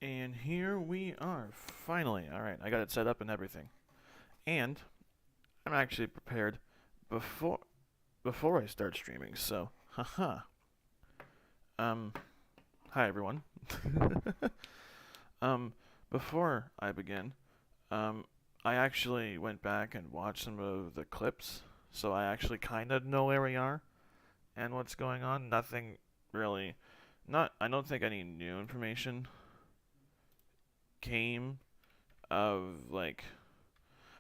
And here we are, finally. Alright, I got it set up and everything. And I'm actually prepared before I start streaming, so haha. Hi everyone. Before I begin, I actually went back and watched some of the clips, so I actually kinda know where we are and what's going on. Nothing really I don't think any new information came of like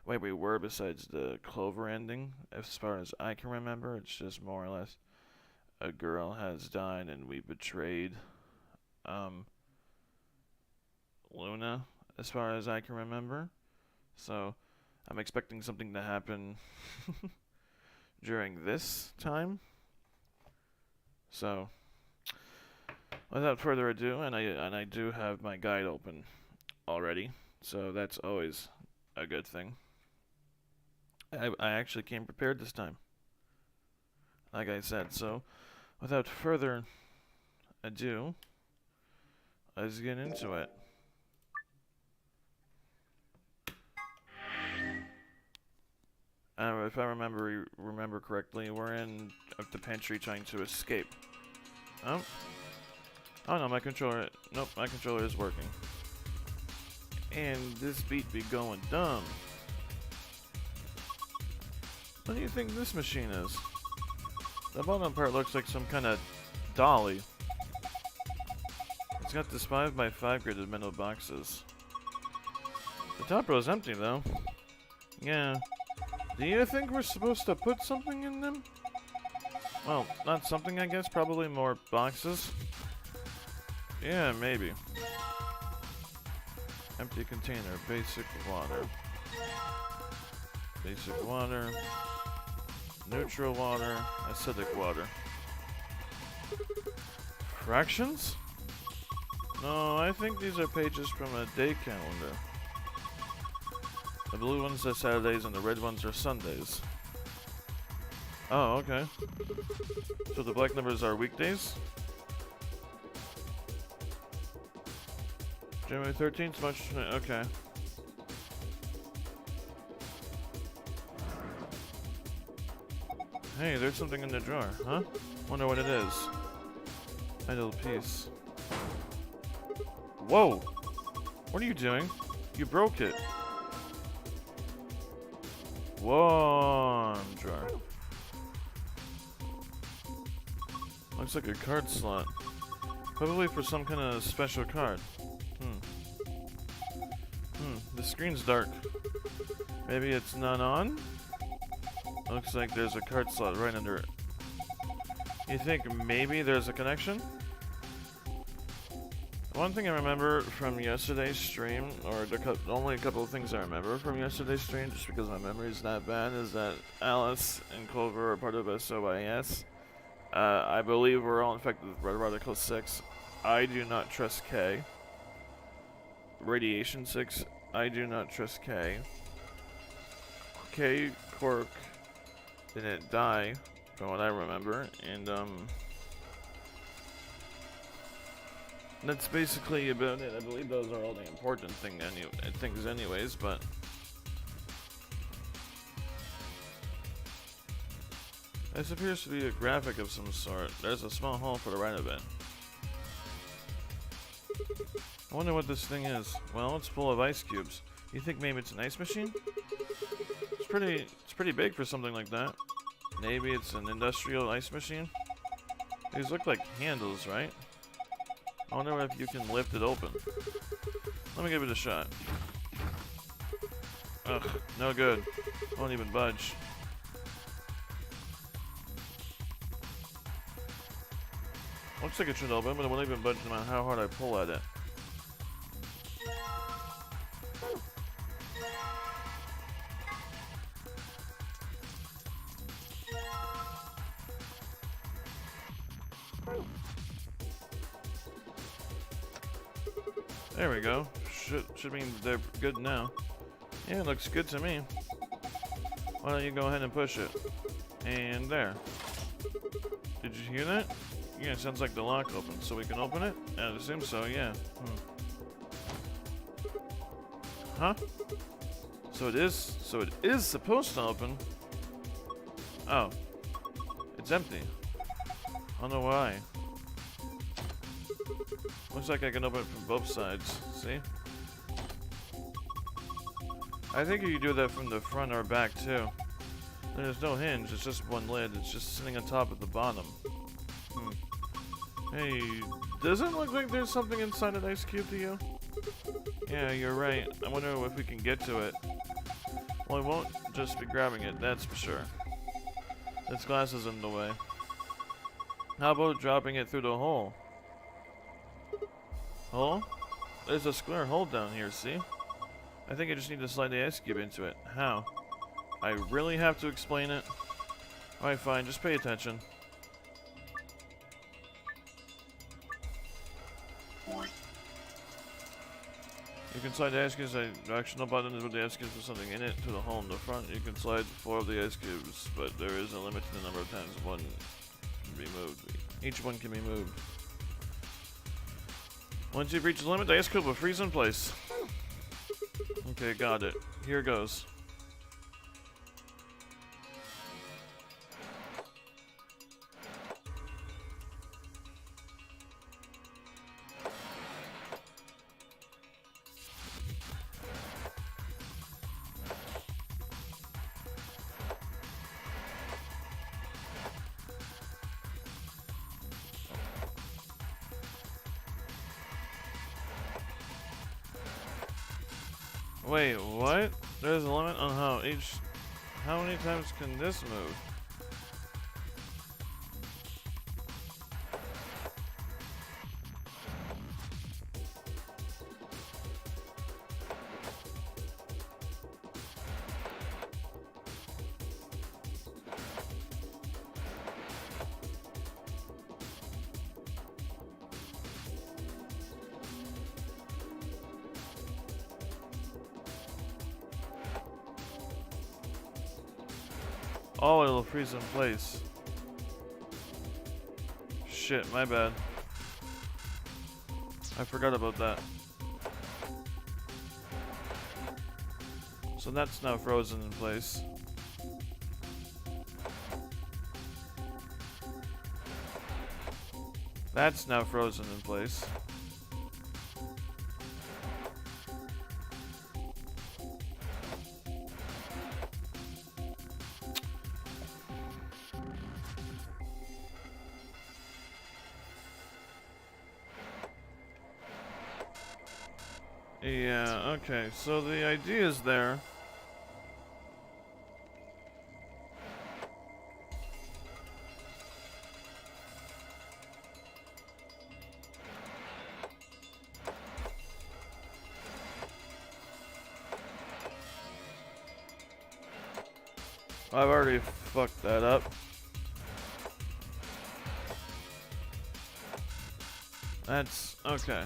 where we were besides the Clover ending. As far as I can remember, it's just more or less a girl has died and we betrayed Luna, as far as I can remember. So I'm expecting something to happen during this time. So without further ado, and I do have my guide open already, so that's always a good thing. I actually came prepared this time, like I said. So without further ado, let's get into it. If I remember correctly, we're in the pantry trying to escape. Oh no, my controller. Nope, my controller is working. And this beat be going dumb. What do you think this machine is? The bottom part looks like some kind of dolly. It's got this 5x5 gridded metal boxes. The top row is empty though. Yeah. Do you think we're supposed to put something in them? Well, not something, I guess. Probably more boxes. Yeah, maybe. Empty container. Basic water. Basic water. Neutral water. Acidic water. Fractions? No, I think these are pages from a day calendar. The blue ones are Saturdays and the red ones are Sundays. Oh, okay. So the black numbers are weekdays? January 13th, March... okay. Hey, there's something in the drawer, huh? Wonder what it is. Idle piece. Whoa! What are you doing? You broke it. Whoa, drawer. Looks like a card slot. Probably for some kind of special card. The screen's dark. Maybe it's not on? Looks like there's a card slot right under it. You think maybe there's a connection? One thing I remember from yesterday's stream, or the only couple of things I remember from yesterday's stream, just because my memory's that bad, is that Alice and Clover are part of SOIS. I believe we're all infected with Red Radical 6. I do not trust K. Radiation 6. I do not trust K. K, Quark didn't die, from what I remember, and that's basically about it. I believe those are all the important things anyways, but this appears to be a graphic of some sort. There's a small hole for the right of it. I wonder what this thing is. Well, it's full of ice cubes. You think maybe it's an ice machine? It's pretty big for something like that. Maybe it's an industrial ice machine? These look like handles, right? I wonder if you can lift it open. Let me give it a shot. Ugh, no good. Won't even budge. Looks like it should open, but it won't even budge no matter how hard I pull at it. There we go. Should mean they're good now. Yeah, it looks good to me. Why don't you go ahead and push it? And there. Did you hear that? Yeah, it sounds like the lock opened. So we can open it? I assume so, yeah. Huh? So it is supposed to open. Oh. It's empty. I don't know why. Looks like I can open it from both sides. See? I think you can do that from the front or back too. There's no hinge, it's just one lid. It's just sitting on top at the bottom. Hey, doesn't look like there's something inside an ice cube to you? Yeah, you're right. I wonder if we can get to it. Well, I won't just be grabbing it, that's for sure. This glass is in the way. How about dropping it through the hole? Hole? There's a square hole down here, see? I think I just need to slide the ice cube into it. How? I really have to explain it? Alright, fine, just pay attention. You can slide the ice cubes, directional buttons with the ice cubes with something in it to the hole in the front. You can slide 4 of the ice cubes, but there is a limit to the number of times one can be moved. Each one can be moved. Once you've reached the limit, the ice cube will freeze in place. Okay, got it. Here goes. Wait, what? There's a limit on how many times can this move? Oh, it'll freeze in place. Shit, my bad. I forgot about that. So that's now frozen in place. That's now frozen in place. Yeah, okay, so the idea is there. I've already fucked that up. That's okay.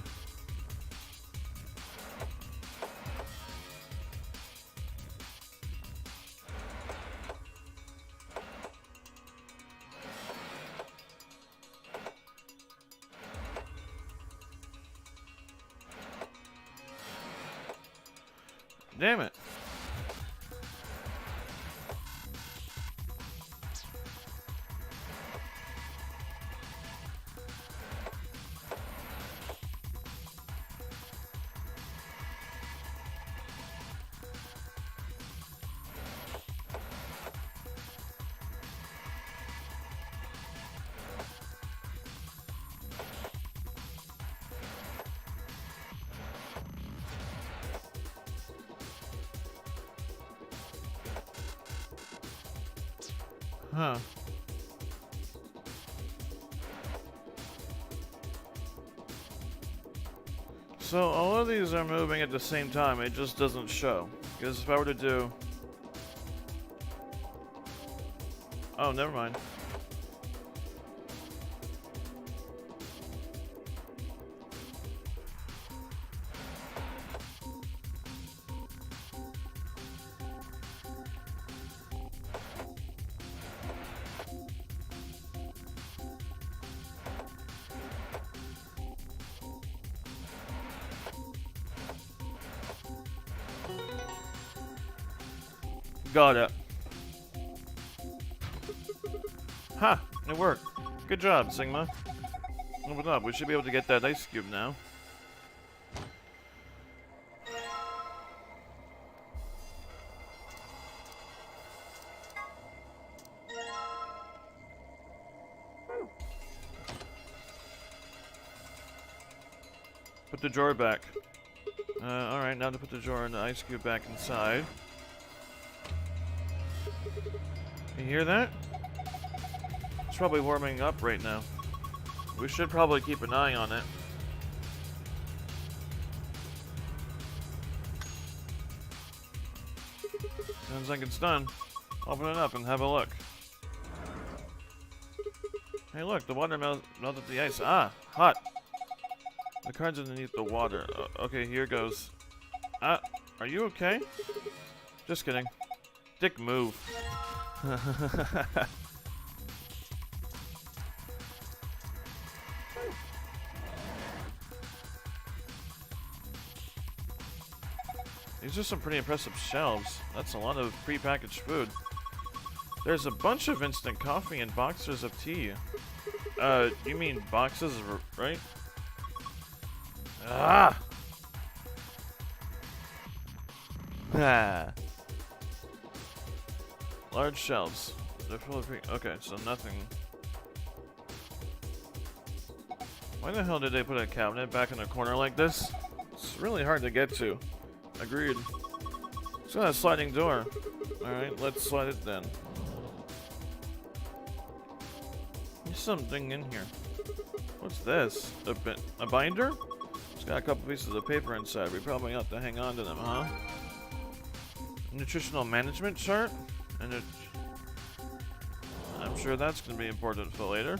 Damn it. Huh. So all of these are moving at the same time, it just doesn't show. Because if I were to do... Oh, never mind. Got it. Ha! It worked. Good job, Sigma. Open up. We should be able to get that ice cube now. Put the drawer back. Alright, now to put the drawer and the ice cube back inside. You hear that? It's probably warming up right now. We should probably keep an eye on it. Sounds like it's done. Open it up and have a look. Hey look, the water melted the ice. Ah, hot. The card's underneath the water. Okay, here goes. Ah, are you okay? Just kidding. Dick move. These are some pretty impressive shelves. That's a lot of pre-packaged food. There's a bunch of instant coffee and boxes of tea. You mean boxes, right? Ah! Ah. Large shelves. They're full of okay, so nothing. Why the hell did they put a cabinet back in a corner like this? It's really hard to get to. Agreed. It's got a sliding door. Alright, let's slide it then. There's something in here. What's this? A binder? It's got a couple pieces of paper inside. We probably ought to hang on to them, huh? Nutritional management chart? And I'm sure that's going to be important for later.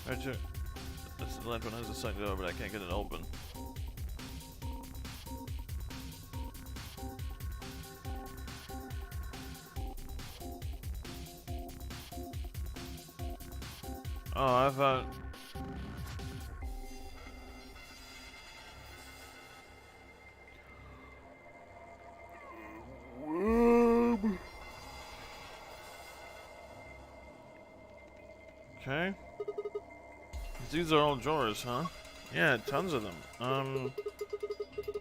Alright, this is the left one has a side door, but I can't get it open. Oh, I thought... Okay. These are all drawers, huh? Yeah, tons of them.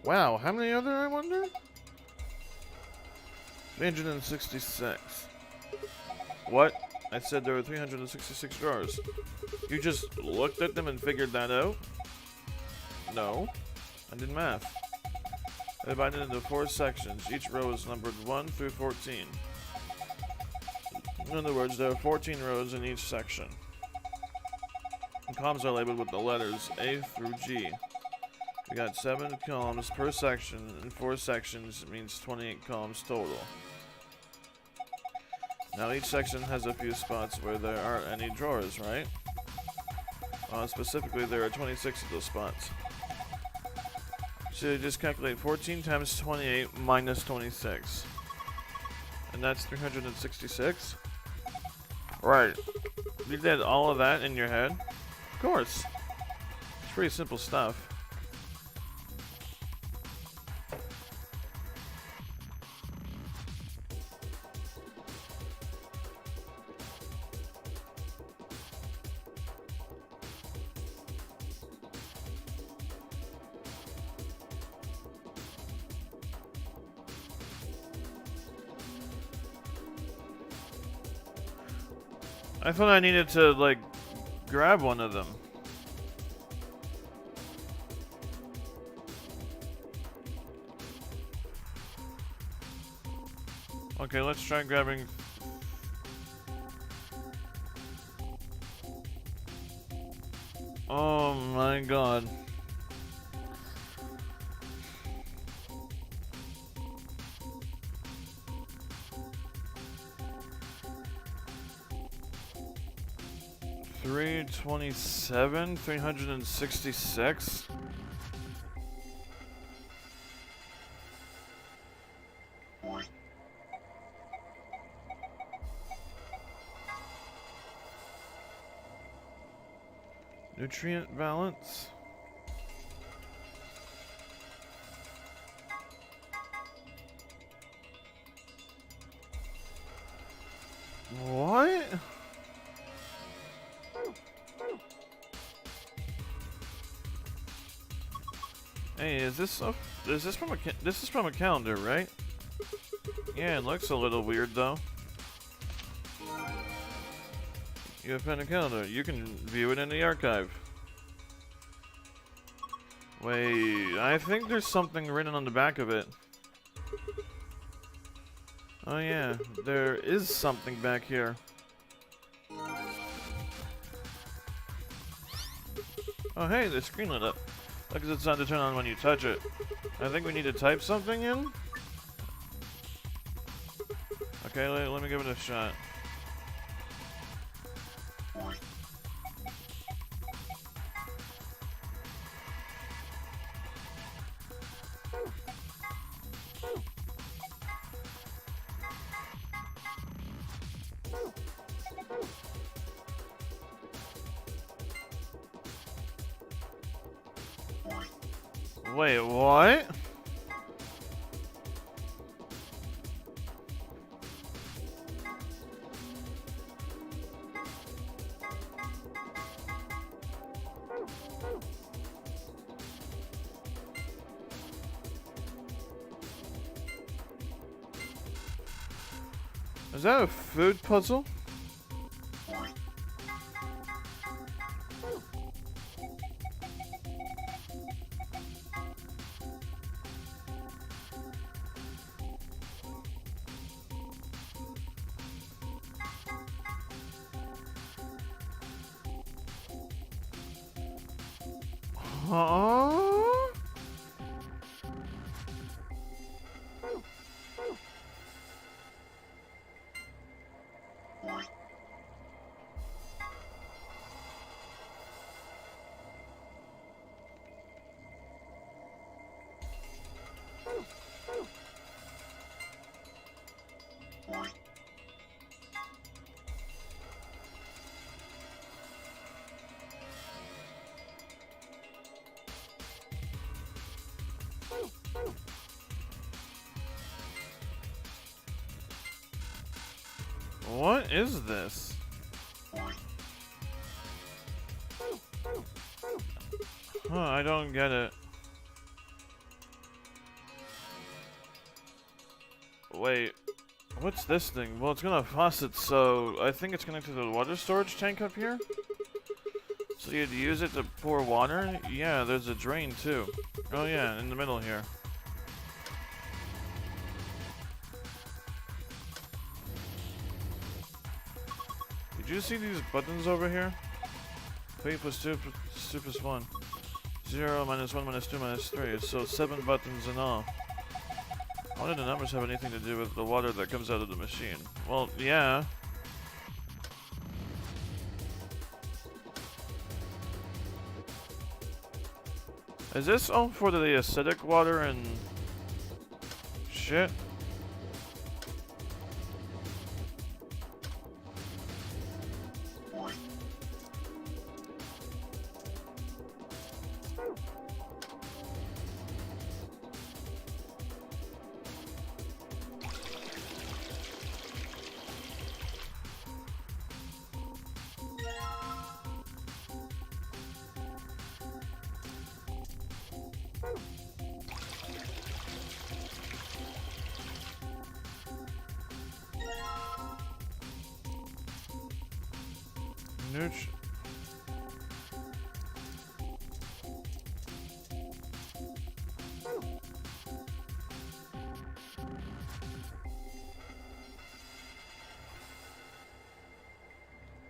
Wow, how many are there, I wonder? 366. What? I said there were 366 drawers. You just looked at them and figured that out? No. I did math. I divided into 4 sections. Each row is numbered 1 through 14. In other words, there are 14 rows in each section. The columns are labeled with the letters A through G. We got 7 columns per section, and 4 sections means 28 columns total. Now each section has a few spots where there aren't any drawers, right? Specifically, there are 26 of those spots. So you just calculate 14 times 28 minus 26. And that's 366? Right. You did all of that in your head? Of course. It's pretty simple stuff. I thought I needed to, like, grab one of them. Okay, let's try grabbing... Oh my god. $327, 366. Nutrient balance. Hey, is this from this is from a calendar, right? Yeah, it looks a little weird though. You have found a calendar. You can view it in the archive. Wait, I think there's something written on the back of it. Oh yeah, there is something back here. Oh hey, the screen lit up. Look, it's on to turn on when you touch it. I think we need to type something in. Okay, let me give it a shot. Wait, what? Is that a food puzzle? Huh? What is this? Huh, I don't get it. Wait, what's this thing? Well, it's got a faucet, so I think it's connected to the water storage tank up here? So you'd use it to pour water? Yeah, there's a drain too. Oh yeah, in the middle here. Did you see these buttons over here? 3 plus 2 plus 2 plus 1. 0, minus 1, minus 2, minus 3. So 7 buttons in all. Why do the numbers have anything to do with the water that comes out of the machine? Well, yeah. Is this all for the acidic water and shit?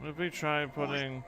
What if we try putting...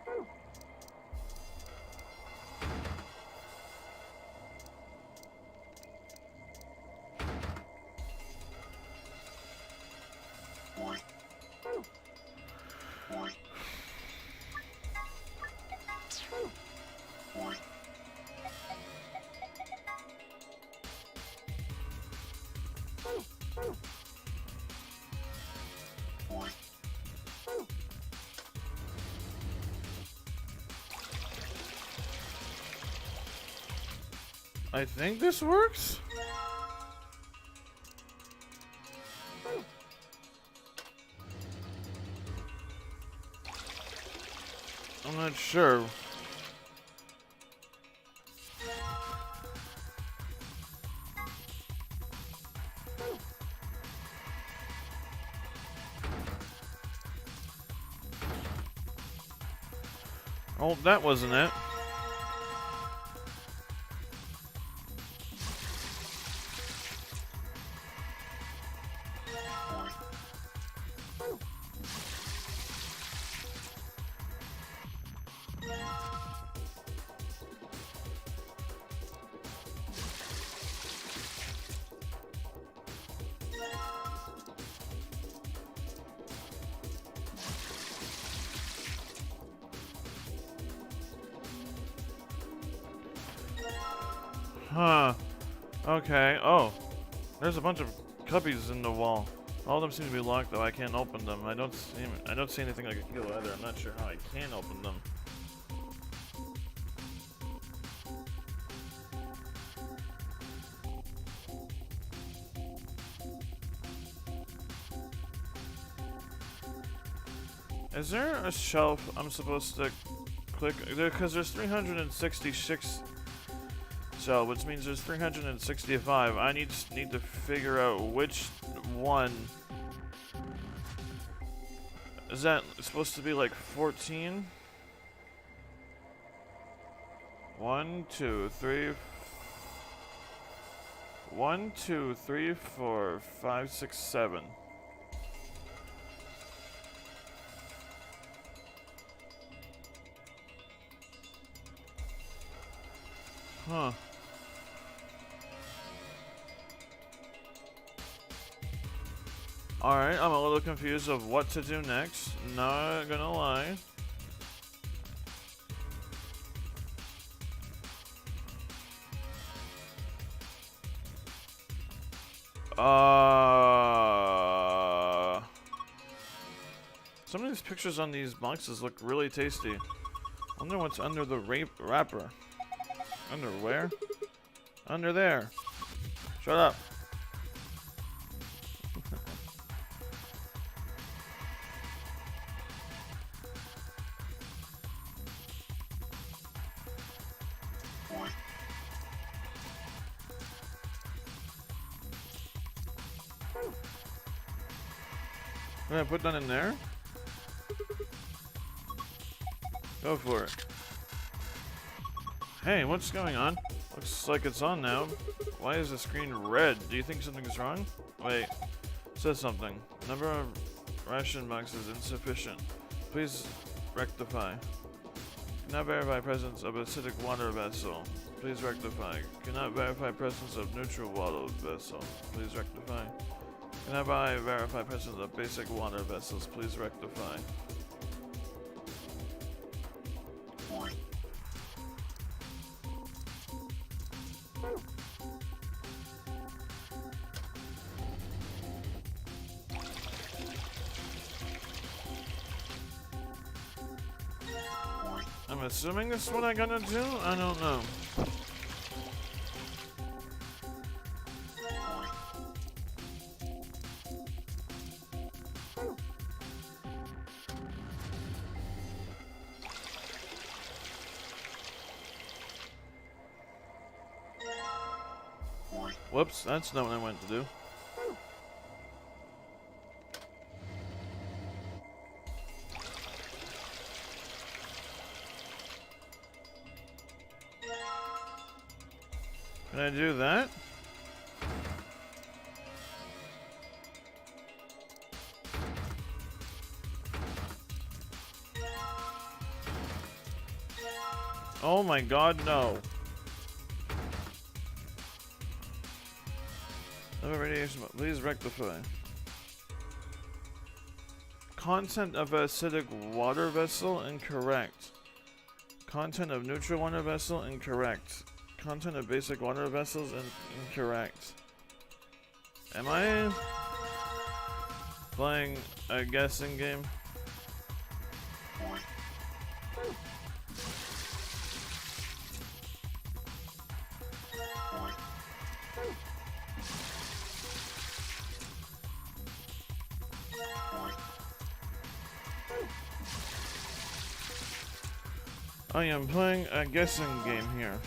I think this works? I'm not sure. Oh, that wasn't it. Huh. Okay. Oh. There's a bunch of cubbies in the wall. All of them seem to be locked though. I can't open them. I don't see anything I can kill either. I'm not sure how I can open them. Is there a shelf I'm supposed to click? Because there's 366 shelf, which means there's 365. I need to figure out which one. Is that supposed to be like 14? 1, 2, 3. 1, 2, 3, 4, 5, 6, 7. Huh. Alright, I'm a little confused of what to do next. Not gonna lie. Some of these pictures on these boxes look really tasty. Wonder what's under the wrapper. Under where? Under there. Shut up. Can I put that in there? Go for it. Hey, what's going on? Looks like it's on now. Why is the screen red? Do you think something's wrong? Wait. It says something. Number of ration boxes insufficient. Please rectify. Cannot verify presence of acidic water vessel. Please rectify. Cannot verify presence of neutral water vessel. Please rectify. Cannot verify presence of basic water vessels. Please rectify. I'm assuming this is what I gotta do? I don't know. Whoops, that's not what I went to do. Can I do that? Oh my god, no. Radiation, please rectify. Content of acidic water vessel incorrect. Content of neutral water vessel incorrect. Content of basic water vessels incorrect. Am I playing a guessing game? I am playing a guessing game here.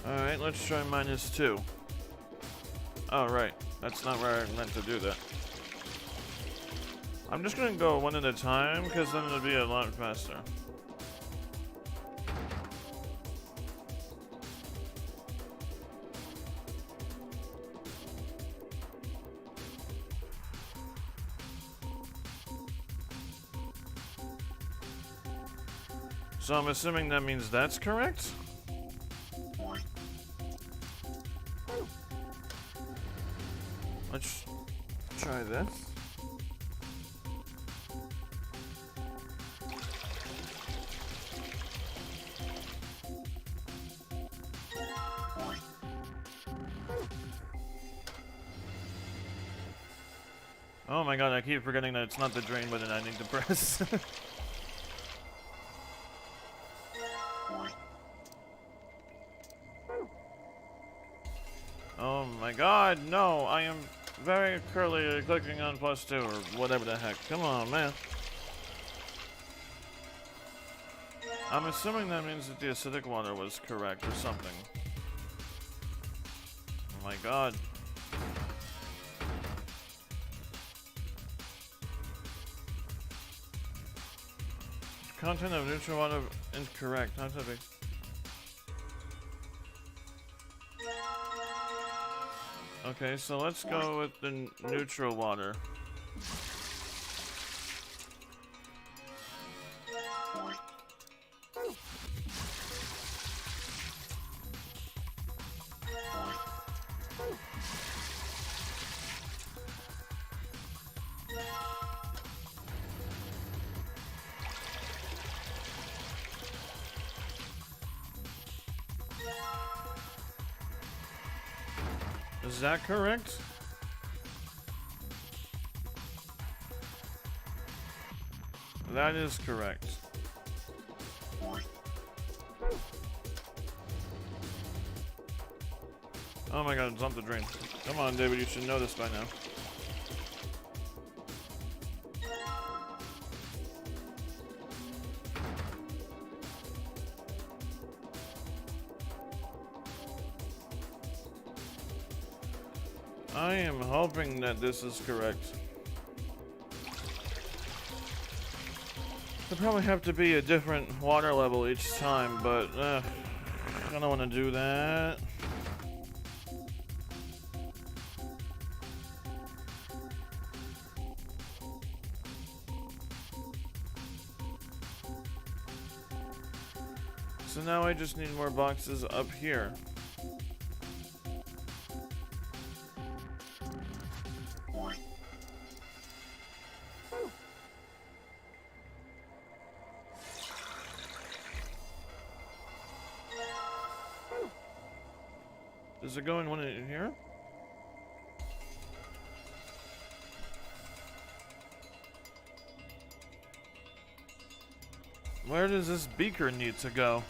Alright, let's try -2. Oh, right. That's not where I meant to do that. I'm just gonna go one at a time, because then it'll be a lot faster. So I'm assuming that means that's correct? Let's try this. Oh my god, I keep forgetting that it's not the drain button I need to press. Oh my god, no, I am very curly clicking on +2 or whatever the heck. Come on, man. I'm assuming that means that the acidic water was correct or something. Oh my god. Content of neutral water incorrect. Not that big. Okay, so let's go with the neutral water. Is that correct? That is correct. Oh my god, it's on the drain. Come on, David, you should know this by now. I am hoping that this is correct. It'll probably have to be a different water level each time, but I don't want to do that. So now I just need more boxes up here. Does it go in one in here? Where does this beaker need to go?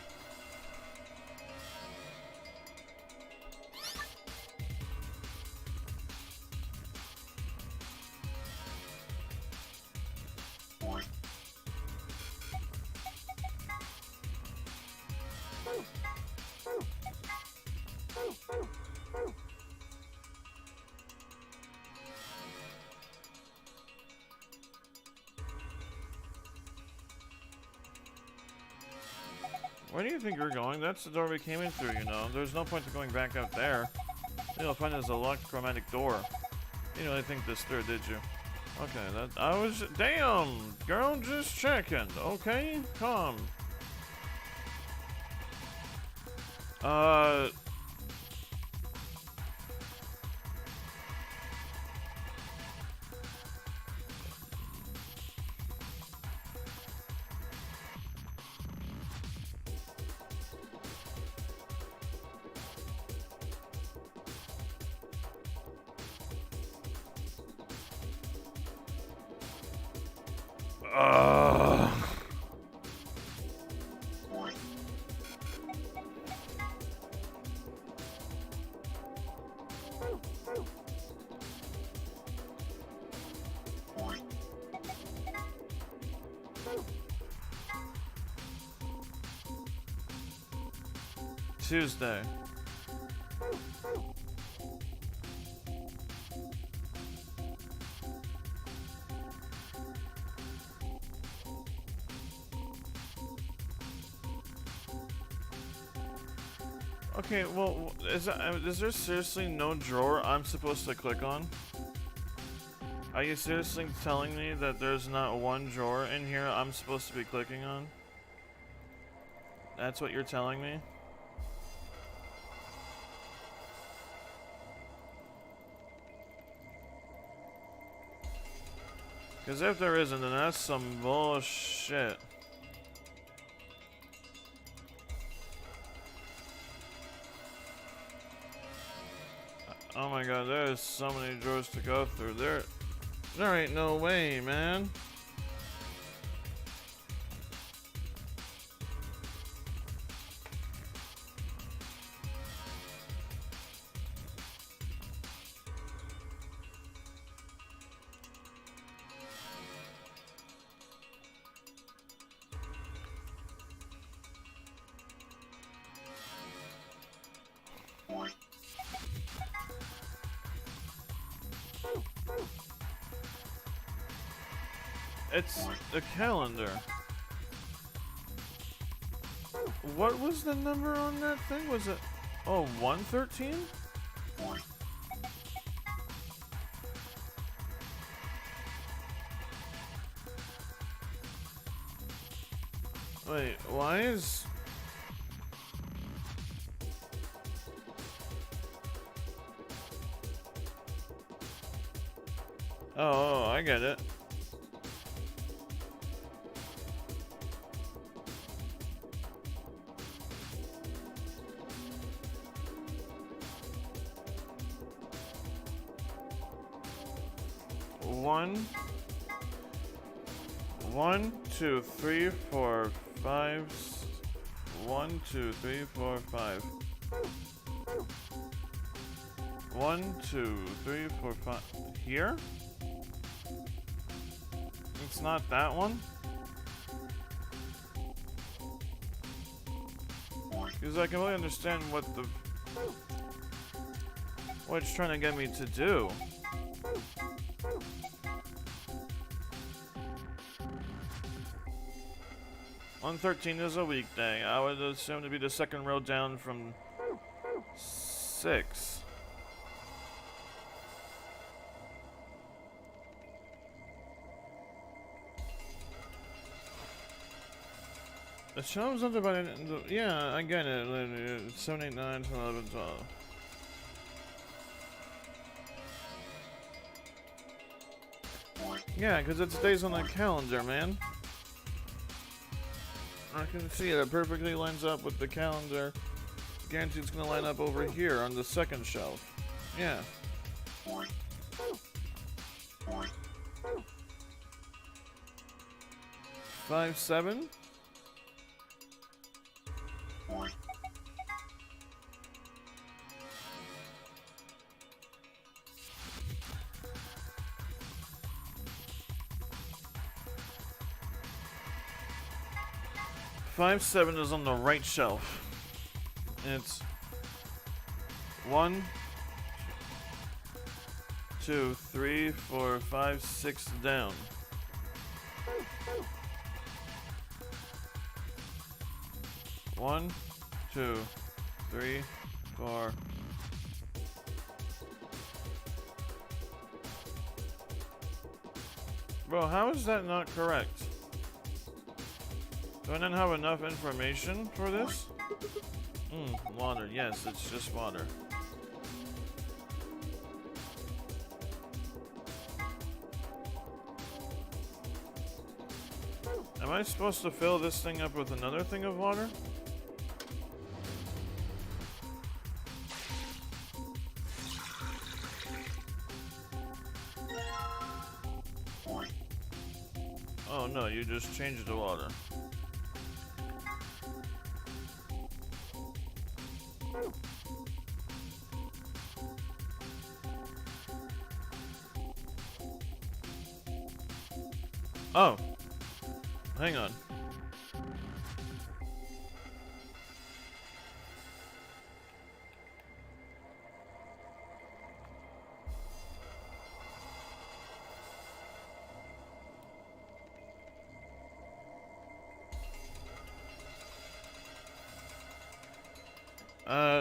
Where do you think you're going? That's the door we came in through, you know. There's no point to going back out there. You'll find there's a locked chromatic door. You didn't really think this through, did you? Okay, that I was... Damn! Girl, just checking, okay? Calm. Tuesday. Okay, well, is there seriously no drawer I'm supposed to click on? Are you seriously telling me that there's not one drawer in here I'm supposed to be clicking on? That's what you're telling me? Because if there isn't, then that's some bullshit. Oh my god, there's so many drawers to go through. There ain't no way, man. It's the calendar. What was the number on that thing? Was it... Oh, 113? Wait, why is... Oh, I get it. One, two, three, four, five. 1, 2, 3, 4, 5. 1, 2, 3, 4, 5. Here? It's not that one? Because I can really understand what it's trying to get me to do. $113 is a weekday. I would assume to be the second row down from 6. The shelves under by the, yeah, I get it. 7, 8, 9, 10, 11, 12. Yeah, because it's days on the calendar, man. I can see it. It perfectly lines up with the calendar. Guaranteed it's going to line up over here on the second shelf. Yeah. 5, 7. 5, 7 is on the right shelf. It's 1, 2, 3, 4, 5, 6 down. One, 2, 3, 4. Bro, how is that not correct? Do I not have enough information for this? Water. Yes, it's just water. Am I supposed to fill this thing up with another thing of water? Oh no, you just changed the water. Oh, hang on.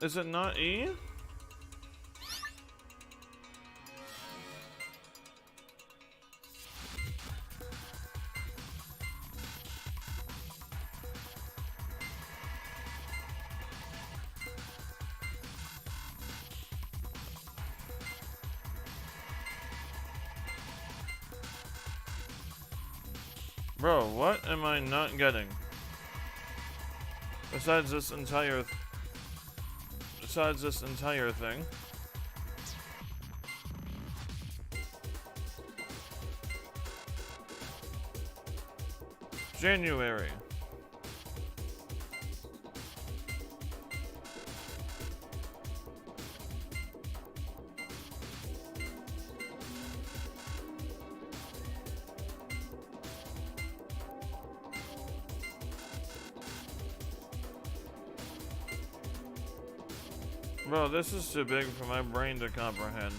Is it not E? Bro, what am I not getting? Besides this entire thing. January. Bro, this is too big for my brain to comprehend,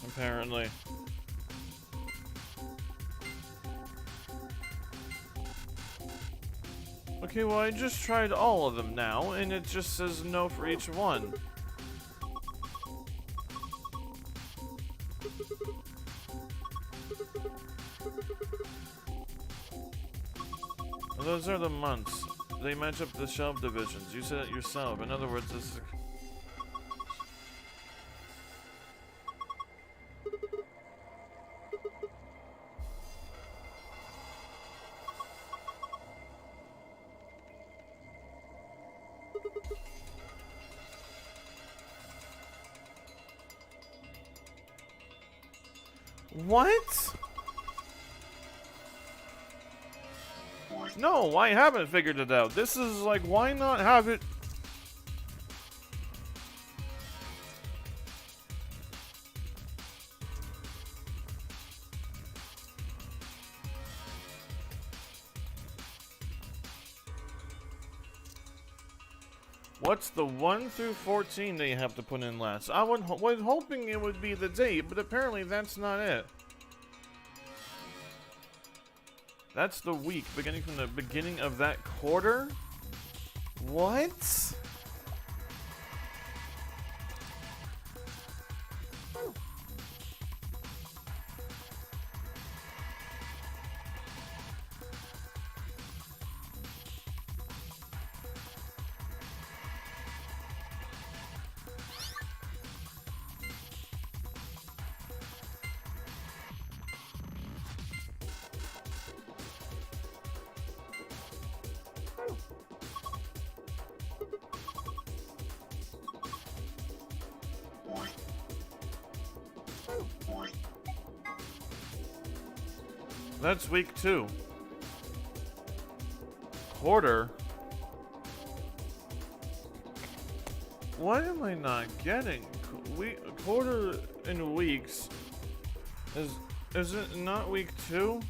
apparently. Okay, well I just tried all of them now, and it just says no for each one. Well, those are the months. They match up the shelf divisions. You said it yourself. In other words, this is... What? No, I haven't figured it out. This is like, why not have it? What's the 1 through 14 that you have to put in last? I was hoping it would be the date, but apparently that's not it. That's the week, beginning from the beginning of that quarter? What? That's week 2. Quarter? What am I not getting? Quarter in weeks. Is it not week 2?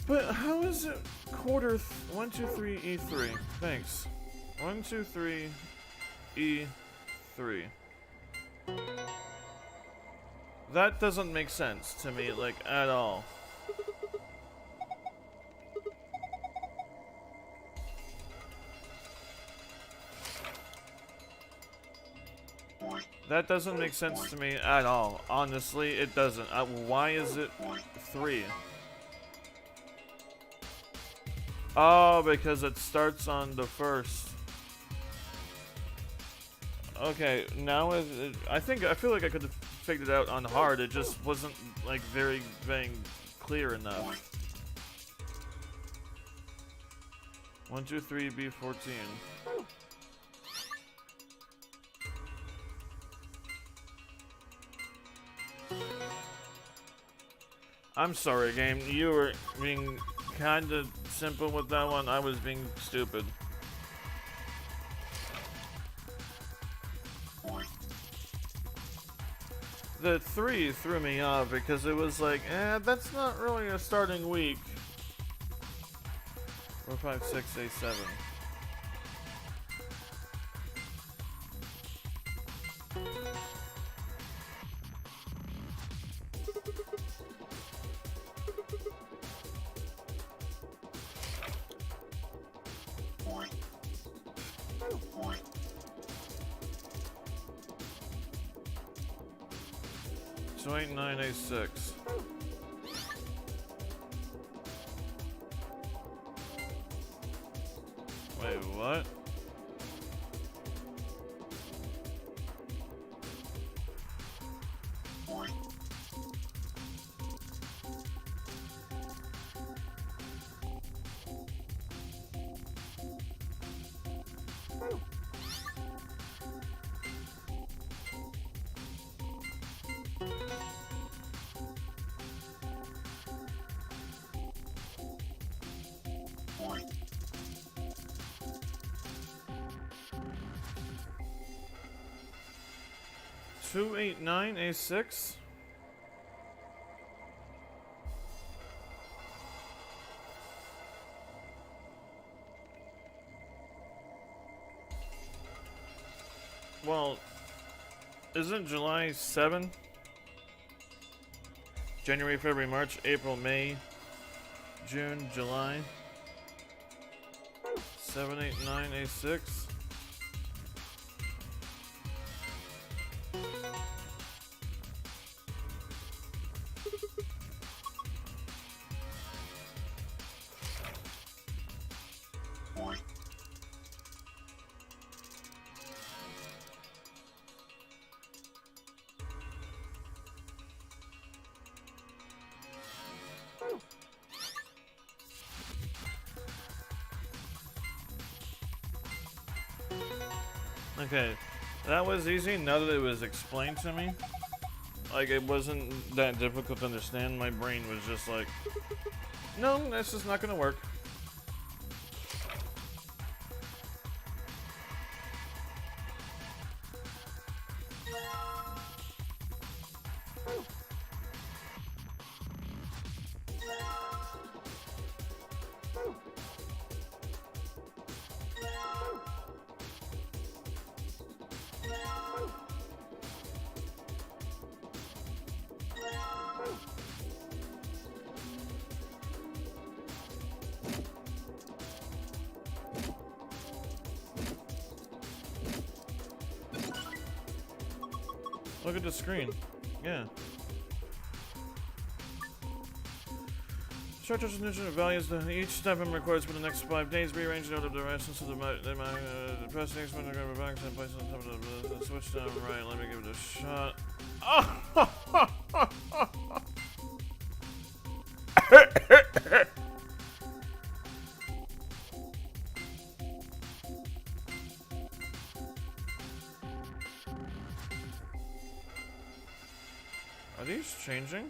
But how is it quarter 1, 2, 3, E3? Thanks. 1, 2, 3, E3. That doesn't make sense to me, like, at all. That doesn't make sense to me at all. Honestly, it doesn't. Why is it 3? Oh, because it starts on the 1st. Okay, now I feel like I could have figured it out on hard. It just wasn't like very clear enough. 1, 2, 3, B14. I'm sorry, game. You were being kind of simple with that one. I was being stupid. The 3 threw me off because it was like, that's not really a starting week. 456A7. So 89A6. Wait, what? Two 89A6. Well, isn't July 7? January, February, March, April, May, June, July. 789A6. Okay, that was easy now that it was explained to me. Like, it wasn't that difficult to understand. My brain was just like, no, this is not gonna work. Look at the screen. Yeah. Start definition of values. Each step in records for the next 5 days. Rearrange the order of the rest of the press the next one to grab a box and place it on top of the switch down right. Let me give it a shot. Are these changing?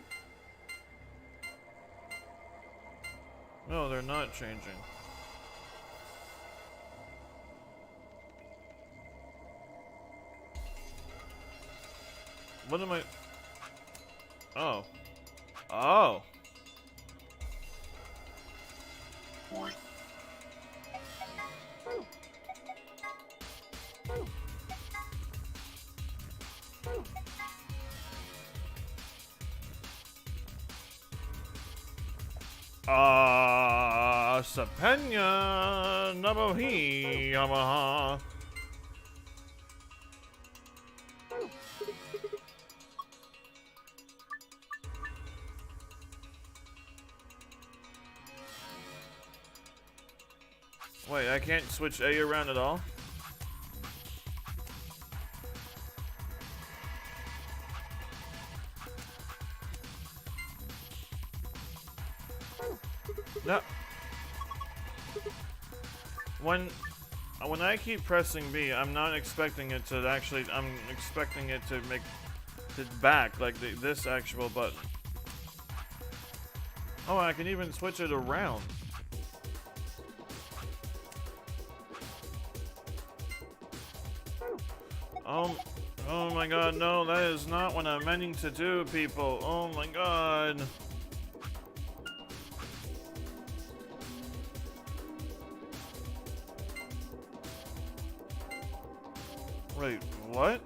No, they're not changing. What am I... Oh. Oh! Sapenya Nabohi Yamaha. Wait, I can't switch A around at all? No. When I keep pressing B, I'm not expecting it to actually. I'm expecting it to make it back like this actual button. Oh, I can even switch it around. Oh my God! No, that is not what I'm meaning to do, people. Oh my God. Wait, what?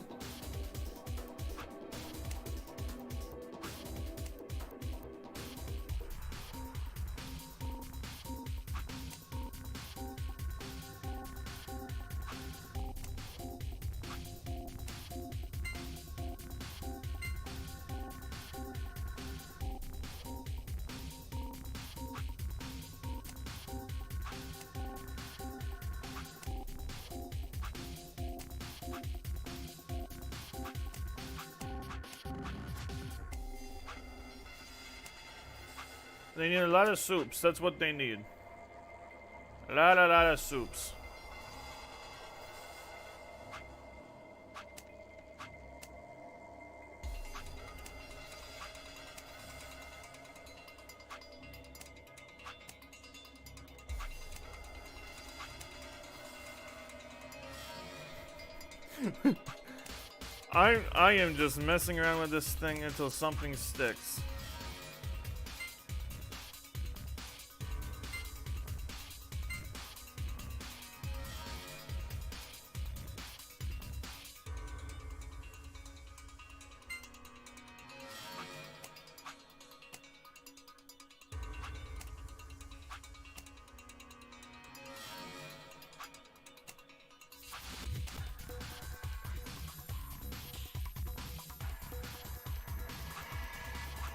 They need a lot of soups. That's what they need. A lot of soups. I am just messing around with this thing until something sticks.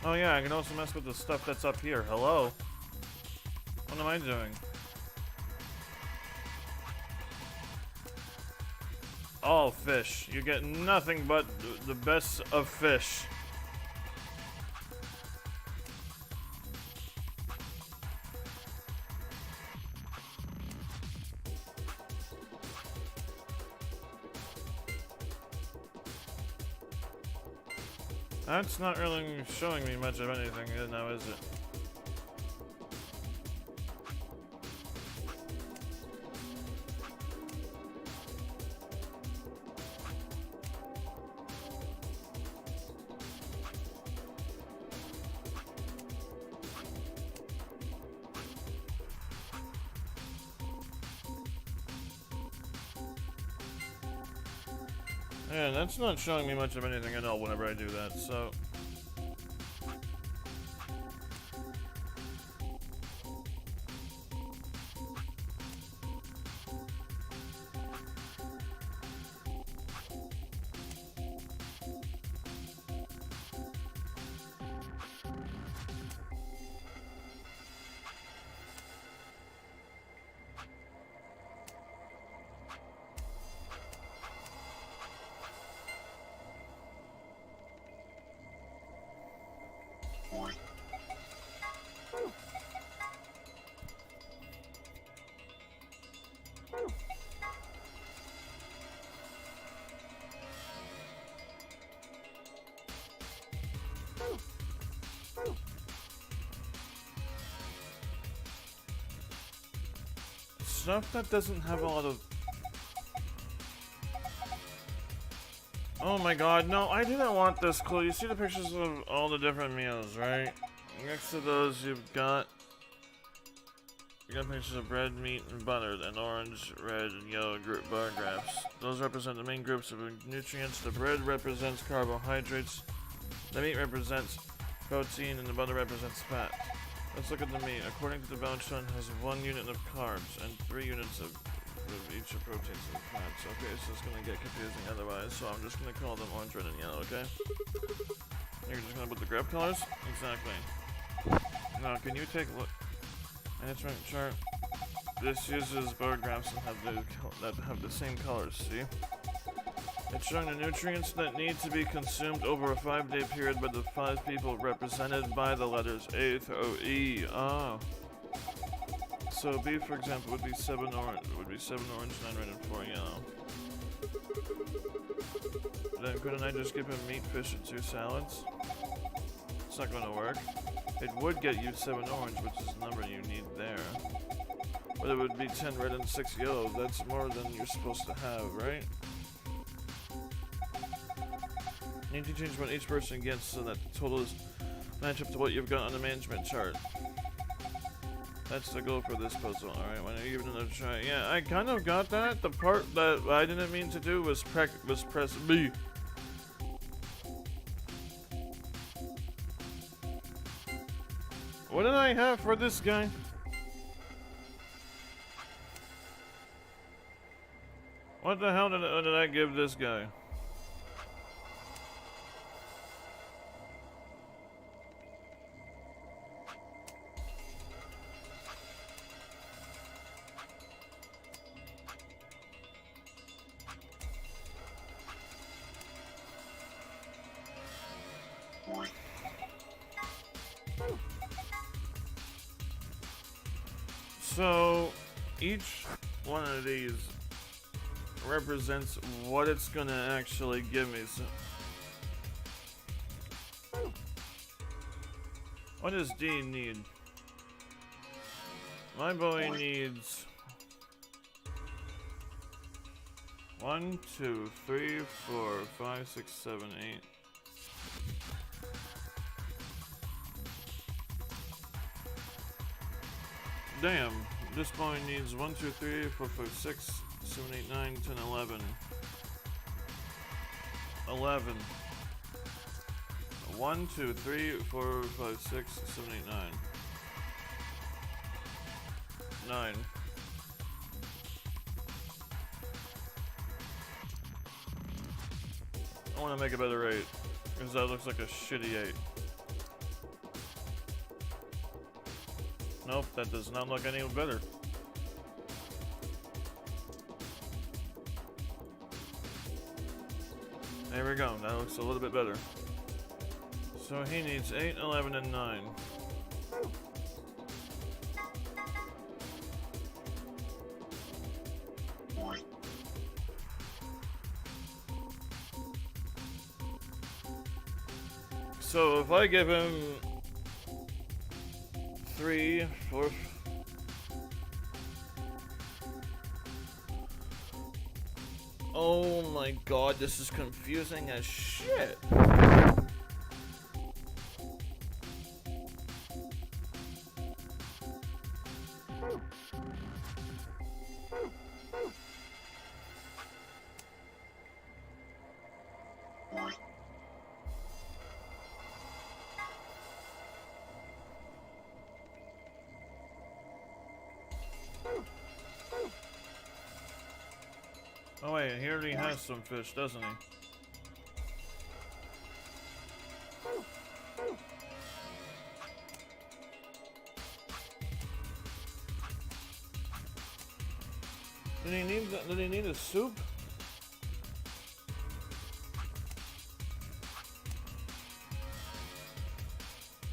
Oh yeah, I can also mess with the stuff that's up here. Hello? What am I doing? Oh, fish. You get nothing but the best of fish. That's not really showing me much of anything now, is it? Yeah, that's not showing me much of anything at all whenever I do that, so... Stuff that doesn't have a lot of... Oh my god, no, I didn't want this clue. You see the pictures of all the different meals, right? Next to those, you got pictures of bread, meat, and butter, and orange, red, and yellow bar graphs. Those represent the main groups of nutrients. The bread represents carbohydrates, the meat represents protein, and the butter represents fat. Let's look at the meat. According to the balance shown, it has 1 unit of carbs and 3 units of each of proteins and fats. Okay, so it's gonna get confusing otherwise, so I'm just gonna call them orange, red, and yellow, okay? You're just gonna put the graph colors? Exactly. Now, can you take a look? Management chart. This uses bar graphs that have the same colors, see? It's showing the nutrients that need to be consumed over a 5-day period by the 5 people represented by the letters A through E. Oh. So B, for example, would be 7 orange, 9 red, and 4 yellow. Then couldn't I just give him meat, fish, and 2 salads? It's not gonna work. It would get you 7 orange, which is the number you need there. But it would be 10 red and 6 yellow. That's more than you're supposed to have, right? You need to change what each person gets so that the totals match up to what you've got on the management chart. That's the goal for this puzzle. Alright, when you give it another try. Yeah, I kind of got that. The part that I didn't mean to do was press B. What did I have for this guy? What the hell did I give this guy? So, each one of these represents what it's gonna actually give me. So, what does D need? My boy needs 1, 2, 3, 4, 5, 6, 7, 8. Damn, this boy needs 1, 2, 3, 4, 5, 6, 7, 8, 9, 10, 11. 11. 1, 2, 3, 4, 5, 6, 7, 8, 9. 9. I want to make a better 8, because that looks like a shitty 8. Nope, that does not look any better. There we go, that looks a little bit better. So he needs 8, 11, and 9. So if I give him 3, 4. Oh my god, this is confusing as shit. Oh wait, he already has some fish, doesn't he? Did he need a soup?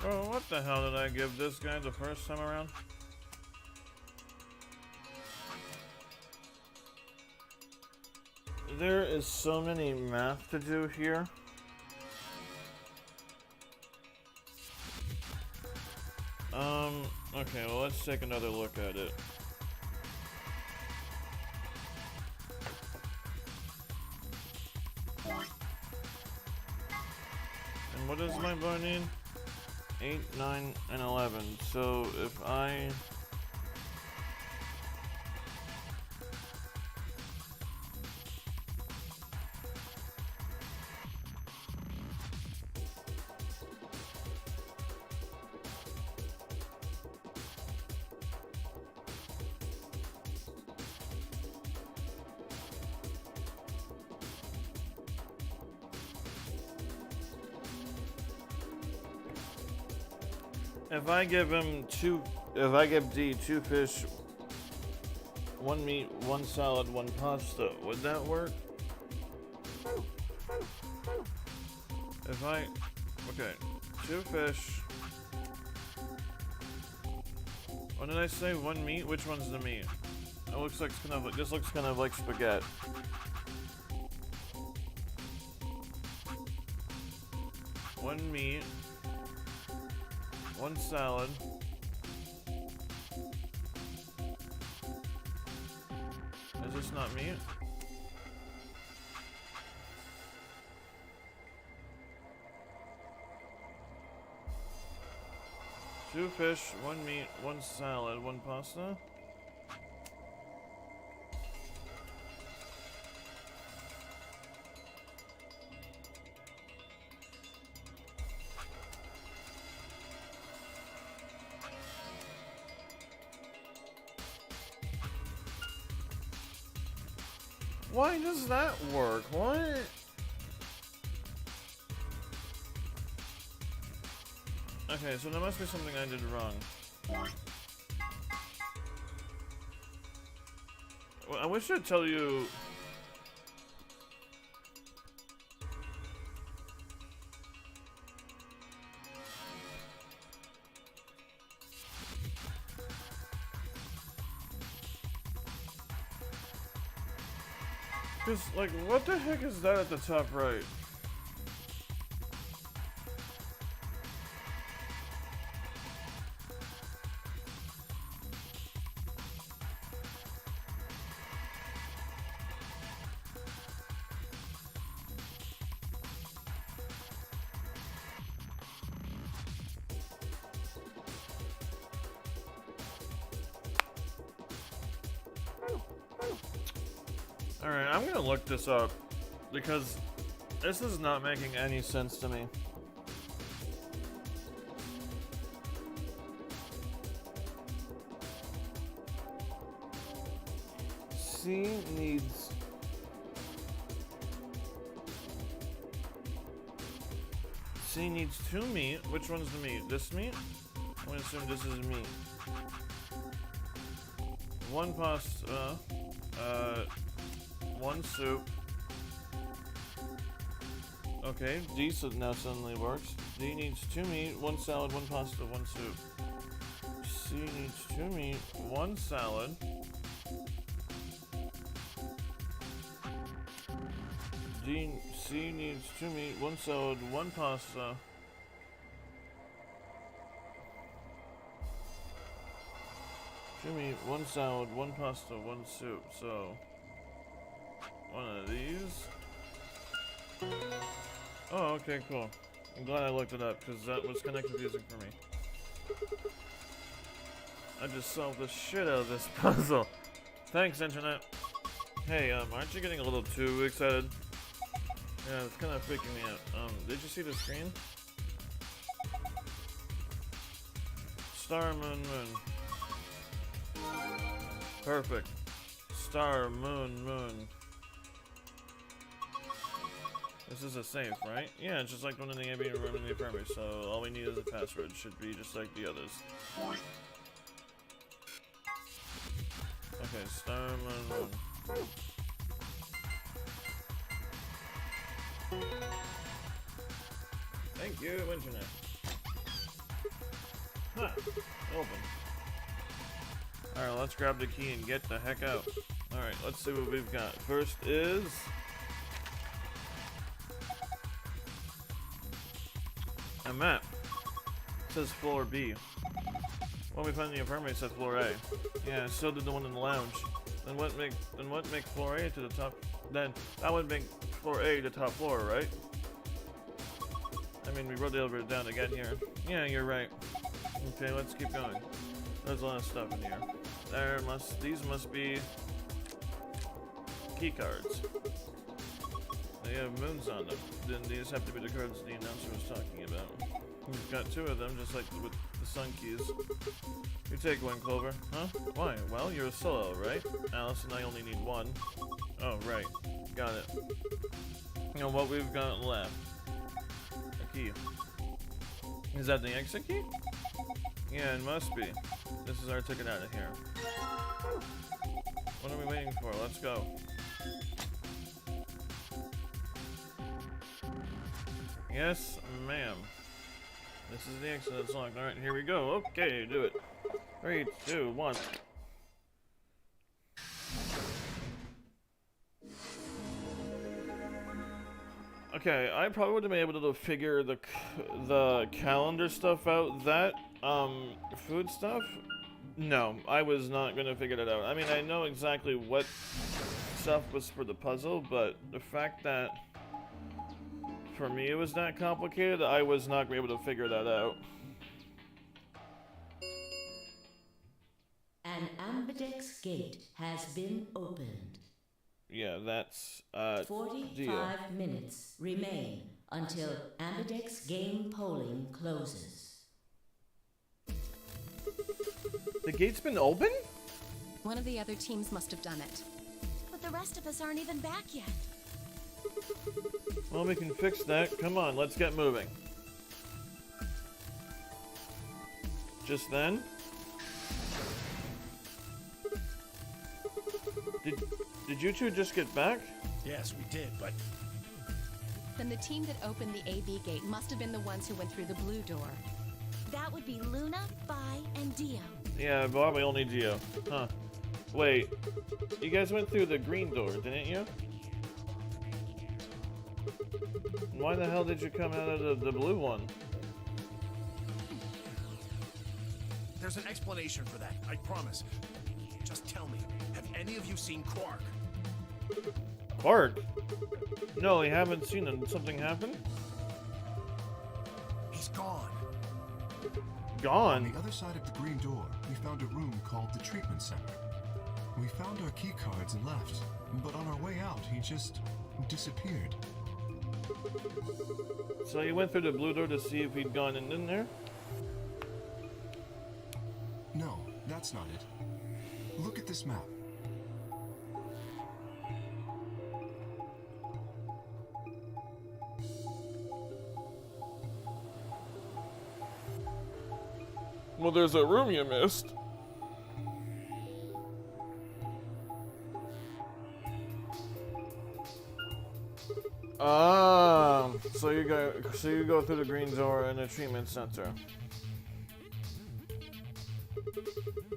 Oh, what the hell did I give this guy the first time around? There is so many math to do here. Okay, well let's take another look at it. And what does my boy need? 8, 9, and 11. So if I... If I give him if I give D 2 fish, 1 meat, 1 salad, 1 pasta, would that work? Okay, 2 fish. What did I say? 1 meat? Which one's the meat? It looks like this looks kind of like spaghetti. One meat. 1 salad. Is this not meat? 2 fish, 1 meat, 1 salad, 1 pasta. Why does that work? What? Okay, so there must be something I did wrong. Well, I wish I'd tell you... Cause, like, what the heck is that at the top right? Alright, I'm gonna look this up, because this is not making any sense to me. C needs... C needs 2 meat. Which one's the meat? This meat? I'm gonna assume this is meat. 1 pasta, 1 soup. Okay, D now suddenly works. D needs 2 meat, 1 salad, 1 pasta, 1 soup. C needs 2 meat, 1 salad. C needs 2 meat, 1 salad, 1 pasta. Two meat, 1 salad, 1 pasta, 1 soup. So, one of these. Oh, okay, cool. I'm glad I looked it up, because that was kind of confusing for me. I just solved the shit out of this puzzle. Thanks, Internet. Hey, aren't you getting a little too excited? Yeah, it's kind of freaking me out. Did you see the screen? Star, moon, moon. Perfect. Star, moon, moon. This is a safe, right? Yeah, it's just like one in the ambient room in the infirmary, so all we need is a password. Should be just like the others. Okay, star, moon, moon. Thank you, Internet. Huh. Open. Alright, let's grab the key and get the heck out. Alright, let's see what we've got. First is... a map. It says floor B. When we find the infirmary, it said floor A. Yeah, so did the one in the lounge. Then what make floor A to the top? Then that would make floor A the top floor, right? I mean, we wrote the elevator down again here. Yeah, you're right. Okay, let's keep going. There's a lot of stuff in here. These must be key cards. They have moons on them. Then these have to be the cards the announcer was talking about. We've got 2 of them, just like with the sun keys. You take 1, Clover. Huh? Why? Well, you're a solo, right? Alice and I only need 1. Oh, right. Got it. You know what we've got left? A key. Is that the exit key? Yeah, it must be. This is our ticket out of here. What are we waiting for? Let's go. Yes, ma'am. This is the exit that's locked. Alright, here we go. Okay, do it. 3, 2, 1. Okay, I probably would have been able to figure the calendar stuff out. That, food stuff? No, I was not going to figure that out. I mean, I know exactly what stuff was for the puzzle, but the fact that for me it was that complicated, I was not able to figure that out. An ambidex gate has been opened. Yeah, that's 45 deal. minutes remain until ambidex game polling closes. The gate's been open? One of the other teams must have done it. But the rest of us aren't even back yet. Well, we can fix that. Come on, let's get moving. Just then? Did you two just get back? Yes, we did, but Then the team that opened the AV gate must have been the ones who went through the blue door. That would be Luna, Bai, and Dio. Yeah, probably only Geo. Huh. Wait, you guys went through the green door, didn't you? Why the hell did you come out of the blue one? there's an explanation for that, I promise. Just tell me, have any of you seen Quark? Quark? No, we haven't seen him. Did something happen? He's gone. Gone? On the other side of the green door, we found a room called the treatment center. We found our key cards and left, but on our way out, he just disappeared. So you went through the blue door to see if he'd gone in there? No, that's not it. Look at this map. Well, there's a room you missed. Ah, so you go through the green door in the treatment center.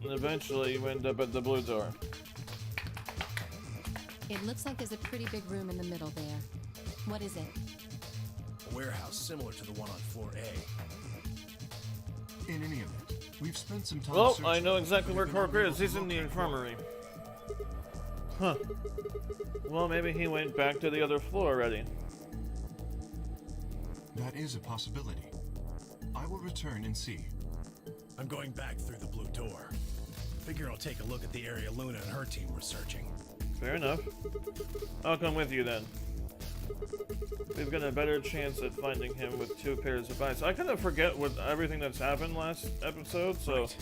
And eventually you end up at the blue door. It looks like there's a pretty big room in the middle there. What is it? A warehouse similar to the one on floor A. In any event, we've spent some time Oh, searching. I know exactly where We've been Quark unable is. to He's in the locate infirmary. Huh. Well, maybe he went back to the other floor already. That is a possibility. I will return and see. I'm going back through the blue door. Figure I'll take a look at the area Luna and her team were searching. Fair enough. I'll come with you then. We've got a better chance at finding him with two pairs of eyes. I kind of forget what everything that's happened last episode, so Right.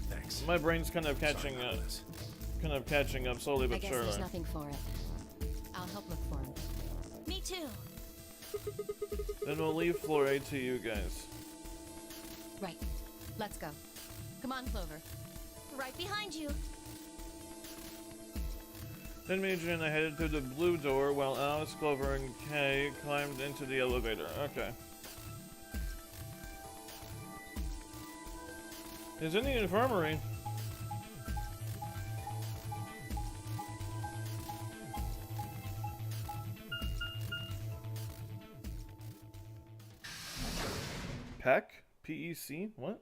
Thanks. my brain's kind of Sorry catching about up. this. Kind of catching up slowly I but guess surely. there's nothing for it. I'll help look for him. Me too. Then we'll leave floor A to you guys. Right. Let's go. Come on, Clover. Right behind you. Then Major and I headed through the blue door while Alice, Clover, and Kay climbed into the elevator. Okay. He's in the infirmary. PEC? P-E-C? What?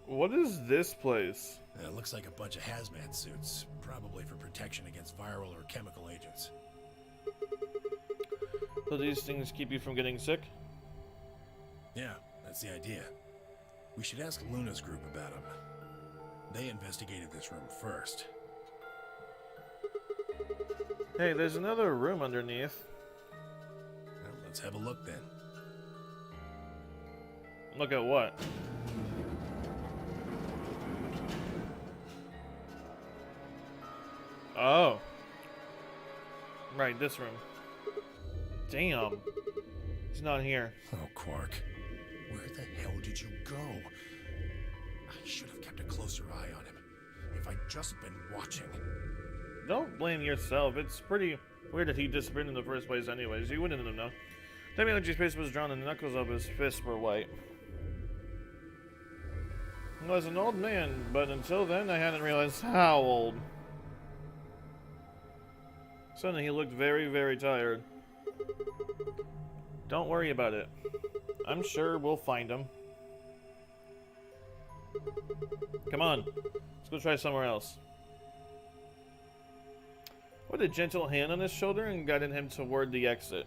What is this place? It looks like a bunch of hazmat suits, probably for protection against viral or chemical agents. So these things keep you from getting sick? Yeah, that's the idea. We should ask Luna's group about them. They investigated this room first. Hey, there's another room underneath. Well, let's have a look then. Look at what? Oh. Right, this room. Damn. He's not here. Oh, Quark. Where the hell did you go? I should have kept a closer eye on him. If I'd just been watching. Don't blame yourself. It's pretty weird that he disappeared in the first place anyways. You wouldn't have known. That energy space was drawn and the knuckles of his fists were white. He was an old man, but until then I hadn't realized how old. Suddenly he looked very, very tired. Don't worry about it. I'm sure we'll find him. Come on. Let's go try somewhere else. Put a gentle hand on his shoulder and guided him toward the exit.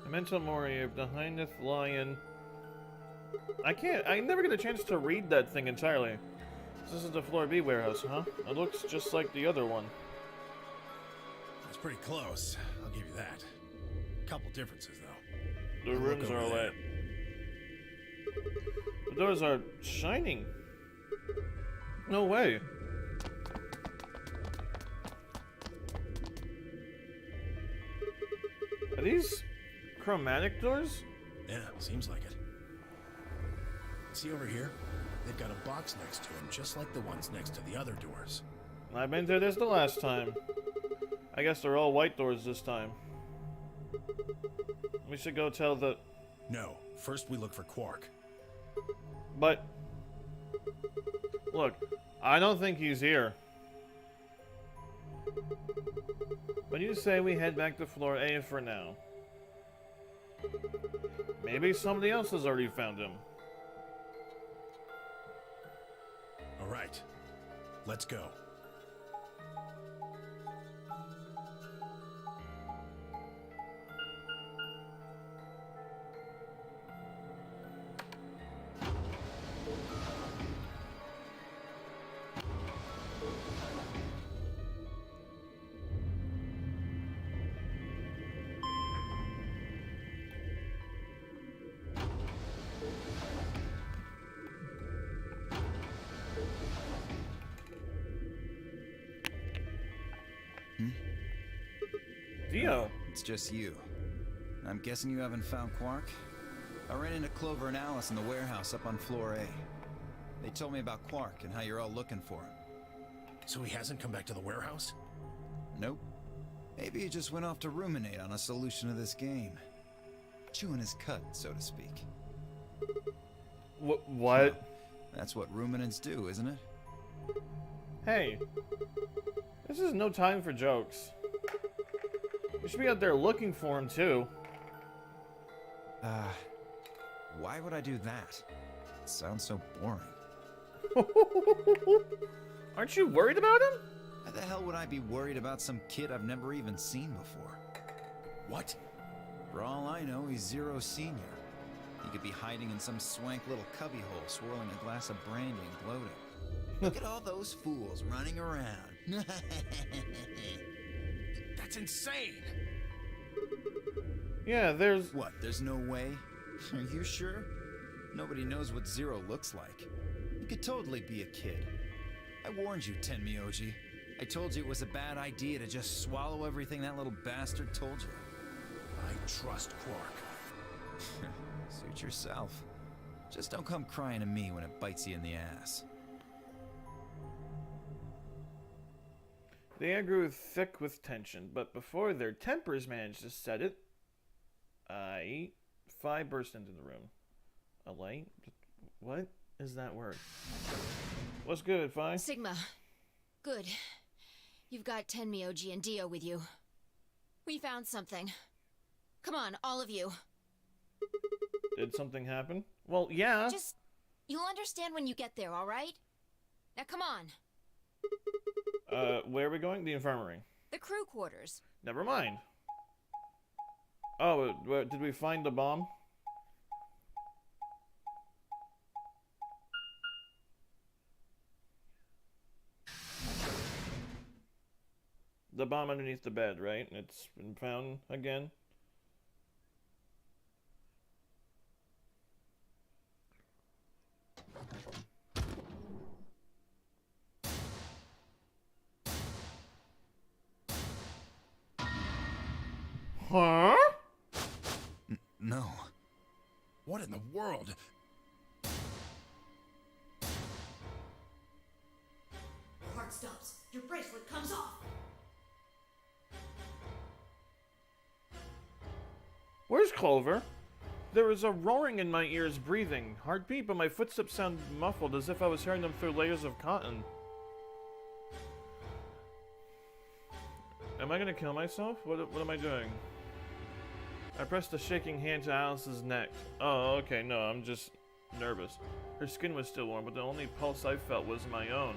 Memento Mori, behind the lion. I never get a chance to read that thing entirely. This is the Floor B warehouse, huh? It looks just like the other one. That's pretty close. I'll give you that. Couple differences, though. The rooms are lit. The doors are shining. No way. Are these chromatic doors? Yeah, seems like it. See over here? They've got a box next to them, just like the ones next to the other doors. I've been through this the last time. I guess they're all white doors this time. We should go tell the... No, first we look for Quark. But... Look, I don't think he's here. But you say we head back to Floor A for now. Maybe somebody else has already found him. All right, let's go. Dio. It's just you. I'm guessing you haven't found Quark? I ran into Clover and Alice in the warehouse up on Floor A. They told me about Quark and how you're all looking for him. So he hasn't come back to the warehouse? Nope. Maybe he just went off to ruminate on a solution to this game. Chewing his cud, so to speak. What? Well, that's what ruminants do, isn't it? Hey. This is no time for jokes. You should be out there looking for him, too. Why would I do that? It sounds so boring. Aren't you worried about him? Why the hell would I be worried about some kid I've never even seen before? What? For all I know, he's Zero Senior. He could be hiding in some swank little cubbyhole, swirling a glass of brandy and gloating. Look at all those fools running around. That's insane! Yeah, there's... What, there's no way? Are you sure? Nobody knows what Zero looks like. He could totally be a kid. I warned you, Tenmyoji. I told you it was a bad idea to just swallow everything that little bastard told you. I trust Quark. Suit yourself. Just don't come crying to me when it bites you in the ass. The air grew thick with tension, but before their tempers managed to set it, Phi burst into the room. A light? What is that word? What's good, Phi? Sigma. Good. You've got Tenmyoji and Dio with you. We found something. Come on, all of you. Did something happen? Well, yeah. Just... you'll understand when you get there, all right? Now come on. Where are we going? The infirmary. The crew quarters. Never mind. Oh, did we find the bomb? The bomb underneath the bed, right? It's been found again. Huh? No. What in the world? Heart stops. Your bracelet comes off. Where's Clover? There is a roaring in my ears, breathing. Heartbeat, but my footsteps sound muffled, as if I was hearing them through layers of cotton. Am I gonna kill myself? What am I doing? I pressed a shaking hand to Alice's neck. Oh, okay, no, I'm just nervous. Her skin was still warm, but the only pulse I felt was my own.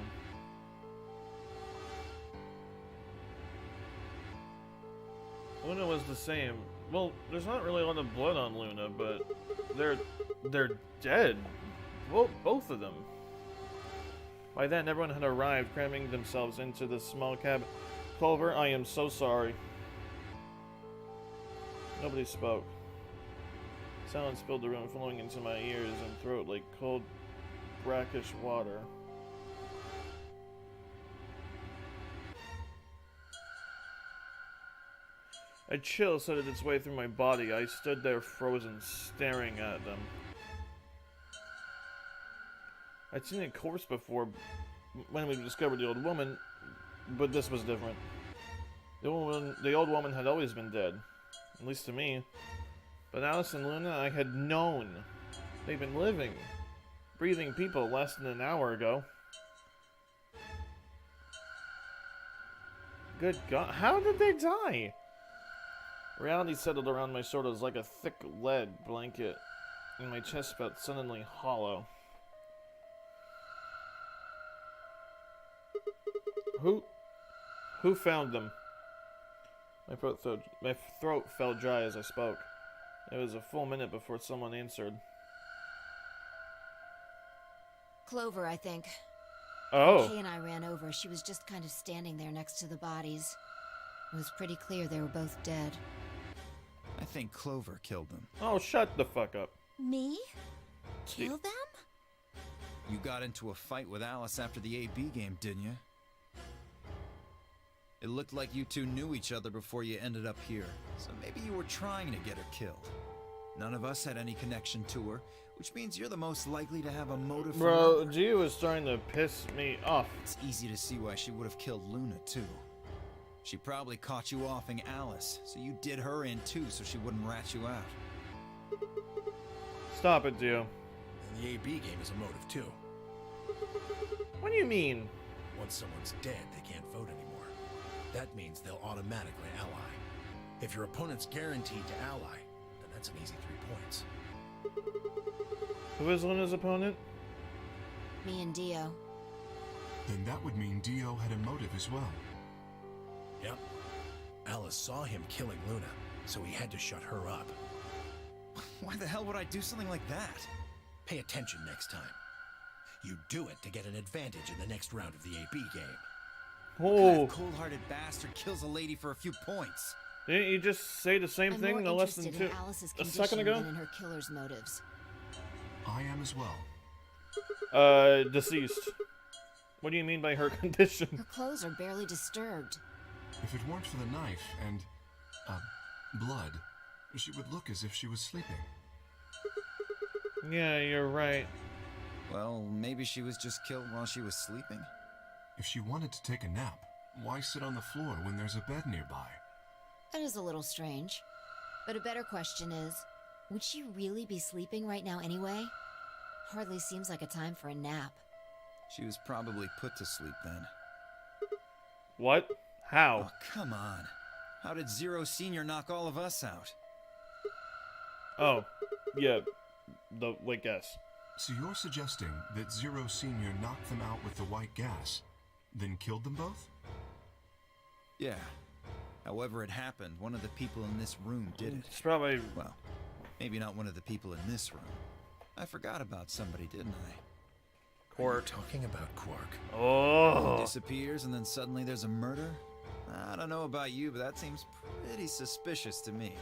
Luna was the same. Well, there's not really a lot of blood on Luna, but they're dead. Both of them. By then, everyone had arrived, cramming themselves into the small cabin. Culver, I am so sorry. Nobody spoke. Silence filled the room, flowing into my ears and throat like cold, brackish water. A chill settled its way through my body. I stood there frozen, staring at them. I'd seen a corpse before when we discovered the old woman, but this was different. The old woman had always been dead, at least to me. But Alice and Luna, I had known. They'd been living, breathing people less than an hour ago. Good God, how did they die? Reality settled around my shoulders like a thick lead blanket, and my chest felt suddenly hollow. Who found them? My throat felt dry as I spoke. It was a full minute before someone answered. Clover, I think. Oh. Kay and I ran over. She was just kind of standing there next to the bodies. It was pretty clear they were both dead. I think Clover killed them. Oh, shut the fuck up. Me? Kill them? You got into a fight with Alice after the AB game, didn't you? It looked like you two knew each other before you ended up here, so maybe you were trying to get her killed. None of us had any connection to her, which means you're the most likely to have a motive for Bro, murder. Gio was starting to piss me off. It's easy to see why she would have killed Luna, too. She probably caught you offing Alice, so you did her in too so she wouldn't rat you out. Stop it, Gio. And the AB game is a motive too. What do you mean? Once someone's dead, they can't vote anymore. That means they'll automatically ally. If your opponent's guaranteed to ally, then that's an easy 3 points. Who is Luna's opponent? Me and Dio. Then that would mean Dio had a motive as well. Yep. Alice saw him killing Luna, so he had to shut her up. Why the hell would I do something like that? Pay attention next time. You do it to get an advantage in the next round of the AB game. What kind Oh, of cold-hearted bastard kills a lady for a few points? didn't you just say the same I'm thing more no less than interested in Alice's a second condition ago? than in her killer's motives. I am as well. Deceased. What do you mean by her condition? Her clothes are barely disturbed. If it weren't for the knife and, blood, she would look as if she was sleeping. Yeah, you're right. Well, maybe she was just killed while she was sleeping. If she wanted to take a nap, why sit on the floor when there's a bed nearby? That is a little strange. But a better question is, would she really be sleeping right now anyway? Hardly seems like a time for a nap. She was probably put to sleep then. What? How? Oh, come on. How did Zero Senior knock all of us out? Oh, yeah, the white gas. So you're suggesting that Zero Senior knocked them out with the white gas, then killed them both? Yeah. However it happened, one of the people in this room did it. It's probably... Well, maybe not one of the people in this room. I forgot about somebody, didn't I? We're talking about Quark. He Oh. disappears and then suddenly there's a murder? I don't know about you, but that seems pretty suspicious to me.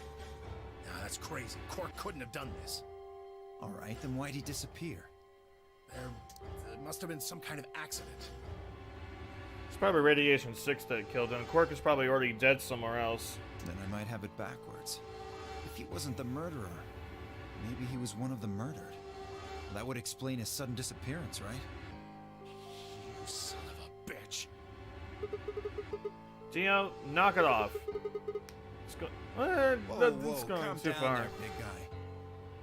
Nah, that's crazy. Quark couldn't have done this. Alright, then why'd he disappear? There must have been some kind of accident. It's probably Radiation 6 that killed him. Quark is probably already dead somewhere else. Then I might have it backwards. If he wasn't the murderer, maybe he was one of the murdered. That would explain his sudden disappearance, right? You son of a bitch. Dio, knock it off. It's go that's going calm too down far. there, big guy.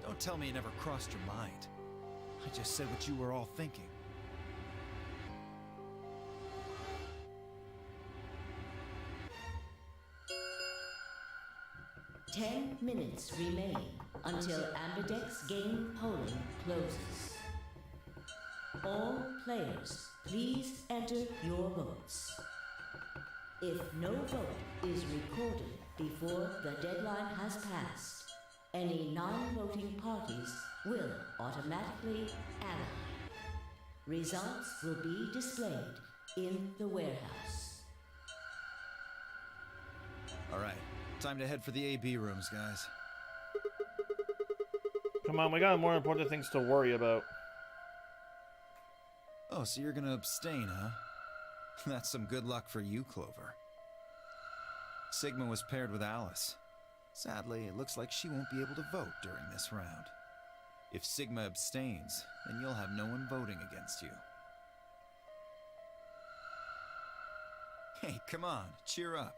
Don't tell me it never crossed your mind. I just said what you were all thinking. 10 minutes remain until Ambidex game polling closes. All players, please enter your votes. If no vote is recorded before the deadline has passed, any non-voting parties will automatically ally. Results will be displayed in the warehouse. Alright, time to head for the AB rooms, guys. Come on, we got more important things to worry about. Oh, so you're gonna abstain, huh? That's some good luck for you, Clover. Sigma was paired with Alice. Sadly, it looks like she won't be able to vote during this round. If Sigma abstains, then you'll have no one voting against you. Hey, come on, cheer up.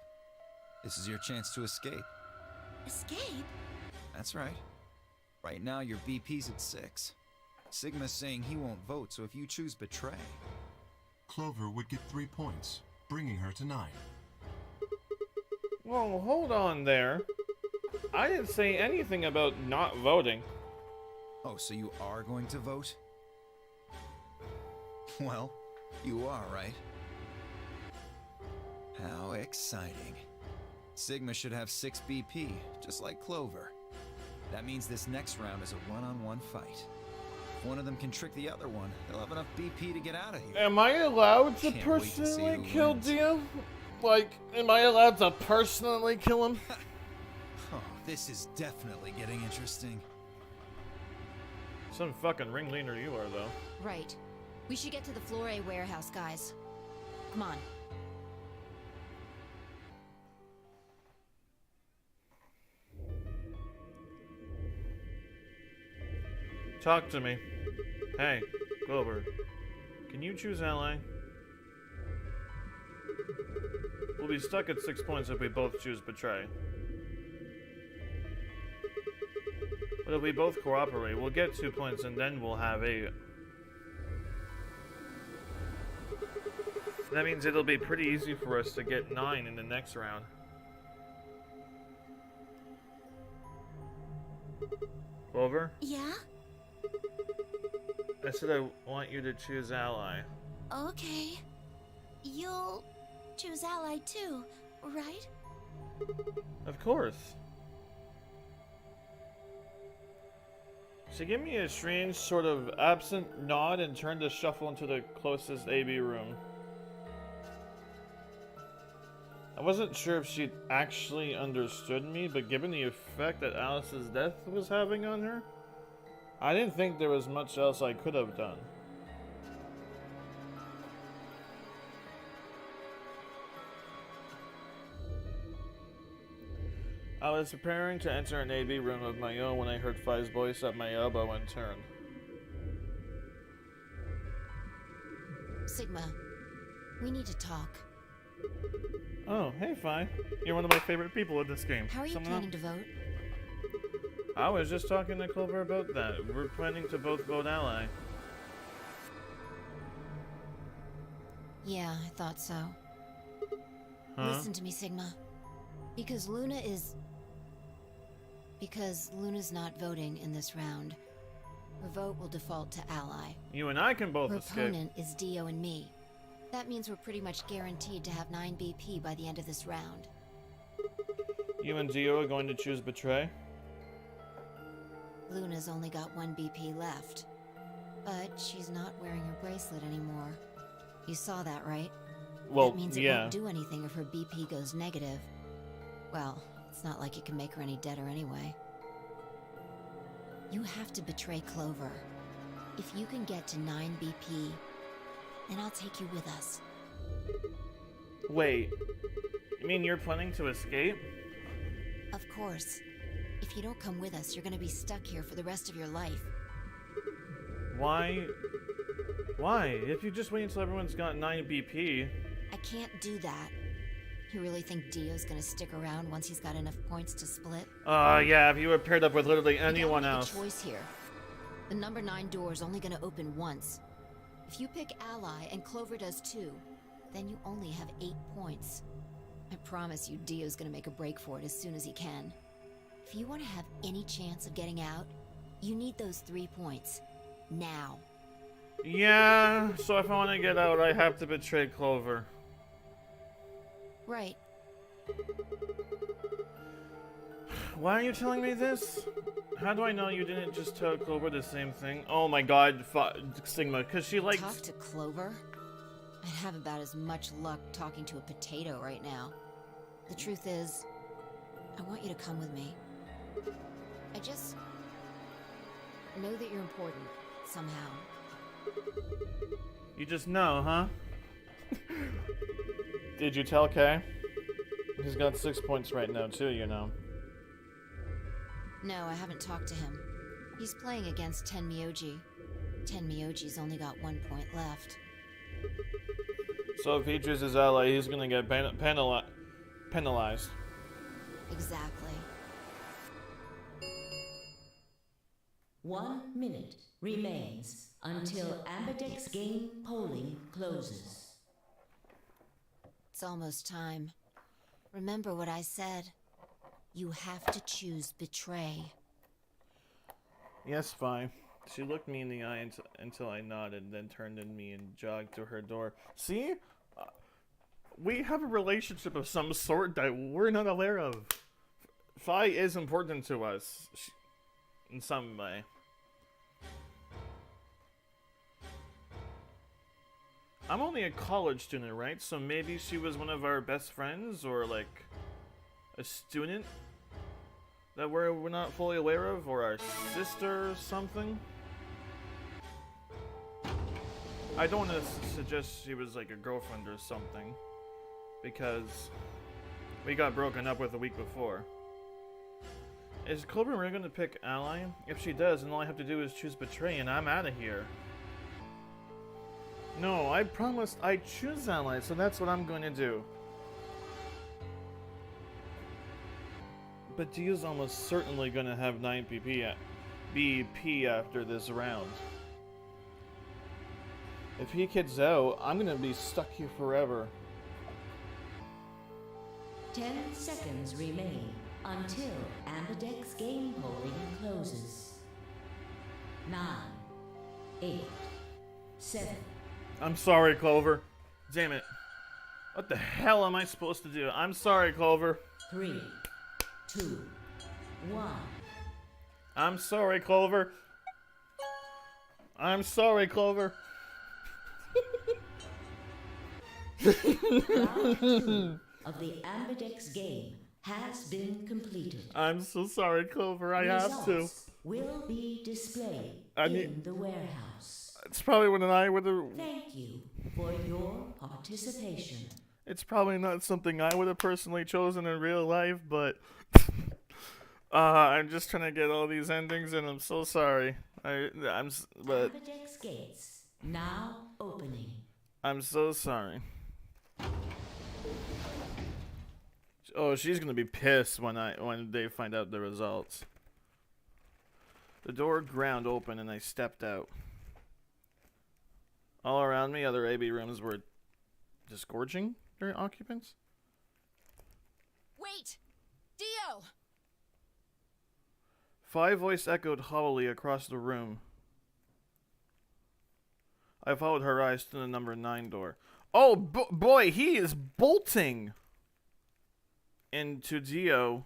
This is your chance to escape. Escape? That's right. Right now, your BP's at 6. Sigma's saying he won't vote, so if you choose Betray... Clover would get 3 points, bringing her to 9. Well, hold on there. I didn't say anything about not voting. Oh, so you are going to vote? Well, you are, right? How exciting. Sigma should have 6 BP, just like Clover. That means this next round is a one-on-one fight. If one of them can trick the other one, they'll have enough BP to get out of here. Am I allowed to Can't wait to see personally who kill wins. Dio? Like, am I allowed to personally kill him? Oh, this is definitely getting interesting. Some fucking ringleader you are, though. Right. We should get to the Floor A warehouse, guys. Come on. Talk to me. Hey, Clover. Can you choose ally? We'll be stuck at 6 points if we both choose Betray. But if we both cooperate, we'll get 2 points and then we'll have 8. That means it'll be pretty easy for us to get 9 in the next round. Clover? Yeah? I said I want you to choose ally. Okay. You'll choose ally too, right? Of course. She gave me a strange sort of absent nod and turned to shuffle into the closest AB room. I wasn't sure if she'd actually understood me, but given the effect that Alice's death was having on her, I didn't think there was much else I could have done. I was preparing to enter an AB room of my own when I heard Fi's voice at my elbow and turned. Sigma, we need to talk. Oh, hey Fi. You're one of my favorite people in this game. How are you Someone planning to vote? I was just talking to Clover about that. We're planning to both vote ally. Yeah, I thought so. Huh? Listen to me, Sigma. Because Luna's not voting in this round. Her vote will default to ally. You and I can both Her escape. opponent is Dio and me. That means we're pretty much guaranteed to have 9 BP by the end of this round. You and Dio are going to choose Betray? Luna's only got 1 BP left. But she's not wearing her bracelet anymore. You saw that, right? Well, that means it yeah. won't do anything if her BP goes negative. Well, it's not like it can make her any deader anyway. You have to betray Clover. If you can get to 9 BP, then I'll take you with us. Wait. You mean you're planning to escape? Of course. If you don't come with us, you're gonna be stuck here for the rest of your life. Why? Why? If you just wait until everyone's got 9 BP... I can't do that. You really think Dio's gonna stick around once he's got enough points to split? Yeah, if you were paired up with literally anyone you gotta else. make a choice here. The number 9 door is only gonna open once. If you pick ally and Clover does too, then you only have 8 points. I promise you Dio's gonna make a break for it as soon as he can. If you want to have any chance of getting out, you need those 3 points. Now. Yeah, so if I want to get out, I have to betray Clover. Right. Why are you telling me this? How do I know you didn't just tell Clover the same thing? Oh my god, Sigma, because she likes... Talk to Clover? I'd have about as much luck talking to a potato right now. The truth is, I want you to come with me. I just know that you're important, somehow. You just know, huh? Did you tell Kay? He's got 6 points right now, too, you know. No, I haven't talked to him. He's playing against Tenmyoji. Tenmyoji's only got 1 point left. So if he chooses ally, he's gonna get penalized. Exactly. 1 minute remains until Ambidex game polling closes. It's almost time. Remember what I said. You have to choose betray. Yes, fine. She looked me in the eye until I nodded, then turned in me and jogged to her door. See? We have a relationship of some sort that we're not aware of. Fi is important to us. In some way. I'm only a college student, right? So maybe she was one of our best friends, or like a student that we're not fully aware of, or our sister or something. I don't want to suggest she was like a girlfriend or something, because we got broken up with a week before. Is Clover really gonna pick ally? If she does, then all I have to do is choose betray and I'm out of here. No, I promised I'd choose ally, so that's what I'm going to do. But Dio's almost certainly going to have 9 BP after this round. If he kids out, I'm going to be stuck here forever. 10 seconds remain until Ambidex game polling closes. 9, 8, 7. I'm sorry, Clover. Damn it. What the hell am I supposed to do? I'm sorry, Clover. 3, 2, 1. I'm sorry, Clover. I'm sorry, Clover. Round 2 of the Ambidex game has been completed. I'm so sorry, Clover. I have to. Results will be displayed in in the warehouse. It's probably when I would have... Thank you for your participation. It's probably not something I would have personally chosen in real life, but... I'm just trying to get all these endings, and I'm so sorry. But Ambidex gates now opening. I'm so sorry. Oh, she's gonna be pissed when they find out the results. The door ground open, and I stepped out. All around me, other AB rooms were disgorging their occupants. Wait! Dio! Five voice echoed hollowly across the room. I followed her eyes to the number 9 door. Oh boy, he is bolting into Dio.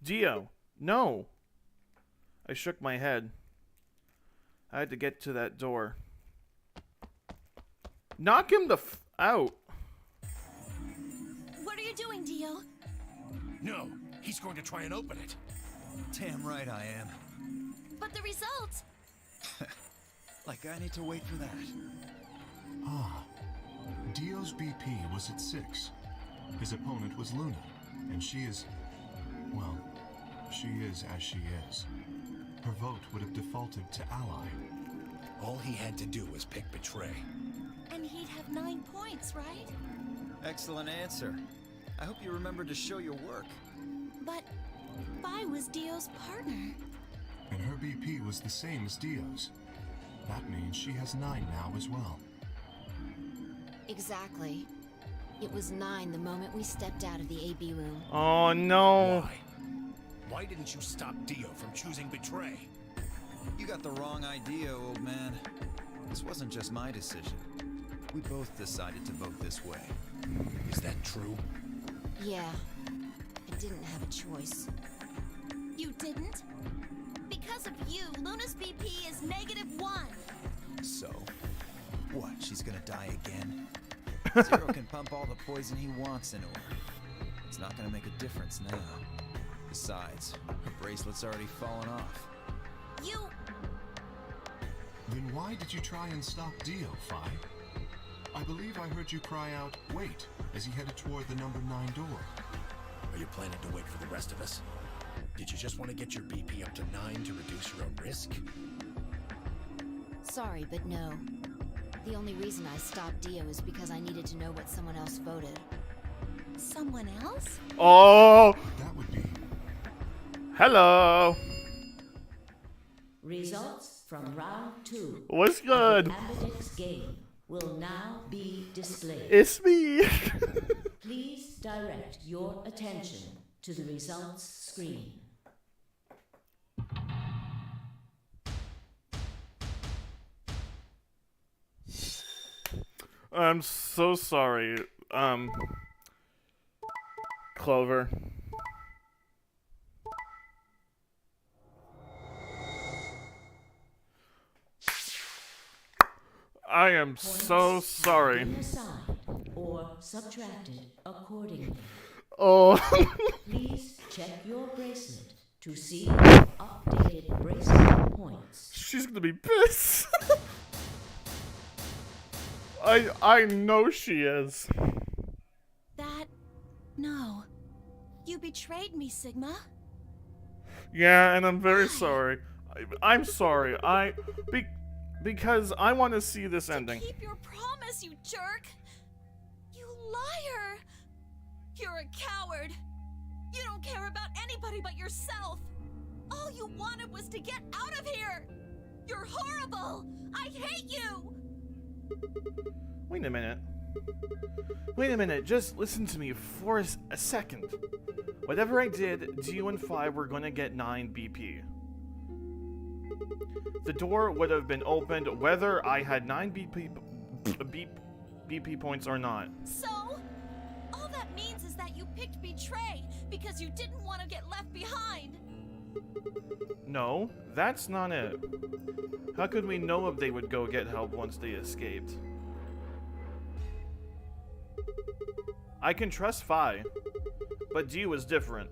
Dio, no. I shook my head. I had to get to that door. Knock him the out. What are you doing, Dio? No, he's going to try and open it. Damn right I am. But the results! Like I need to wait for that. Ah. Dio's BP was at 6. His opponent was Luna, and she is... well, she is as she is. Her vote would have defaulted to ally. All he had to do was pick betray. And he'd have 9 points, right? Excellent answer. I hope you remember to show your work. But Bai was Dio's partner. And her BP was the same as Dio's. That means she has 9 now as well. Exactly. It was 9 the moment we stepped out of the AB room. Oh no. Why? Why didn't you stop Dio from choosing Betray? You got the wrong idea, old man. This wasn't just my decision. We both decided to vote this way. Is that true? Yeah, I didn't have a choice. You didn't? Because of you, Luna's BP is -1. So, what? She's gonna die again? Zero can pump all the poison he wants into her. It's not gonna make a difference now. Besides, her bracelet's already fallen off. You... Then why did you try and stop Dio, Phi? I believe I heard you cry out, wait, as he headed toward the number 9 door. Are you planning to wait for the rest of us? Did you just want to get your BP up to 9 to reduce your own risk? Sorry, but no. The only reason I stopped Dio is because I needed to know what someone else voted. Someone else? Oh, That would be... hello. Results from round 2 What's of good? the Ambidex game will now be displayed. It's me. Please direct your attention to the results screen. I'm so sorry. Clover. I am so sorry. Been assigned or subtracted accordingly. Oh. Please check your bracelet to see updated bracelet points. She's gonna be pissed. I know she is. That... No. You betrayed me, Sigma. Yeah, and I'm very sorry. I'm sorry. Because I want to see this ending. Keep your promise, you jerk! You liar! You're a coward. You don't care about anybody but yourself. All you wanted was to get out of here. You're horrible. I hate you. Wait a minute. Wait a minute. Just listen to me for a second. Whatever I did, Dio and Phi were gonna get 9 BP. The door would have been opened whether I had 9 BP points or not. So, all that means is that you picked Betray because you didn't want to get left behind. No, that's not it. How could we know if they would go get help once they escaped? I can trust Phi, but Dio was different.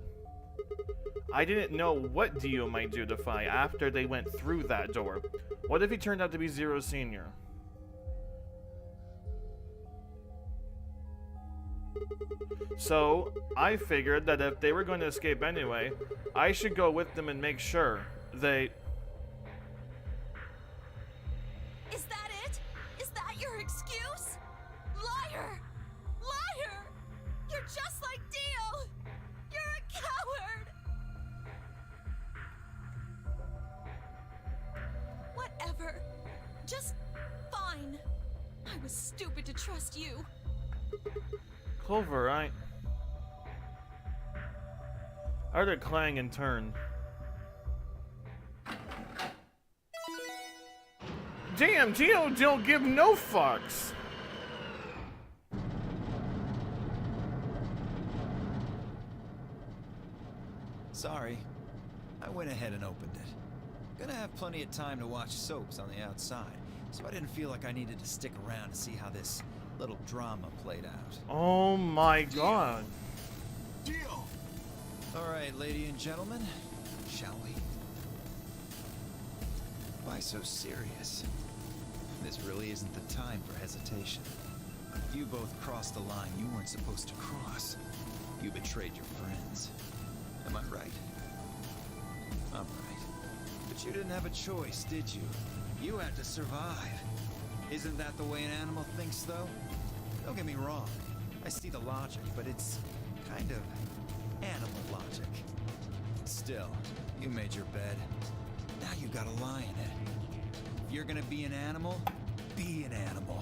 I didn't know what Dio might do to Phi after they went through that door. What if he turned out to be Zero Senior? So, I figured that if they were going to escape anyway, I should go with them and make sure they... Is that it? Is that your excuse? Liar! Liar! You're just like Dio! You're a coward! Whatever. Just fine. I was stupid to trust you. Clover, I heard a clang and turn. Damn, Dio don't give no fucks. Sorry. I went ahead and opened it. Gonna have plenty of time to watch soaps on the outside, so I didn't feel like I needed to stick around to see how this little drama played out. Oh my god. Dio! Alright, ladies and gentlemen, shall we? Why so serious? This really isn't the time for hesitation. You both crossed the line you weren't supposed to cross. You betrayed your friends. Am I right? I'm right. But you didn't have a choice, did you? You had to survive. Isn't that the way an animal thinks, though? Don't get me wrong. I see the logic, but it's kind of animal logic. Still, you made your bed. Now you gotta lie in it. If you're gonna be an animal, be an animal.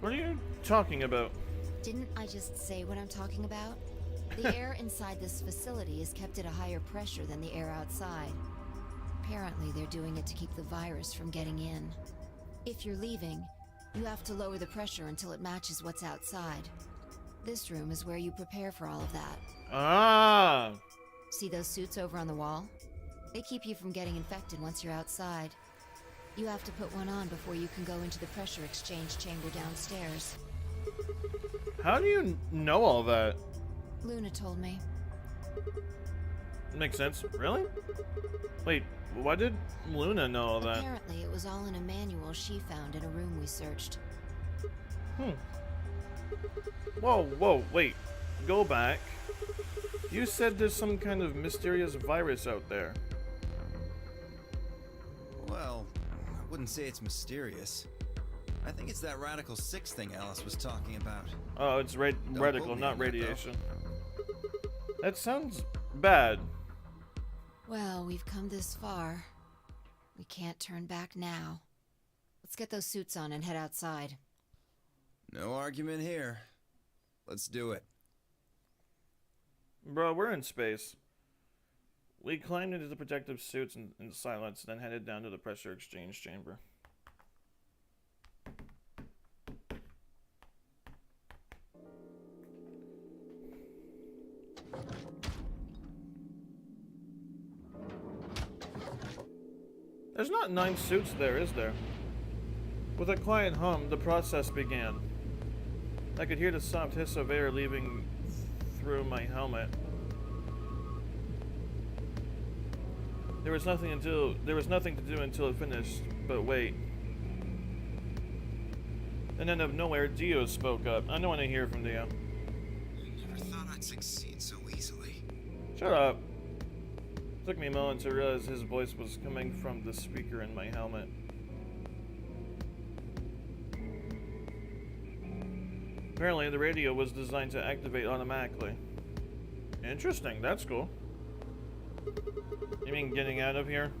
What are you talking about? Didn't I just say what I'm talking about? The air inside this facility is kept at a higher pressure than the air outside. Apparently, they're doing it to keep the virus from getting in. If you're leaving, you have to lower the pressure until it matches what's outside. This room is where you prepare for all of that. Ah! See those suits over on the wall? They keep you from getting infected once you're outside. You have to put one on before you can go into the pressure exchange chamber downstairs. How do you know all that? Luna told me. Makes sense. Really? Wait, why did Luna know all that? Apparently, it was all in a manual she found in a room we searched. Whoa, wait. Go back. You said there's some kind of mysterious virus out there. Well, I wouldn't say it's mysterious. I think it's that Radical 6 thing Alice was talking about. Oh, it's radical, quote me not on that, though. radiation. That sounds bad. Well, we've come this far. We can't turn back now. Let's get those suits on and head outside. No argument here. Let's do it. Bro, we're in space. We climbed into the protective suits in silence, then headed down to the pressure exchange chamber. There's not 9 suits there, is there? With a quiet hum, the process began. I could hear the soft hiss of air leaving through my helmet. There was nothing to do until it finished, but wait. And then out of nowhere, Dio spoke up. I don't want to hear from Dio. Never thought I'd succeed so easily. Shut up. Took me a moment to realize his voice was coming from the speaker in my helmet. Apparently, the radio was designed to activate automatically. Interesting, that's cool. You mean getting out of here?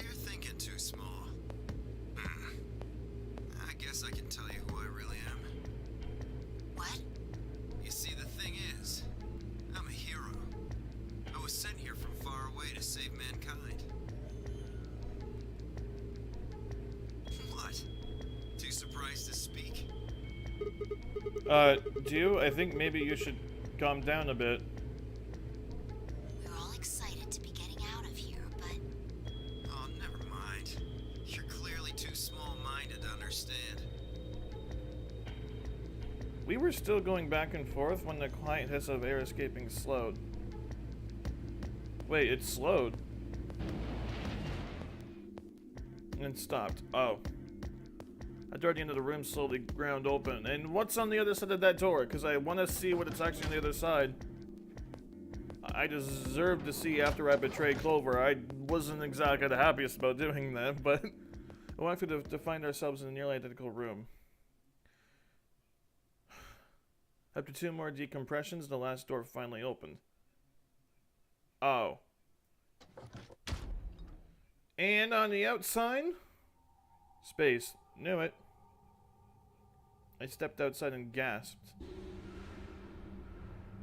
You're thinking too small. I guess I can tell you who I really am. What? You see, the thing is, I'm a hero. I was sent here from far away to save mankind. What? Too surprised to speak? Dio, I think maybe you should calm down a bit. We're all excited to be getting out of here, but... Oh, never mind. You're clearly too small-minded to understand. We were still going back and forth when the quiet hiss of air escaping slowed. Wait, it slowed. And stopped. Oh. A door at the end of the room slowly ground open. And what's on the other side of that door? Because I want to see what it's actually on the other side. I deserve to see after I betrayed Clover. I wasn't exactly the happiest about doing that, but I wanted to find ourselves in a nearly identical room. After 2 more decompressions, the last door finally opened. Oh. And on the outside, space. Knew it. I stepped outside and gasped.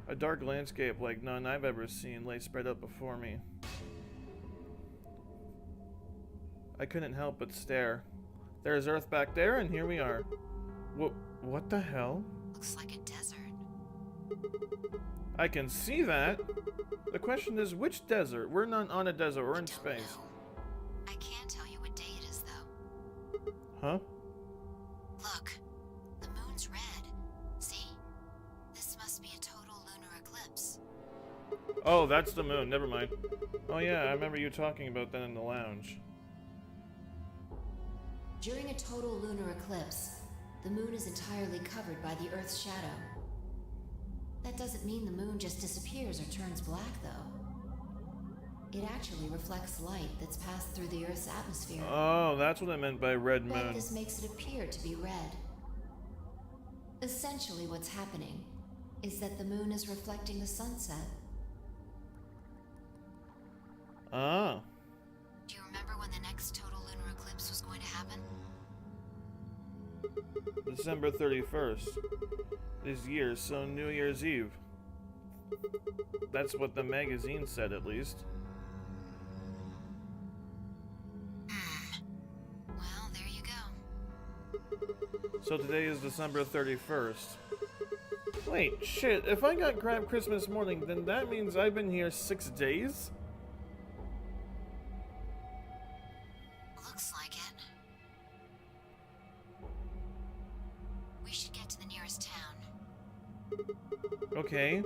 A dark landscape like none I've ever seen lay spread out before me. I couldn't help but stare. There's Earth back there, and here we are. What the hell? Looks like a desert. I can see that. The question is, which desert? We're not on a desert, we're in Don't space. know. I can't tell you what day it is, though. Huh? Look, the moon's red. See? This must be a total lunar eclipse. Oh, that's the moon. Never mind. Oh yeah, I remember you talking about that in the lounge. During a total lunar eclipse, the moon is entirely covered by the Earth's shadow. That doesn't mean the moon just disappears or turns black, though. It actually reflects light that's passed through the Earth's atmosphere. Oh, that's what I meant by red But moon. this makes it appear to be red. Essentially, what's happening is that the moon is reflecting the sunset. Ah. Do you remember when the next total lunar eclipse was going going to happen? December 31st. This year, so New Year's Eve. That's what the magazine said, at least. Well, there you go. So today is December 31st. Wait, shit, if I got grabbed Christmas morning, then that means I've been here 6 days? Looks like it. We should get to the nearest town. Okay.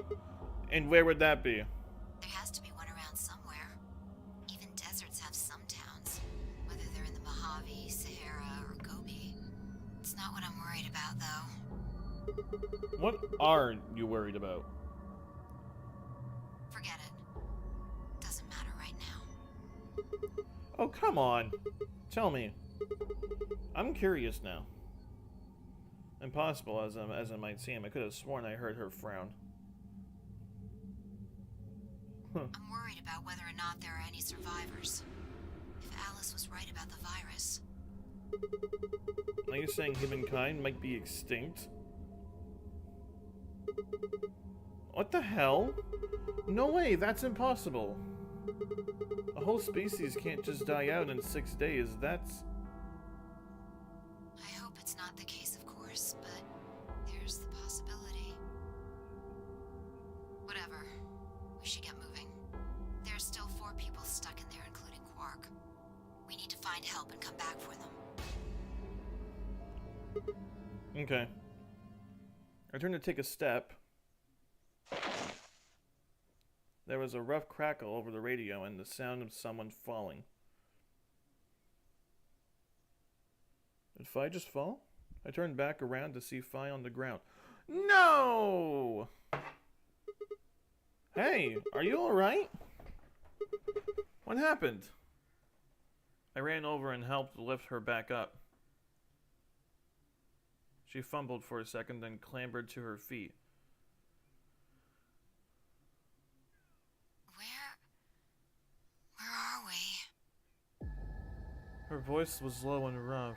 And where would that be? There has to be one around somewhere. Even deserts have some towns, whether they're in the Mojave, Sahara, or Gobi. It's not what I'm worried about, though. What are you worried about? Forget it. Doesn't matter right now. Oh, come on. Tell me. I'm curious now. Impossible as it might seem, I could have sworn I heard her frown. Huh. I'm worried about whether or not there are any survivors. If Alice was right about the virus. Are you saying humankind might be extinct? What the hell? No way, that's impossible. A whole species can't just die out in 6 days, that's... I hope it's not the case, of course, but there's the possibility. Whatever. We should get moving. There's still 4 people stuck in there, including Quark. We need to find help and come back for them. Okay. I turned to take a step. There was a rough crackle over the radio and the sound of someone falling. Did Fi just fall? I turned back around to see Fi on the ground. No! Hey, are you alright? What happened? I ran over and helped lift her back up. She fumbled for a second, then clambered to her feet. Where are we? Her voice was low and rough.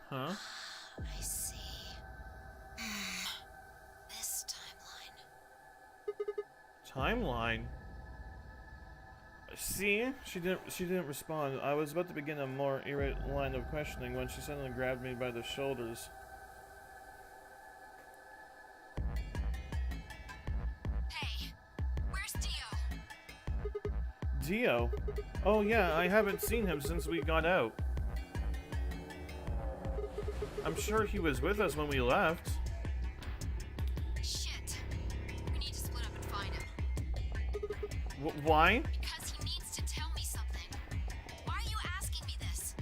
Huh? I see. This timeline. Timeline? See? She didn't respond. I was about to begin a more irate line of questioning when she suddenly grabbed me by the shoulders. Hey, where's Dio? Dio? Oh yeah, I haven't seen him since we got out. I'm sure he was with us when we left. Shit. We need to split up and find him. Why? Because he needs to tell me something. Why are you asking me this?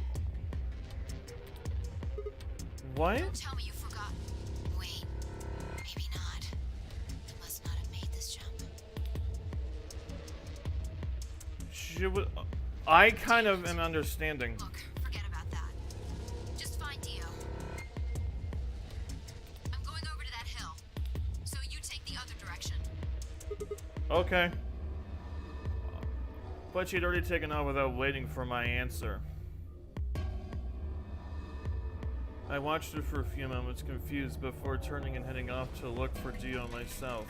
What? Don't tell me you forgot. Wait. Maybe not. He must not have made this jump. I kind of am understanding. Look, forget about that. Just find Dio. I'm going over to that hill. So you take the other direction. Okay. But she'd already taken off without waiting for my answer. I watched her for a few moments, confused, before turning and heading off to look for Dio myself.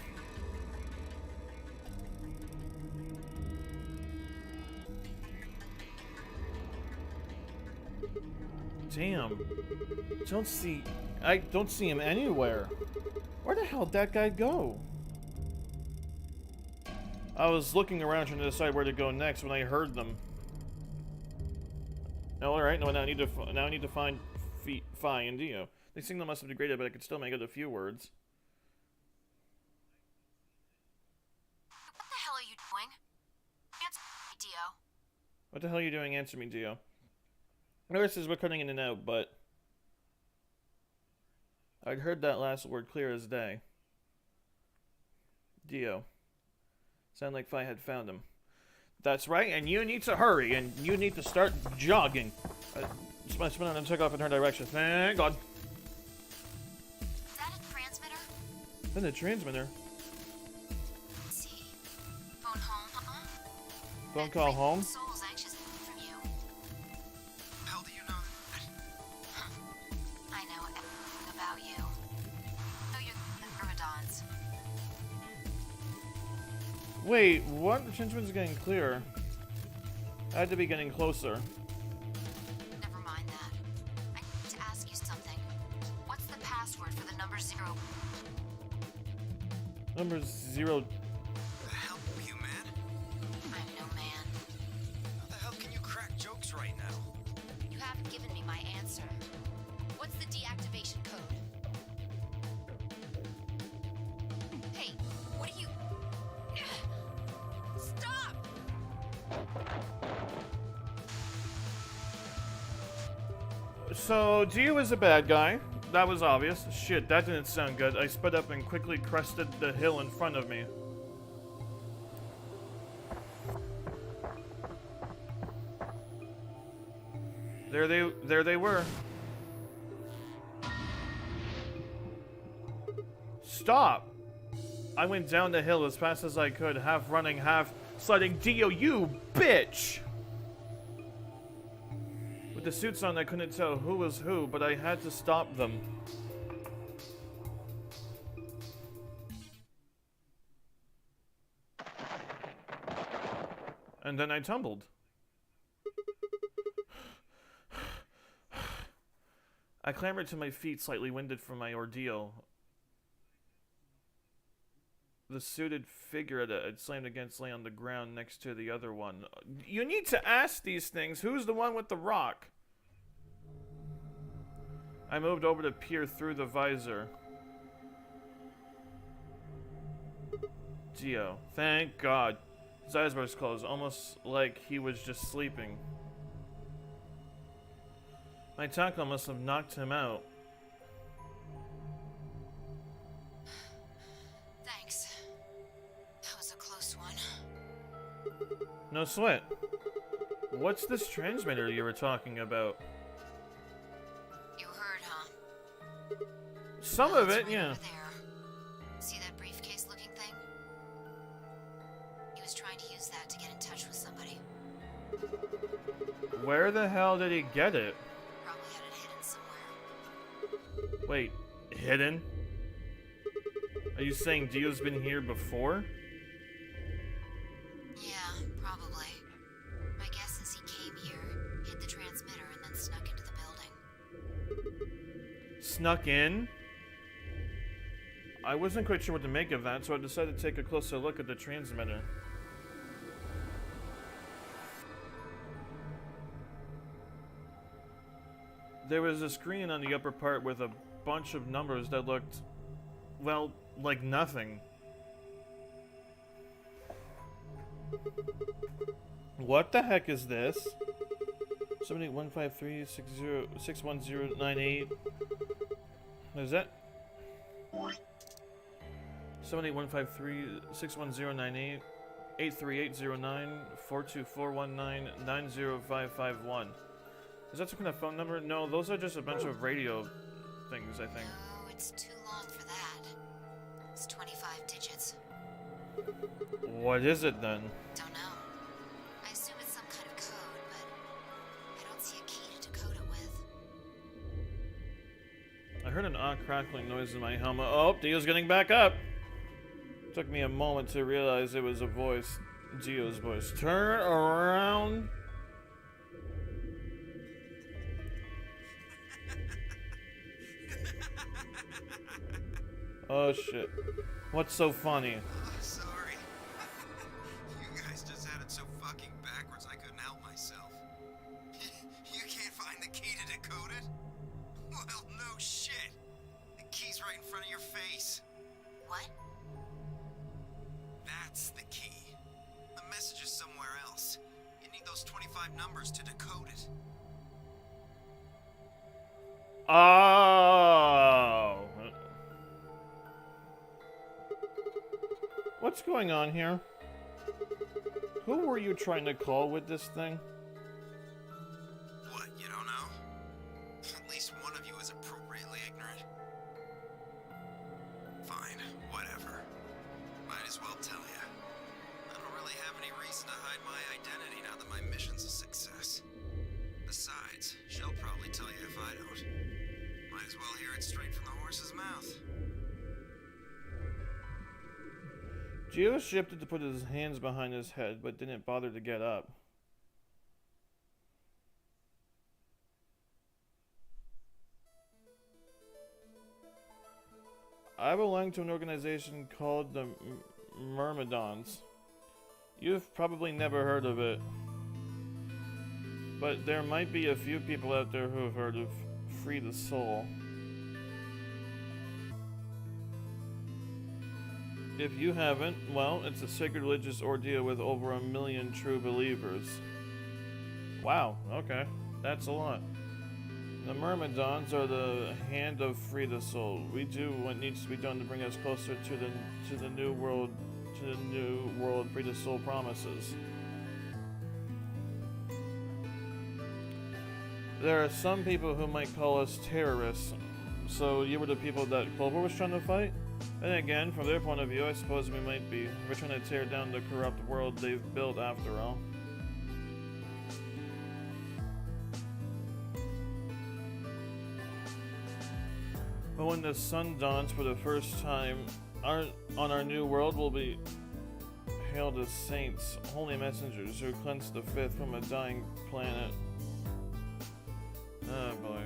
Damn. I don't see him anywhere. Where the hell did that guy go? I was looking around trying to decide where to go next when I heard them. No, alright, no, now I need to find Fi and Dio. The signal must have degraded, but I could still make out a few words. What the hell are you doing? Answer me, Dio. What the hell are you doing? Answer me, Dio. Notices we're cutting in and out, but I'd heard that last word clear as day. Dio. Sound like Fi had found him. That's right, and you need to hurry, and you need to start jogging. Spin on and took off in her direction. Thank God. Is that a transmitter? Then the transmitter. Let's see. Phone home, Phone call home? Soul's anxious to hear from you. Wait, what? The Chinchman's getting clearer. I had to be getting closer. Never mind that. I need to ask you something. What's the password for the number 0? Number 0. The hell, you man? I'm no man. How the hell can you crack jokes right now? You haven't given me my answer. What's the deactivation code? Hey, what are you... Stop! So, Dio is a bad guy. That was obvious. Shit, that didn't sound good. I sped up and quickly crested the hill in front of me. There they were. Stop! I went down the hill as fast as I could, half running, half sliding. Dio, you bitch! With the suits on, I couldn't tell who was who, but I had to stop them. And then I tumbled. I clambered to my feet, slightly winded from my ordeal. The suited figure that I'd slammed against lay on the ground next to the other one. You need to ask these things. Who's the one with the rock? I moved over to peer through the visor. Dio. Thank God. His eyes were closed, almost like he was just sleeping. My tackle must have knocked him out. Thanks. That was a close one. No sweat. What's this transmitter you were talking about? You heard, huh? Some of It's it, right yeah. over there. See that briefcase-looking thing? He was trying to use that to get in touch with somebody. Where the hell did he get it? Probably had it hidden somewhere. Wait, hidden? Are you saying Dio's been here before? Yeah, probably. My guess is he came here, hid the transmitter, and then snuck into the building. Snuck in? I wasn't quite sure what to make of that, so I decided to take a closer look at the transmitter. There was a screen on the upper part with a bunch of numbers that looked, well, like nothing. What the heck is this? 78153606198. Is that? 781536198 83809 42419 90551. Is that some kind of phone number? No, those are just a bunch of radio things, I think. No, it's too long for that. It's 25 digits. What is it then? Don't know. I assume it's some kind of code, but I don't see a key to decode it with. I heard an odd crackling noise in my helmet. Oh, Dio's getting back up. Took me a moment to realize it was a voice. Dio's voice. Turn around. Oh shit. What's so funny? Sorry. You guys just had it so fucking backwards I couldn't help myself. You can't find the key to decode it? Well, no shit. The key's right in front of your face. What? That's the key. The message is somewhere else. You need those 25 numbers to decode it. Oh. What's going on here? Who were you trying to call with this thing? What, you don't know? At least one of you is appropriately ignorant. Fine, whatever. Might as well tell you. I don't really have any reason to hide my identity now that my mission's a success. Besides, she'll probably tell you if I don't. Might as well hear it straight from the horse's mouth. Geo shifted to put his hands behind his head, but didn't bother to get up. I belong to an organization called the Myrmidons. You've probably never heard of it, but there might be a few people out there who have heard of Free the Soul. If you haven't, well, it's a sacred religious ordeal with over 1 million true believers. Wow, okay, that's a lot. The Myrmidons are the hand of Free the Soul. We do what needs to be done to bring us closer to the new world Free the Soul promises. There are some people who might call us terrorists, so you were the people that Clover was trying to fight? And again, from their point of view, I suppose we might be. We're trying to tear down the corrupt world they've built after all. But when the sun dawns for the first time, on our new world will be hailed as saints, holy messengers who cleansed the fifth from a dying planet. Oh boy.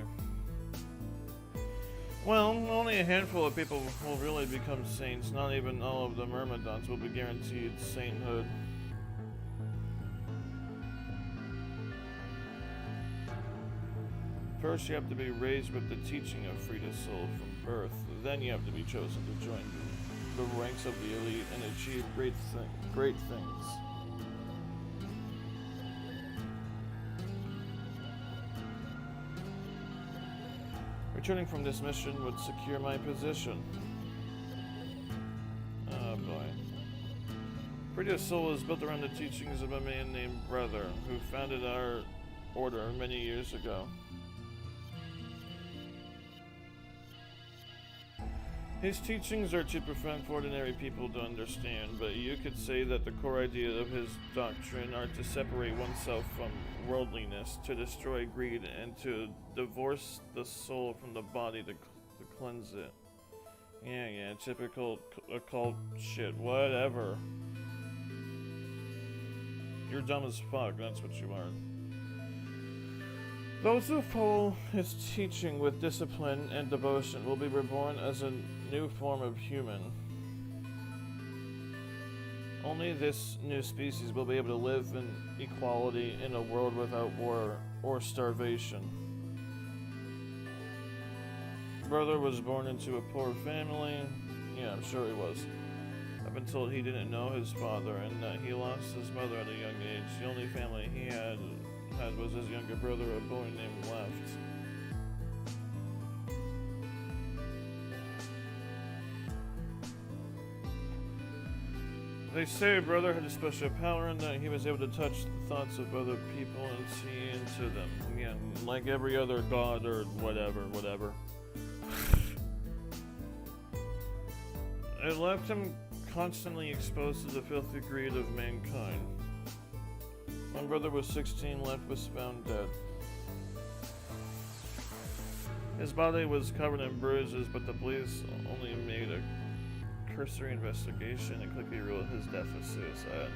Well, only a handful of people will really become saints. Not even all of the Myrmidons will be guaranteed sainthood. First, you have to be raised with the teaching of Free the Soul from birth. Then you have to be chosen to join the ranks of the elite and achieve great things. Returning from this mission would secure my position. Oh boy. Free the Soul is built around the teachings of a man named Brother, who founded our order many years ago. His teachings are too profound for ordinary people to understand, but you could say that the core idea of his doctrine are to separate oneself from worldliness, to destroy greed, and to divorce the soul from the body to cleanse it. Yeah, typical occult shit, whatever. You're dumb as fuck, that's what you are. Those who follow his teaching with discipline and devotion will be reborn as a new form of human. Only this new species will be able to live in equality in a world without war or starvation. Brother was born into a poor family. Yeah, I'm sure he was. I've been told he didn't know his father and that he lost his mother at a young age. The only family he had was his younger brother, a boy named Left. They say Brother had a special power in that he was able to touch the thoughts of other people and see into them. Again, like every other god or whatever. It left him constantly exposed to the filthy greed of mankind. When Brother was 16, Left was found dead. His body was covered in bruises, but the police only made a cursory investigation and quickly ruled his death as suicide.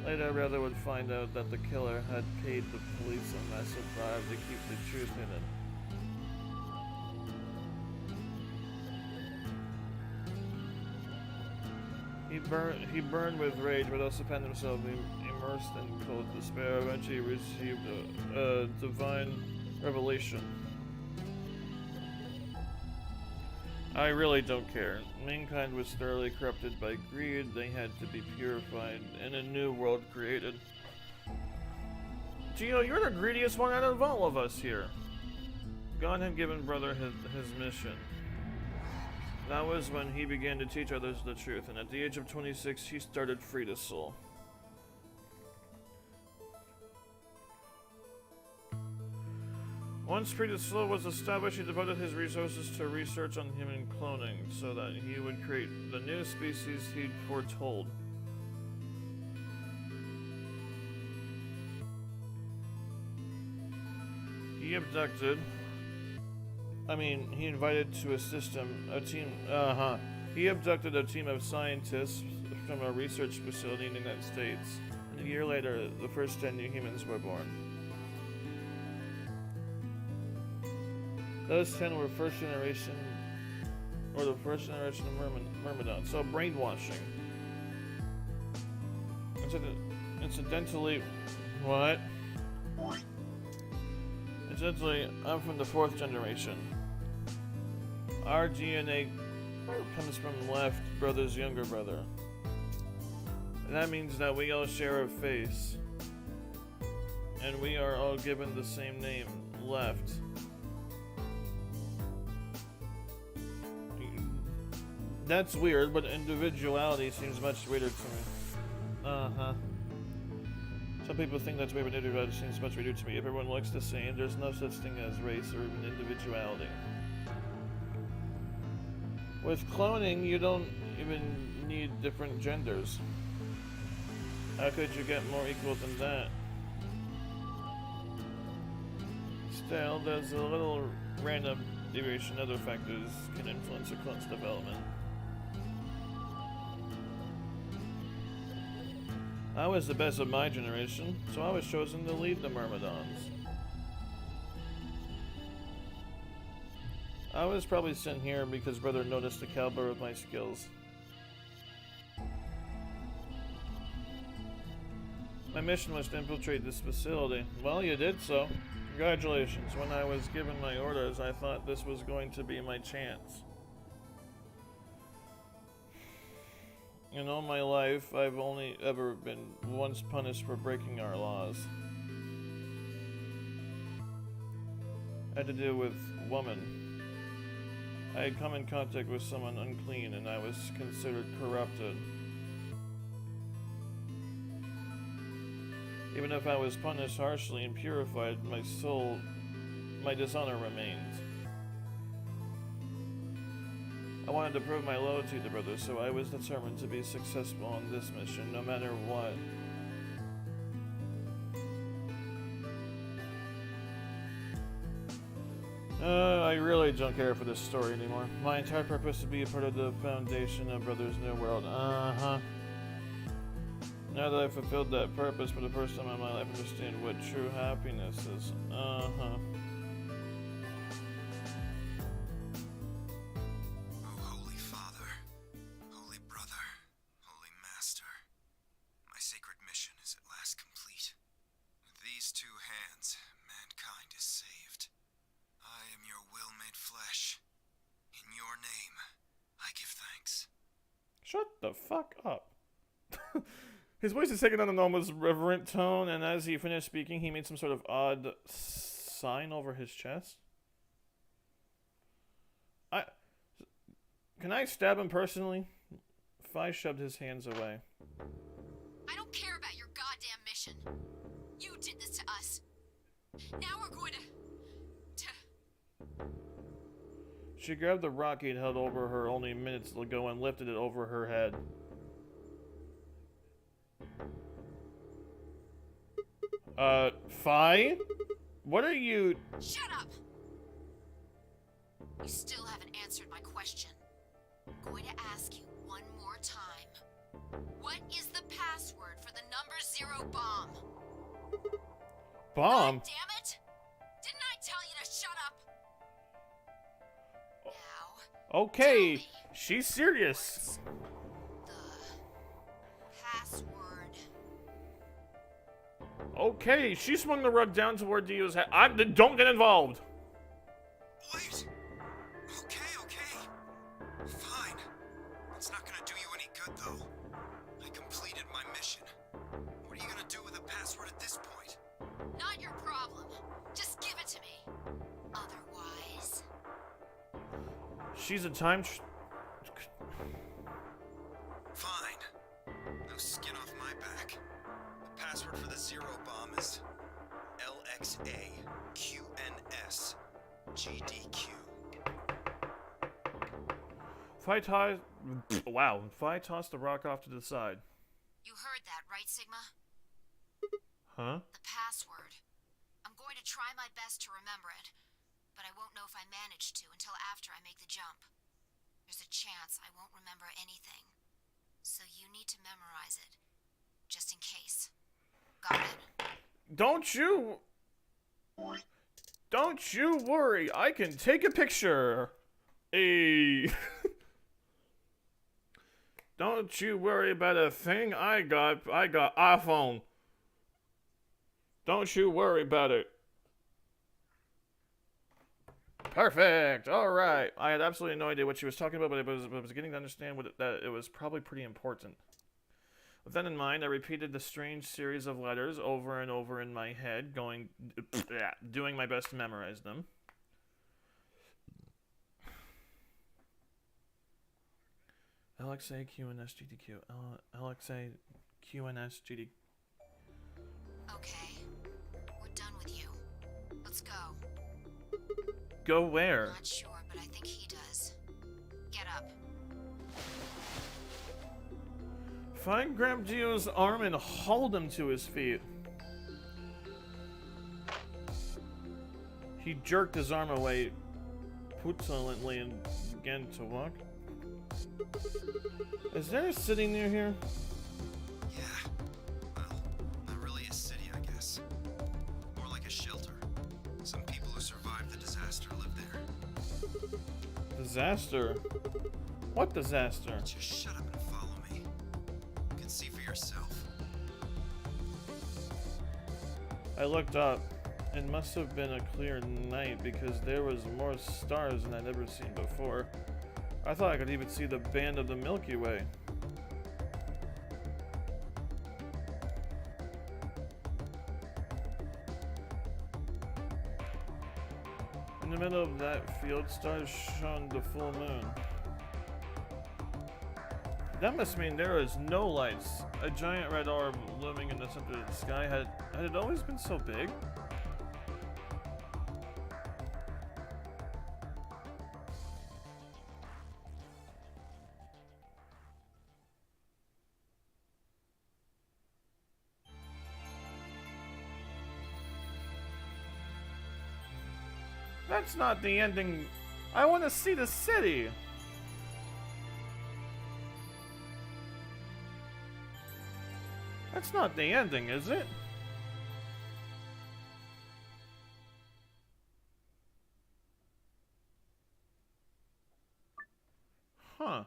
Later, Brother would find out that the killer had paid the police a massive bribe to keep the truth hidden. He burned with rage, but also found himself immersed in cold despair. Eventually, he received a divine revelation. I really don't care. Mankind was thoroughly corrupted by greed. They had to be purified, and a new world created. Geo, you're the greediest one out of all of us here. God had given Brother his mission. That was when he began to teach others the truth, and at the age of 26, he started Free the Soul. Once Free the Soul was established, he devoted his resources to research on human cloning, so that he would create the new species he'd foretold. He abducted I mean, he invited to assist him a team. He abducted a team of scientists from a research facility in the United States. And a year later, the first 10 new humans were born. Those 10 were first generation, or the first generation of Myrmidons. So brainwashing. Incidentally, what? Incidentally, I'm from the 4th generation. Our DNA comes from Left brother's younger brother. And that means that we all share a face. And we are all given the same name, Left. That's weird, but individuality seems much weirder to me. Some people think that's weird, but individuality seems much weirder to me. If everyone looks the same, there's no such thing as race or even individuality. With cloning, you don't even need different genders. How could you get more equal than that? Still, there's a little random deviation. Other factors can influence a clone's development. I was the best of my generation, so I was chosen to lead the Myrmidons. I was probably sent here because brother noticed the caliber of my skills. My mission was to infiltrate this facility. Well, you did so. Congratulations. When I was given my orders, I thought this was going to be my chance. In all my life, I've only ever been once punished for breaking our laws. I had to deal with woman. I had come in contact with someone unclean and I was considered corrupted. Even if I was punished harshly and purified, my dishonor remains. I wanted to prove my loyalty to brothers, so I was determined to be successful on this mission, no matter what. I really don't care for this story anymore. My entire purpose is to be a part of the foundation of Brothers New World. Now that I've fulfilled that purpose for the first time in my life, I understand what true happiness is. Shut the fuck up. His voice is taken on an almost reverent tone, and as he finished speaking, he made some sort of odd sign over his chest. Can I stab him personally? Fi shoved his hands away. I don't care about your goddamn mission. You did this to us. Now we're going to... She grabbed the rock he'd held over her only minutes ago and lifted it over her head. Fi? What are you... Shut up! You still haven't answered my question. I'm going to ask you one more time. What is the password for the number 0 bomb? Bomb? God damn it! Didn't I tell you to shut up? Now, okay, she's serious. The password. Okay, she swung the rug down toward Dio's head. Don't get involved. Wait. Okay. Fine. It's not gonna do you any good, though. I completed my mission. What are you gonna do with the password at this point? Not your problem. Just give it to me. Otherwise... She's a time... Fine. No skin off my back. The password for the 0 bomb is LXAQNSGDQ. Fi tossed the rock off to the side. You heard that, right, Sigma? Huh? The password. I'm going to try my best to remember it, but I won't know if I manage manage to until after I make the jump. There's a chance I won't remember anything. So you need to memorize it. Just in case. Got it? Don't you worry, I can take a picture. Hey. Don't you worry about a thing. I got iPhone. Don't you worry about it. Perfect. All right. I had absolutely no idea what she was talking about, but I was getting to understand that it was probably pretty important. With that in mind, I repeated the strange series of letters over and over in my head, doing my best to memorize them. LXA, QNS, GDQ. LXA, QNS, GD. Okay. We're done with you. Let's go. Go where? Not sure, but I think he does. Get up. Find Graham Geo's arm and hold him to his feet. He jerked his arm away petulantly and began to walk. Is there a city near here? Yeah. Well, not really a city, I guess. More like a shelter. Some people who survived the disaster live there. Disaster? What disaster? Just shut up and follow me. You can see for yourself. I looked up. It must have been a clear night because there was more stars than I'd ever seen before. I thought I could even see the band of the Milky Way. In the middle of that field, stars shone the full moon. That must mean there is no lights. A giant red orb looming in the center of the sky. Had it always been so big? That's not the ending. I want to see the city. That's not the ending, is it? Huh.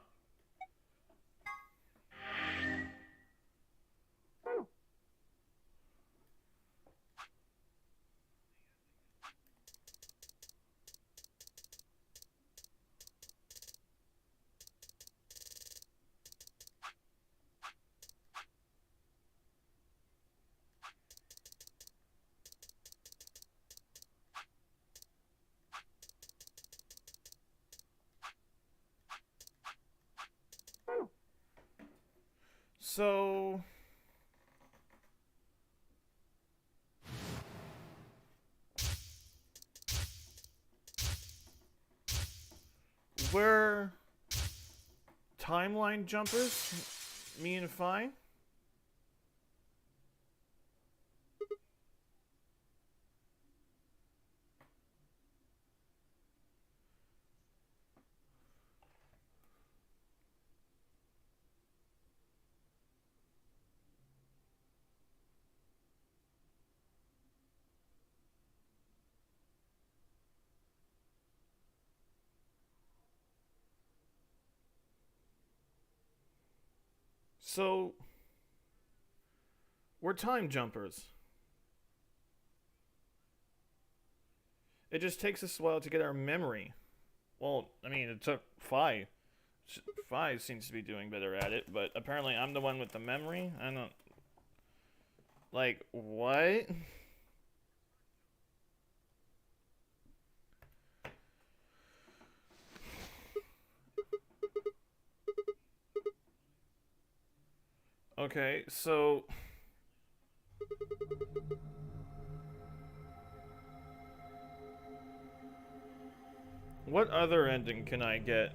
So we're timeline jumpers, me and Fi. So we're time jumpers. It just takes us a while to get our memory. Well, I mean, it took Fi. Fi seems to be doing better at it, but apparently I'm the one with the memory. I don't... Like, what? Okay, so... What other ending can I get?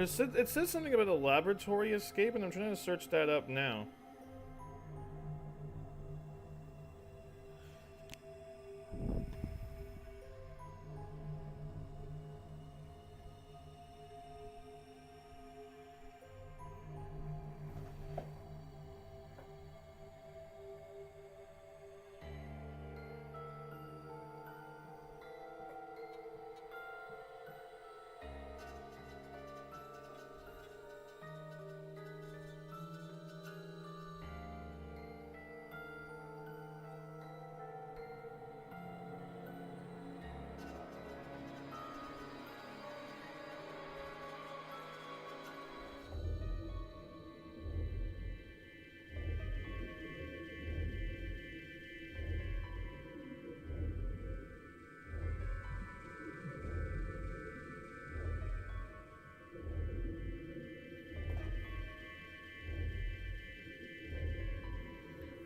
It says something about a laboratory escape, and I'm trying to search that up now.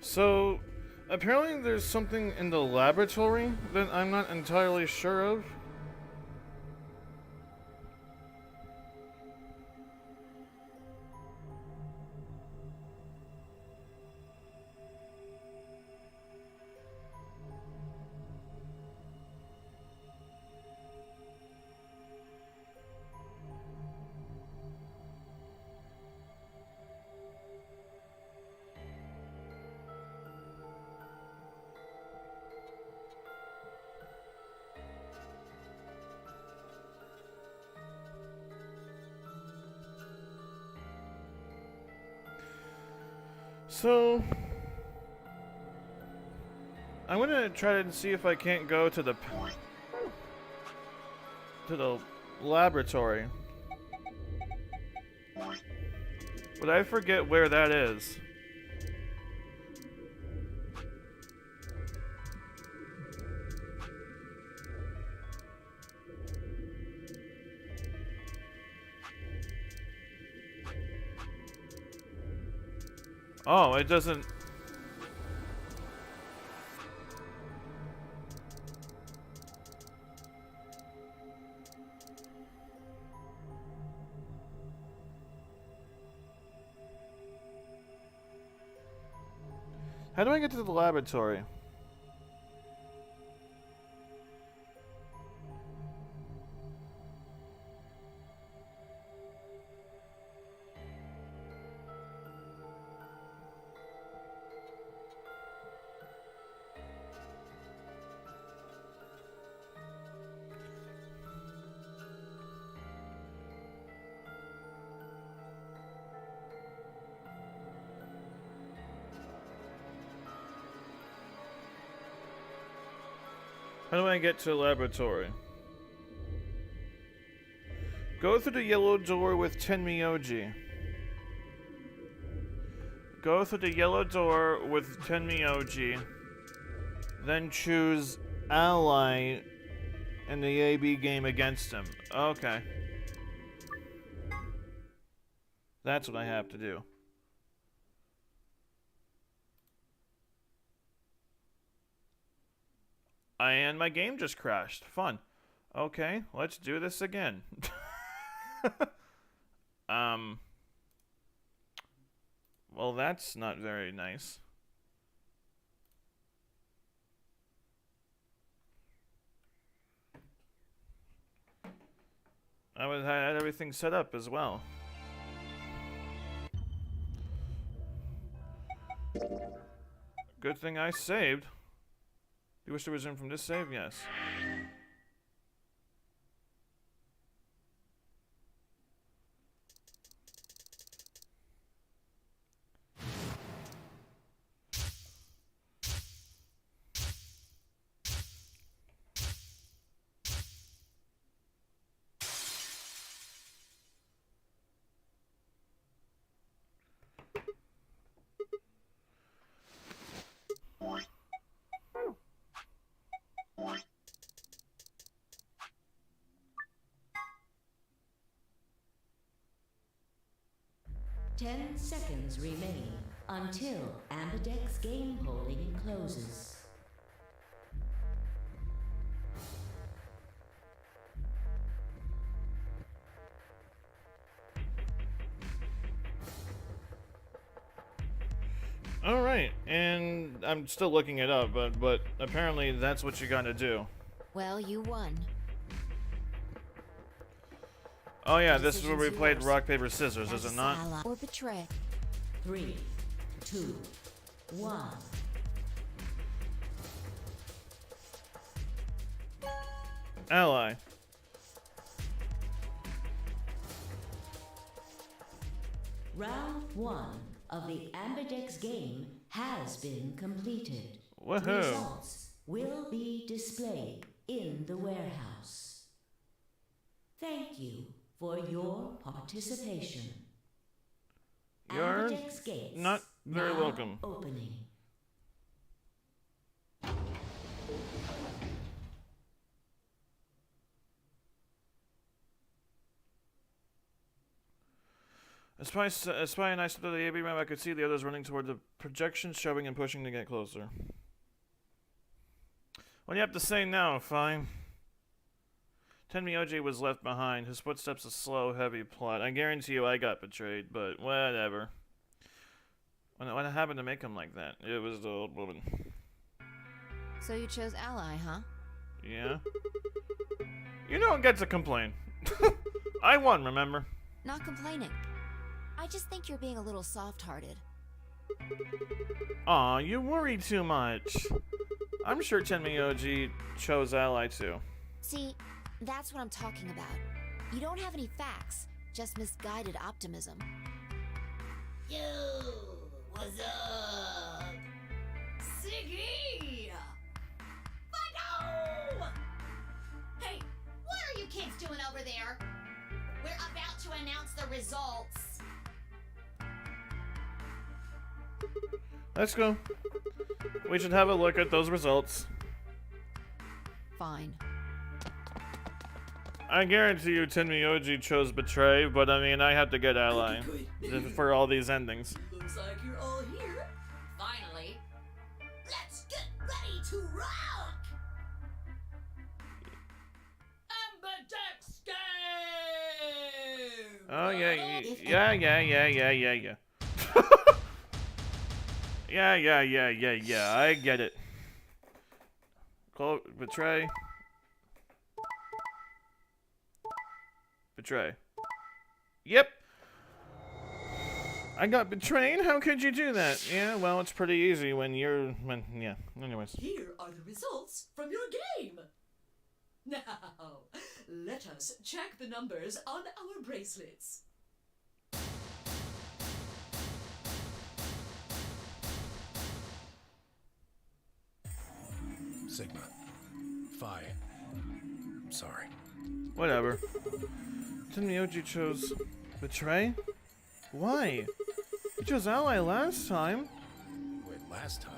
So, apparently there's something in the laboratory that I'm not entirely sure of. So, I'm gonna try to see if I can't go to the laboratory. But I forget where that is. Oh, it doesn't... How do I get to the laboratory? How do I get to the laboratory? Go through the yellow door with Tenmyoji. Go through the yellow door with Tenmyoji. Then choose Ally in the AB game against him. Okay. That's what I have to do. And my game just crashed. Fun. Okay, let's do this again. Well, that's not very nice. I had everything set up as well. Good thing I saved. Do you wish to resume from this save? Yes. Ten seconds remain until Ambidex game polling closes. right, and I'm still looking it up, but apparently that's what you gotta do. Well, you won. Oh yeah, The this is where we decision's played yours. rock paper scissors, is it not? Ally or betray. 3, 2, 1. Ally. Round 1 of the Ambidex game has been completed. Woohoo. Results will be displayed in the warehouse. Thank you for your participation. You're Ambidex gates not very now welcome. Opening. As Spy and I stepped out of the AV room, I could see the others running toward the projection, shoving and pushing to get closer. What do you have to say now, fine? Tenmyoji was left behind, his footsteps a slow, heavy plod. I guarantee you I got betrayed, but whatever. What happened to make him like that? It was the old woman. So you chose Ally, huh? Yeah? You don't get to complain. I won, remember? Not complaining. I just think you're being a little soft-hearted. Aw, you worry too much. I'm sure Tenmyoji chose Ally too. See, that's what I'm talking about. You don't have any facts, just misguided optimism. Yo, what's up? Siggy! Fido! Hey, what are you kids doing over there? We're about to announce the results. Let's go. We should have a look at those results. Fine. I guarantee you Tenmyoji chose Betray, but I mean, I have to get Ally for all these endings. Looks like you're all here. Finally. Let's get ready to rock! Ambidex game! Oh yeah. Yeah, I get it. Call Betray. Betray. Yep. I got betrayed? How could you do that? Yeah, well, it's pretty easy yeah. Anyways. Here are the results from your game. Now, let us check the numbers on our bracelets. Sigma. Phi. I'm sorry. Whatever. Tenmyoji chose Betray? Why? He chose Ally last time. Wait, last time?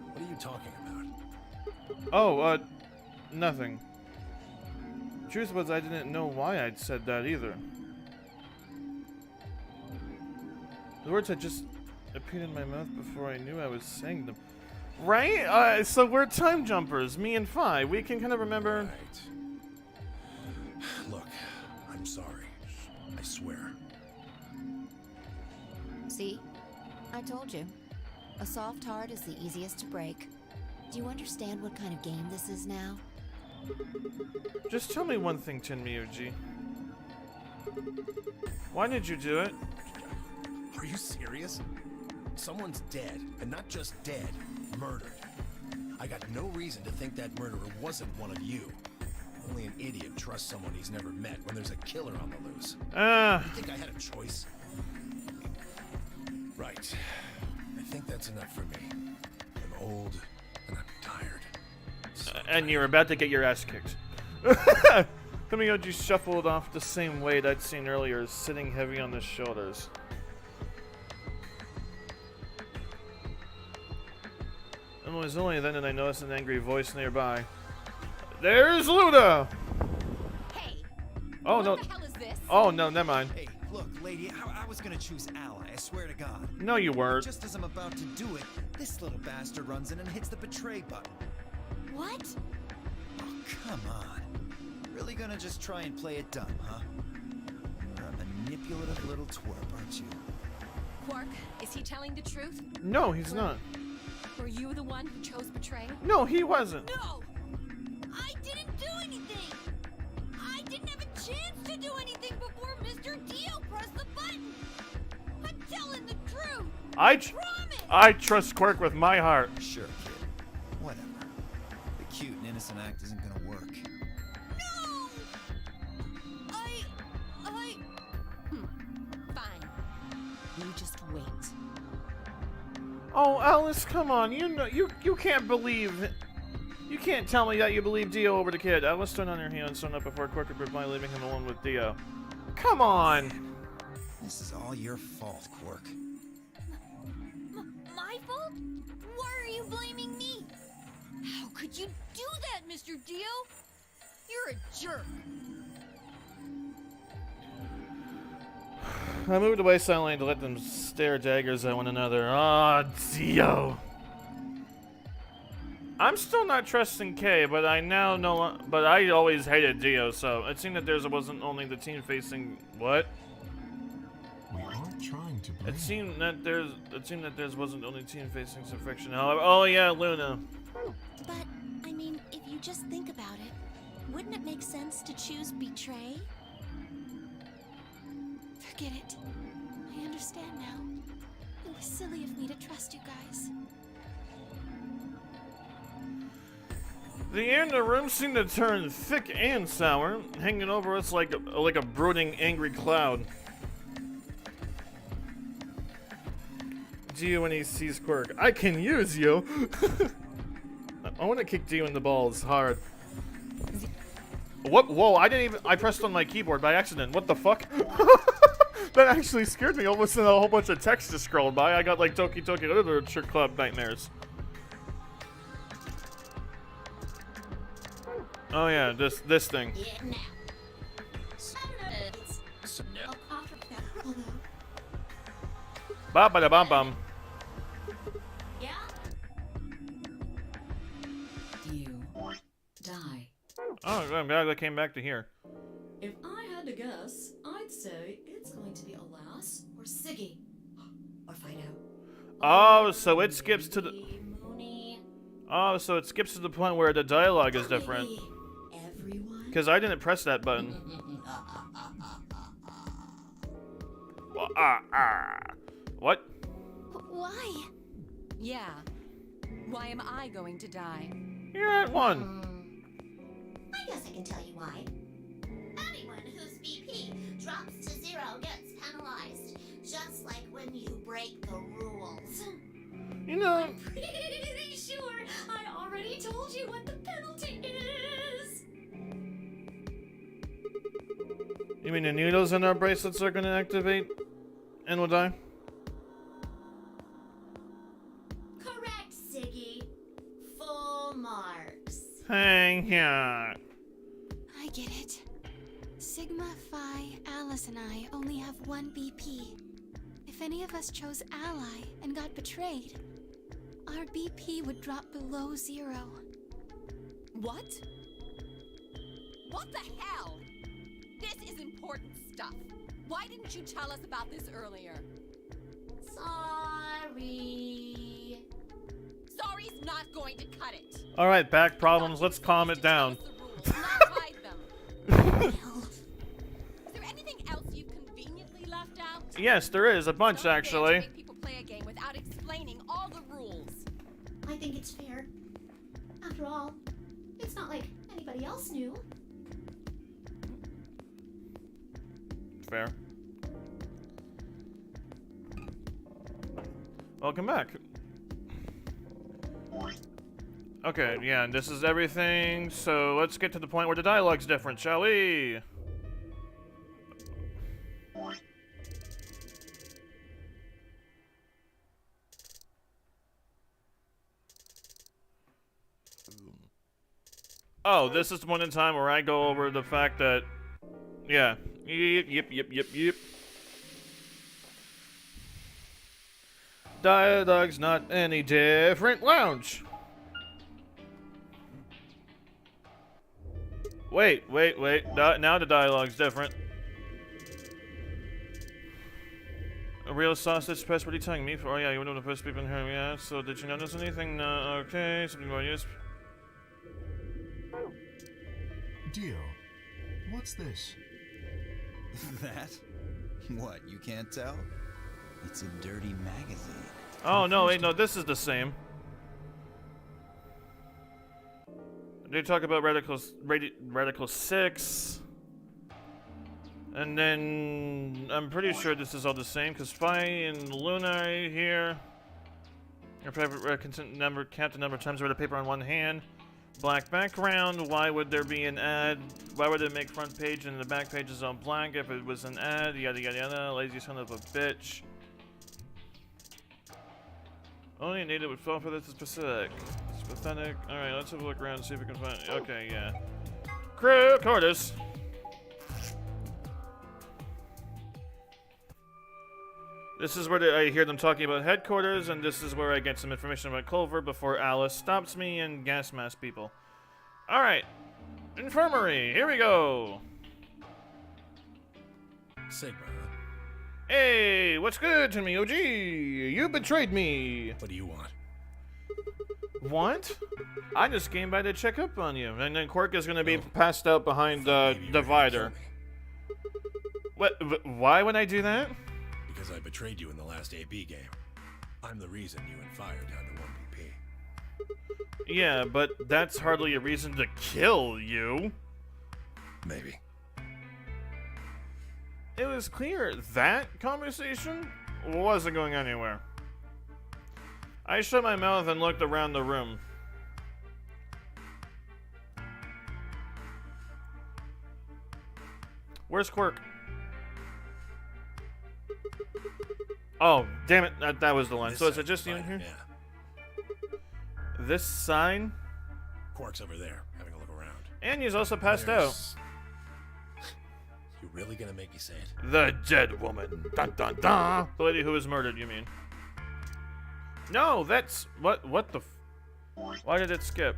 What are you talking about? Oh, nothing. Truth was, I didn't know why I'd said that either. The words had just appeared in my mouth before I knew I was saying them. Right? So we're time jumpers, me and Phi. We can kind of remember. Right. Look, I'm sorry. I swear. See? I told you. A soft heart is the easiest to break. Do you understand what kind of game this is now? Just tell me one thing, Tenmyoji. Why did you do it? Are you serious? Someone's dead, and not just dead, murdered. I got no reason to think that murderer wasn't one of you. Only an idiot trusts someone he's never met when there's a killer on the loose. You think I had a choice? Right. I think that's enough for me. I'm old, and I'm tired. So And you're about to get your ass kicked. Tenmyoji shuffled off the same weight I'd seen earlier, sitting heavy on his shoulders. And it was only then that I noticed an angry voice nearby. There's Luna! Hey! Oh, what no. the hell is this? Oh, no, never mind. Hey, look, lady, I was gonna choose Ally, I swear to God. No, you weren't. Just as I'm about to do it, this little bastard runs in and hits the betray button. What? Oh, come on. Really gonna just try and play it dumb, huh? You're a manipulative little twerp, aren't you? Quark, is he telling the truth? No, he's not. Were you the one who chose betray? No, he wasn't. No! I didn't do anything! I didn't have a chance to do anything before Mr. Dio pressed the button! I'm telling the truth! Promise! I trust Quirk with my heart. Sure, kid. Whatever. The cute and innocent act isn't gonna work. No! Fine. You just wait. Oh, Alice, come on. You know you can't believe. You can't tell me that you believe Dio over the kid. Alice turned on her heel and stood up before Quirk could reply, leaving him alone with Dio. Come on. This is all your fault, Quark. My fault? Why are you blaming me? How could you do that, Mr. Dio? You're a jerk. I moved away silently to let them stare daggers at one another. Ah, Dio. I'm still not trusting Kay, but I now know. But I always hated Dio, so it seemed that there wasn't only the team facing. What? We aren't trying to blame. It seemed that there wasn't only team facing some friction. However, oh yeah, Luna. But I mean, if you just think about it, wouldn't it make sense to choose betray? Forget it. I understand now. It was silly of me to trust you guys. The air in the room seemed to turn thick and sour, hanging over us like a brooding, angry cloud. Dio when he sees Quirk. I can use you! I want to kick Dio in the balls hard. What? Whoa, I pressed on my keyboard by accident. What the fuck? That actually scared me. Almost a whole bunch of text just scrolled by. I got like Toki Toki Literature Club nightmares. Oh yeah, this thing. Ba ba da bum bum. Yeah? You die. Oh, I'm glad I came back to here. If I had to guess, I'd say it's going to be Alas or Siggy. Or Fido. Oh, so it skips to the. Mooney. Oh, so it skips to the point where the dialogue is different. Everyone. Because I didn't press that button. What? Why? Yeah. Why am I going to die? You're at one. I guess I can tell you why. Anyone whose BP drops to 0 gets penalized, just like when you break the rules. You know. I'm pretty sure I already told you what the penalty is. You mean the needles in our bracelets are gonna activate and we'll die? Correct, Siggy. Full marks. Hang on. I get it. Sigma, Phi, Alice, and I only have one BP. If any of us chose Ally and got betrayed, our BP would drop below 0. What? What the hell? This is important stuff. Why didn't you tell us about this earlier? Sorry. Sorry's not going to cut it. Alright, back problems. Let's calm it down. Not hide them. Is there anything else you conveniently left out? Yes, there is. A bunch, It's not fair to actually. make people play a game without explaining all the rules. I think it's fair. After all, it's not like anybody else knew. Fair. Welcome back. Okay, yeah, and this is everything, so let's get to the point where the dialogue's different, shall we? Oh, this is the one in time where I go over the fact that... Yeah. Yep. Dialogue's not any different. Lounge. Wait. Now the dialogue's different. A real sausage press? What are you telling me for? Oh yeah, you were one of the first people in here. Yeah. So did you notice anything? No. Okay. Something more use. Dio, what's this? That? What, you can't tell? It's a dirty magazine. Oh no! Wait, no. This is the same. They talk about Radical 6. And then I'm pretty sure this is all the same because Fi and Luna are here. Your favorite count the number of times I read a paper on one hand. Black background. Why would there be an ad? Why would it make front page and the back page is on blank if it was an ad? Yada yada yada. Lazy son of a bitch. Only a native would fall for this. Is pathetic. It's pathetic. All right, let's have a look around and see if we can find. Okay, yeah. Crew quarters. This is where I hear them talking about headquarters, and this is where I get some information about Culver before Alice stops me and gas mask people. Alright. Infirmary, here we go. Sigma. Hey, what's good to me, OG? You betrayed me. What do you want? What? I just came by to check up on you, and then Quirk is gonna be passed out behind the divider. What? Why would I do that? Because I betrayed you in the last AB game. I'm the reason you and Fire down to 1 BP. Yeah, but that's hardly a reason to kill you. Maybe. It was clear that conversation wasn't going anywhere. I shut my mouth and looked around the room. Where's Quirk? Oh, damn it. That was the line. So is it just you in here? Yeah. This sign? Quark's over there, having a look around. And he's also passed out. You really gonna make me say it? The dead woman. Dun dun dun. The lady who was murdered, you mean? No, that's... What the... Why did it skip?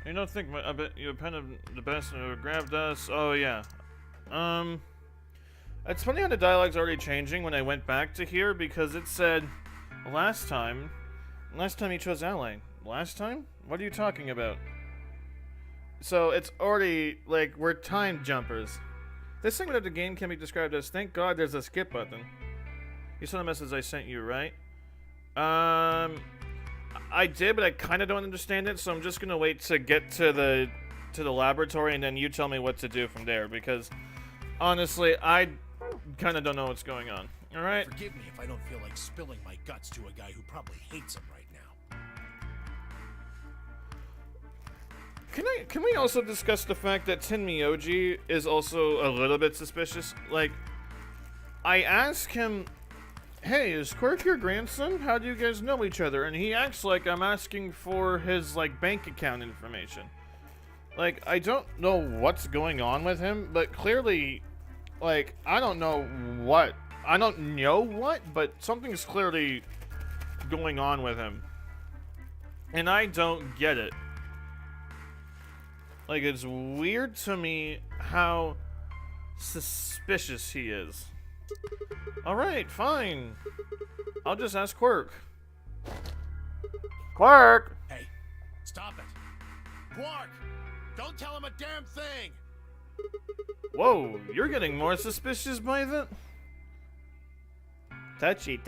You don't think... I bet you appended the best who grabbed us. Oh, yeah. It's funny how the dialogue's already changing when I went back to here because it said last time he chose Ally. Last time? What are you talking about? So it's already like we're time jumpers. This segment of the game can be described as thank God there's a skip button. You saw the message I sent you, right? I did, but I kind of don't understand it, so I'm just gonna wait to get to the laboratory and then you tell me what to do from there because honestly, I kind of don't know what's going on. All right. Forgive me if I don't feel like spilling my guts to a guy who probably hates him right now. Can we also discuss the fact that Tin Miyoji is also a little bit suspicious? Like, I ask him, "Hey, is Quirk your grandson? How do you guys know each other?" And he acts like I'm asking for his like bank account information. Like, I don't know what's going on with him, but clearly, like, I don't know what, but something's clearly going on with him. And I don't get it. Like, it's weird to me how suspicious he is. Alright, fine. I'll just ask Quirk. Quirk! Hey, stop it. Quark! Don't tell him a damn thing! Whoa, you're getting more suspicious by the... Touchy.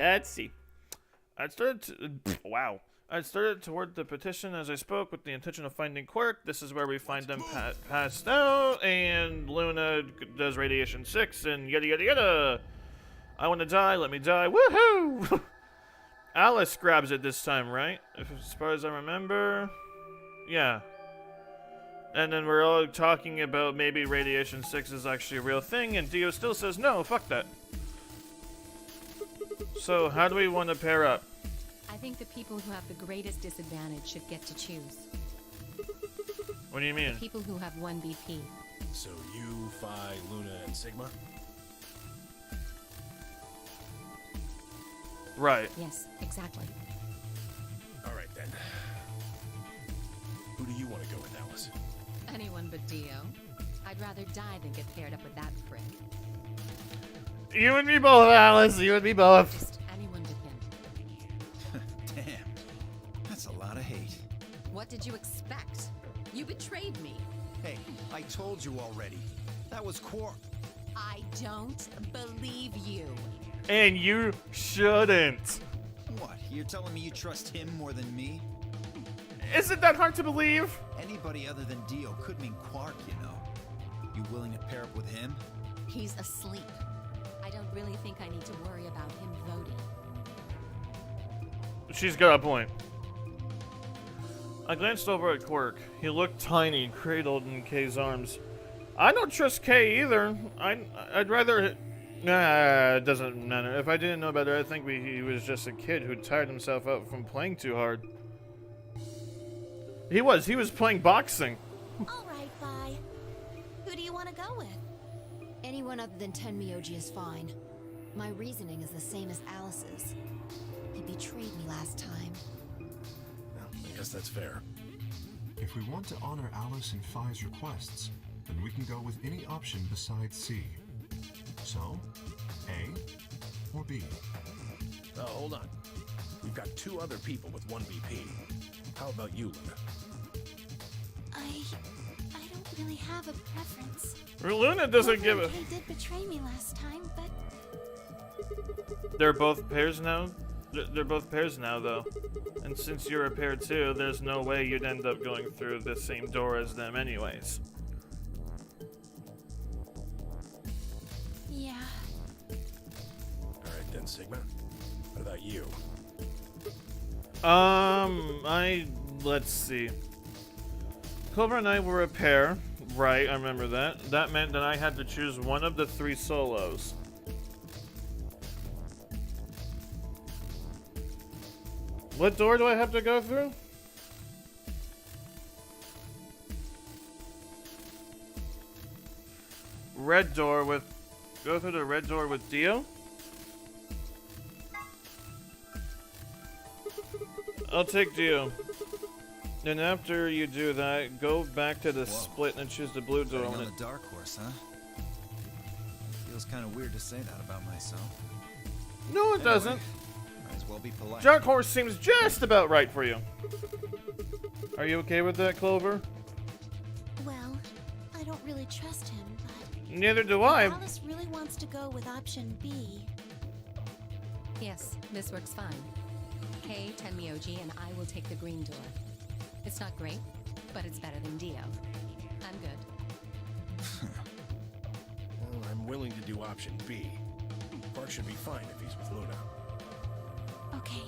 Wow. I started toward the petition as I spoke with the intention of finding Quirk. This is where we find them passed out, and Luna does Radiation 6, and yada yada yada. I want to die, let me die. Woohoo! Alice grabs it this time, right? As far as I remember. Yeah. And then we're all talking about maybe Radiation 6 is actually a real thing, and Dio still says, no, fuck that. So, how do we want to pair up? I think the people who have the greatest disadvantage should get to choose. What do you mean? The people who have 1 BP. So you, Phi, Luna, and Sigma? Right. Yes, exactly. Alright then. Who do you want to go with, Alice? Anyone but Dio. I'd rather die than get paired up with that prick. You and me both, Alice. You and me both. Just anyone but him. Damn. That's a lot of hate. What did you expect? You betrayed me. Hey, I told you already. That was Quark. I don't believe you. And you shouldn't. What? You're telling me you trust him more than me? Isn't that hard to believe? Anybody other than Dio could mean Quark, you know. You willing to pair up with him? He's asleep. I don't really think I need to worry about him voting. She's got a point. I glanced over at Quirk. He looked tiny, cradled in Kay's arms. I don't trust Kay either. I'd rather... Nah, it doesn't matter. If I didn't know better, I'd think he was just a kid who tired himself out from playing too hard. He was playing boxing. Alright, bye. Who do you want to go with? Anyone other than Tenmyoji is fine. My reasoning is the same as Alice's. He betrayed me last time. Well, I guess that's fair. If we want to honor Alice and Phi's requests, then we can go with any option besides C. So, A or B? Oh, hold on. We've got 2 other people with 1 BP. How about you, Luna? I don't really have a preference. Luna doesn't give a... Kay did betray me last time, but They're both pairs now? They're both pairs now, though. And since you're a pair too, there's no way you'd end up going through the same door as them anyways. yeah. Alright then, Sigma. What about you? Let's see. Clover and I were a pair. Right, I remember that. That meant that I had to choose one of the 3 solos. What door do I have to go through? Red door with... Go through the red door with Dio? I'll take Dio. And after you do that, go back to the split and choose the blue door. On the dark horse, huh? Feels kind of weird to say that about myself. No, it doesn't. Might as well be polite. Dark horse seems just about right for you. Are you okay with that, Clover? Well, I don't really trust him, but Neither do I. Alice really wants to go with option B. Yes, this works fine. Kay, Tenmyoji, and I will take the green door. It's not great, but it's better than Dio. I'm good. Well, I'm willing to do option B. Quark should be fine if he's with Luna. Okay.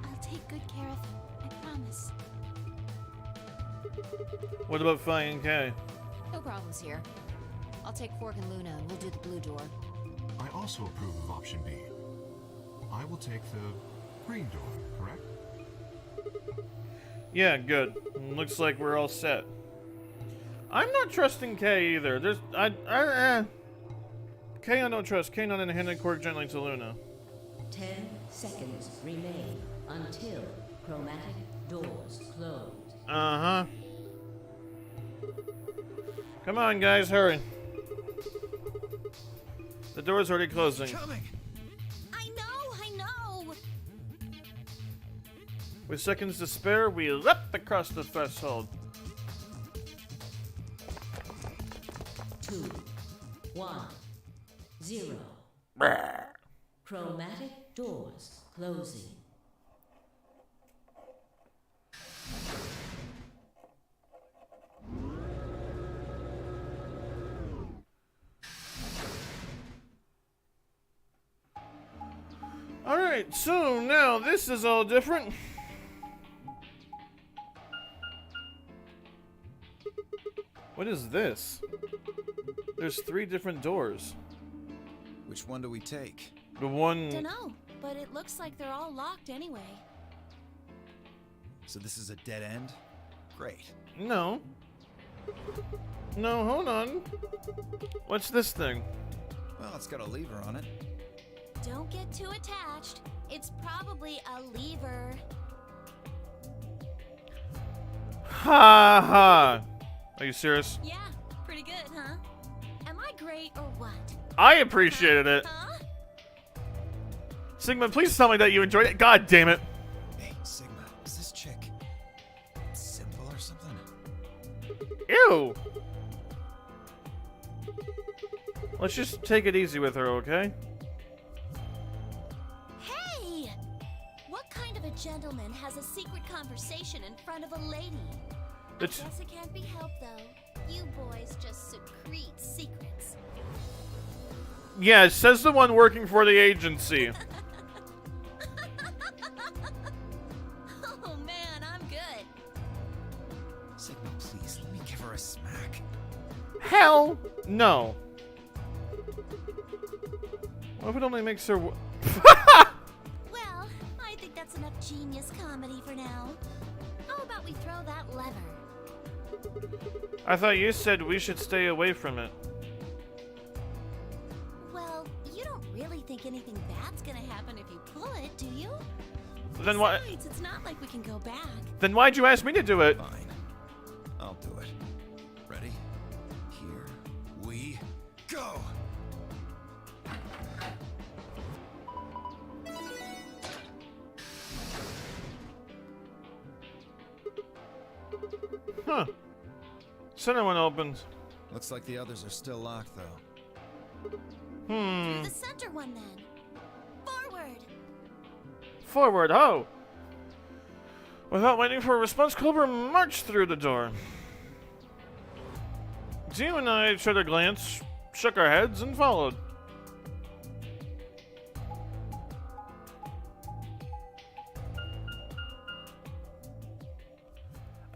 I'll take good care of him, I promise. What about Phi and Kay? No problems here. I'll take Quark and Luna and we'll do the blue door. I also approve of option B. I will take the green door, correct? Yeah, good. Looks like we're all set. I'm not trusting Kay either. Kay I don't trust. Kay not in handed Quark gently to Luna. 10 seconds remain until chromatic doors close. Uh-huh. Come on, guys, hurry. The door's already closing. Coming. I know! With seconds to spare, we leapt across the threshold. 2, 1, 0. Chromatic doors closing. Alright, so now this is all different. What is this? There's 3 different doors. Which one do we take? The one... Dunno, but it looks like they're all locked anyway. So this is a dead end? Great. No. No, hold on. What's this thing? Well, it's got a lever on it. Don't get too attached. It's probably a lever. Ha ha! Are you serious? Yeah, pretty good, huh? Am I great or what? I appreciated it. Huh? Sigma, please tell me that you enjoyed it. God damn it. Hey, Sigma, is this chick simple or something? Ew. Let's just take it easy with her, okay? Hey! What kind of a gentleman has a secret conversation in front of a lady? I It's- guess it can't be helped, though. You boys just secrete secrets. Yeah, it says the one working for the agency. Oh man, I'm good. Sigma, please, let me give her a smack. Hell no. What if it only makes her... Well, I think that's enough genius comedy for now. How about we throw that lever? I thought you said we should stay away from it. Well, you don't really think anything bad's gonna happen if you pull it, do you? Then why... Besides, it's not like we can go back. Then why'd you ask me to do it? Fine. I'll do it. Ready? Here we go! Huh. Center one opens. Looks like the others are still locked, though. Hmm. The center one, then. Forward! Forward, ho! Without waiting for a response, Cobra marched through the door. Dio and I shot a glance, shook our heads, and followed.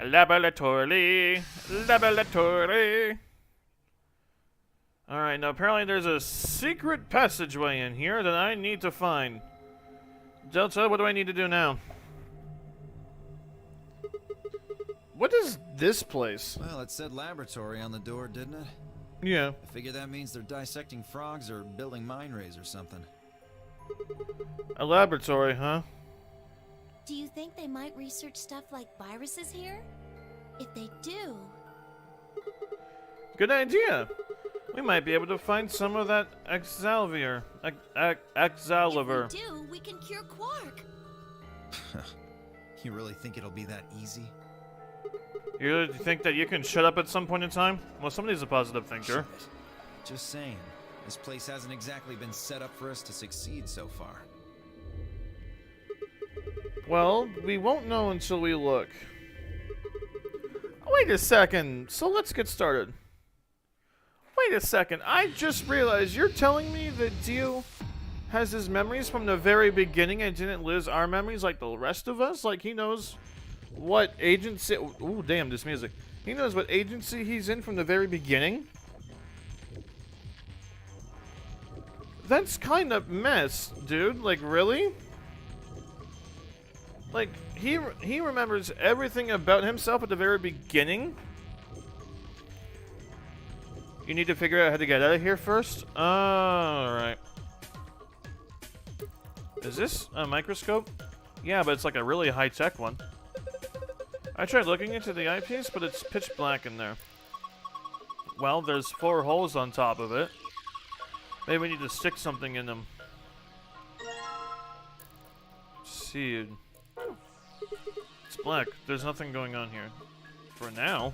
Laboratory. Alright, now apparently there's a secret passageway in here that I need to find. Delta, what do I need to do now? What is this place? Well, it said laboratory on the door, didn't it? Yeah. I figure that means they're dissecting frogs or building mine rays or something. A laboratory, huh? Do you think they might research stuff like viruses here? If they do... Good idea. We might be able to find some of that Exalvier. Exaliver. If we do, we can cure Quark. You really think it'll be that easy? You really think that you can shut up at some point in time? Well, somebody's a positive thinker. Shit. Just saying. This place hasn't exactly been set up for us to succeed so far. Well, we won't know until we look. Wait a second. So let's get started. Wait a second. I just realized you're telling me that Dio has his memories from the very beginning and didn't lose our memories like the rest of us? Like he knows what agency... Ooh, damn, this music. He knows what agency he's in from the very beginning? That's kind of mess, dude. Like, really? Like, he remembers everything about himself at the very beginning? You need to figure out how to get out of here first? Alright. Is this a microscope? Yeah, but it's like a really high-tech one. I tried looking into the eyepiece, but it's pitch black in there. Well, there's 4 holes on top of it. Maybe we need to stick something in them. Seed. It's black. There's nothing going on here. For now.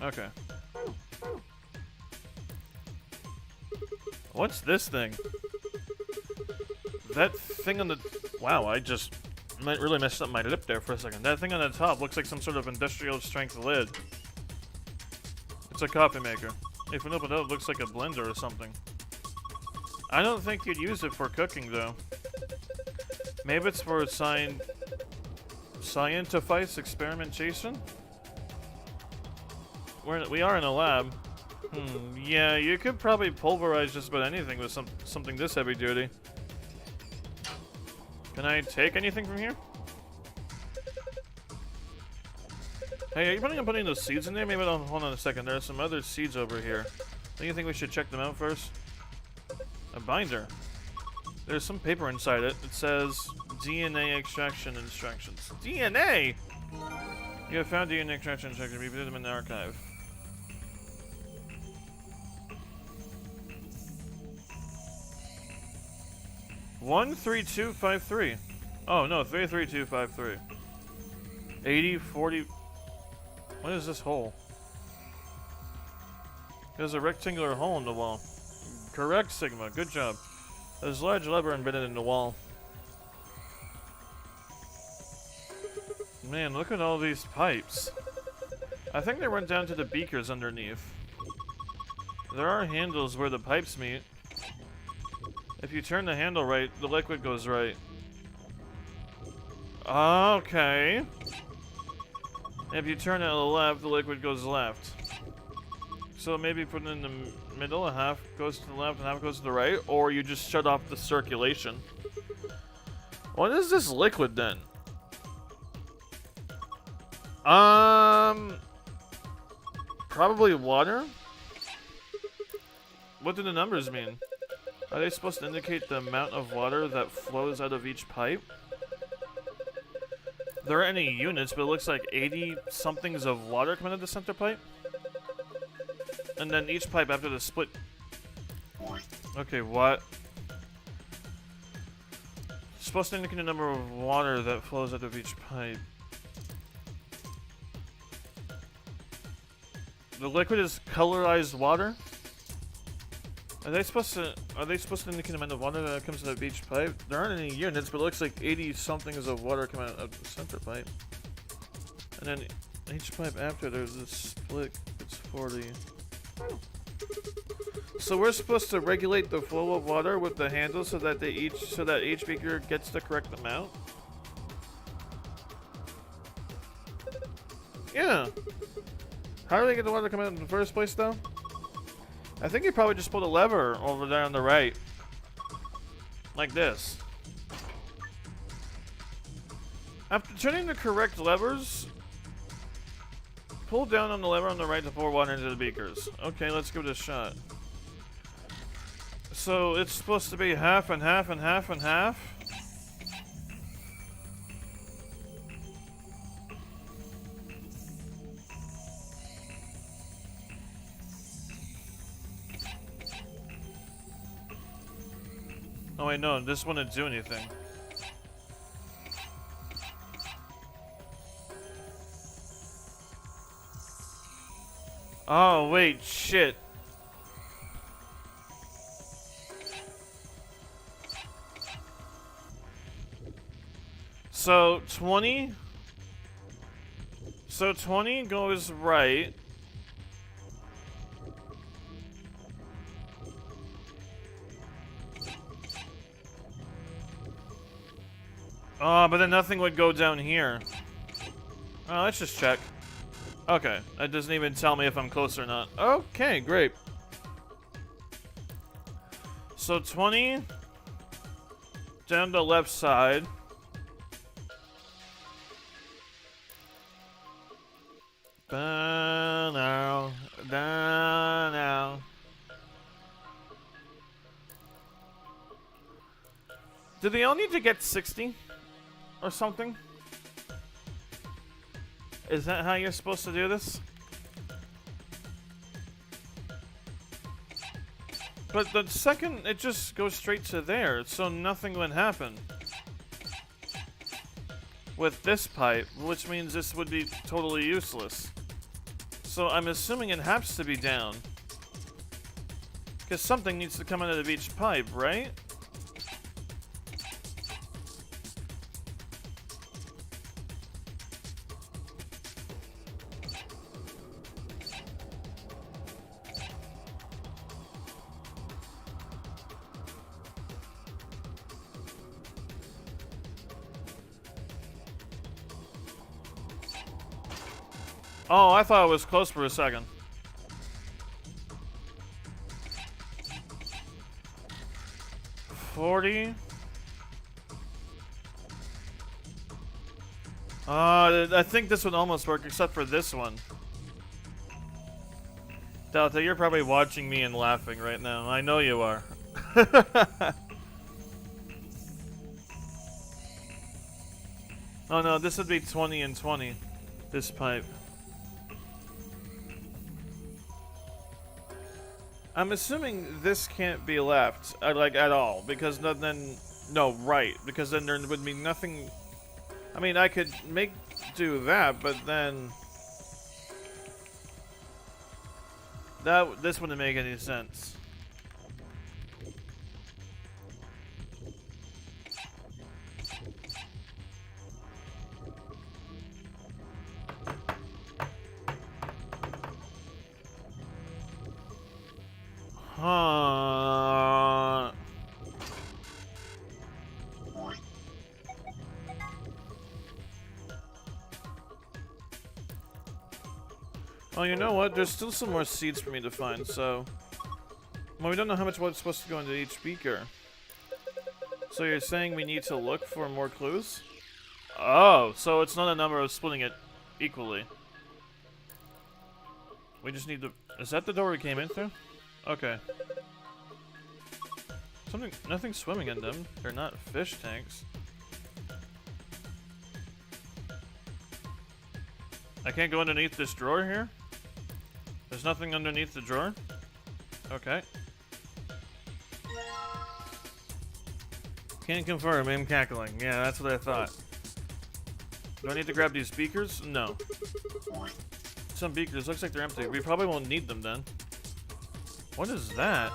Okay. What's this thing? That thing on the... Wow, I just really messed up my lip there for a second. That thing on the top looks like some sort of industrial strength lid. It's a coffee maker. If we open it up, it looks like a blender or something. I don't think you'd use it for cooking, though. Maybe it's for scientific experimentation? We are in a lab. Yeah, you could probably pulverize just about anything with something this heavy duty. Can I take anything from here? Hey, are you planning on putting those seeds in there? Maybe don't. Hold on a second. There are some other seeds over here. Don't you think we should check them out first? A binder. There's some paper inside it. It says DNA extraction instructions. DNA? You have found DNA extraction check. We put them in the archive. One 3-2-5-3. Oh no, 3-3-2-5-3. 80-40. What is this hole? There's a rectangular hole in the wall. Correct, Sigma. Good job. There's a large lever embedded in the wall. Man, look at all these pipes. I think they went down to the beakers underneath. There are handles where the pipes meet. If you turn the handle right, the liquid goes right. Okay. If you turn it to the left, the liquid goes left. So maybe put it in the middle, a half goes to the left and half goes to the right, or you just shut off the circulation. What is this liquid then? Probably water? What do the numbers mean? Are they supposed to indicate the amount of water that flows out of each pipe? There aren't any units, but it looks like 80 somethings of water coming out of the center pipe. And then each pipe after the split. Okay, what? It's supposed to indicate the number of water that flows out of each pipe. The liquid is colorized water? Are they supposed to indicate the amount of water that comes out of each pipe? There aren't any units, but it looks like 80 somethings of water coming out of the center pipe. And then each pipe after there's this split, it's 40. So we're supposed to regulate the flow of water with the handle so that each beaker gets the correct amount? Yeah. How do they get the water to come out in the first place though? I think you probably just pull the lever over there on the right. Like this. After turning the correct levers, pull down on the lever on the right to pour water into the beakers. Okay, let's give it a shot. So it's supposed to be half and half and half and half. Oh wait, no, this wouldn't do anything. Oh wait, shit. So 20 goes right. Oh, but then nothing would go down here. Oh, let's just check. Okay, that doesn't even tell me if I'm close or not. Okay, great. So 20 down the left side. Down now. Down now. Do they all need to get 60? Or something? Is that how you're supposed to do this? But the second it just goes straight to there, so nothing would happen. With this pipe, which means this would be totally useless. So I'm assuming it has to be down. Because something needs to come out of each pipe, right? Oh, I thought it was close for a second. $40. I think this would almost work, except for this one. Delta, you're probably watching me and laughing right now. I know you are. Oh no, this would be 20 and 20. This pipe. I'm assuming this can't be left, like, at all, because then... No, right, because then there would be nothing... I mean, I could do that, but then... This wouldn't make any sense. Huh. Well, you know what? There's still some more seeds for me to find, so... Well, we don't know how much what's supposed to go into each beaker. So you're saying we need to look for more clues? Oh, so it's not a number of splitting it equally. We just need to... Is that the door we came in through? Okay. Nothing swimming in them. They're not fish tanks. I can't go underneath this drawer here? There's nothing underneath the drawer? Okay. Can't confirm, I'm cackling. Yeah, that's what I thought. Do I need to grab these beakers? No. Some beakers, looks like they're empty. We probably won't need them then. What is that?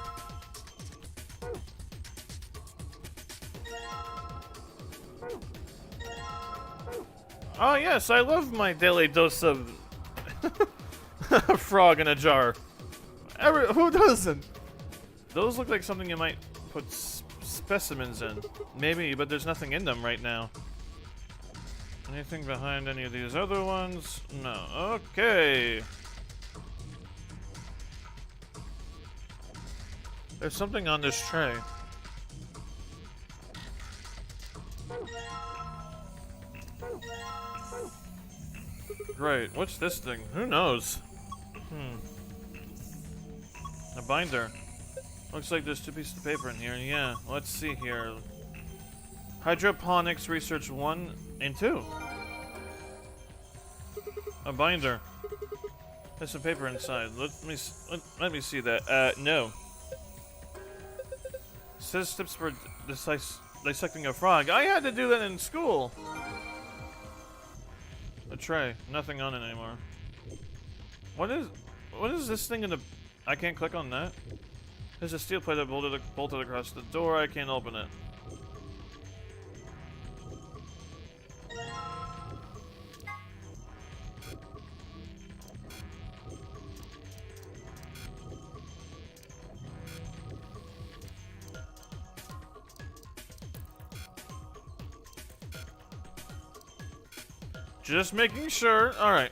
Oh yes, I love my daily dose of a frog in a jar. Who doesn't? Those look like something you might put specimens in. Maybe, but there's nothing in them right now. Anything behind any of these other ones? No. Okay. There's something on this tray. Great. What's this thing? Who knows? A binder. Looks like there's 2 pieces of paper in here. Yeah, let's see here. Hydroponics Research 1 and 2. A binder. There's some paper inside. Let me see that. No. Says tips for dissecting a frog. I had to do that in school. A tray. Nothing on it anymore. What is this thing in the... I can't click on that. There's a steel plate that bolted across the door. I can't open it. Just making sure. Alright.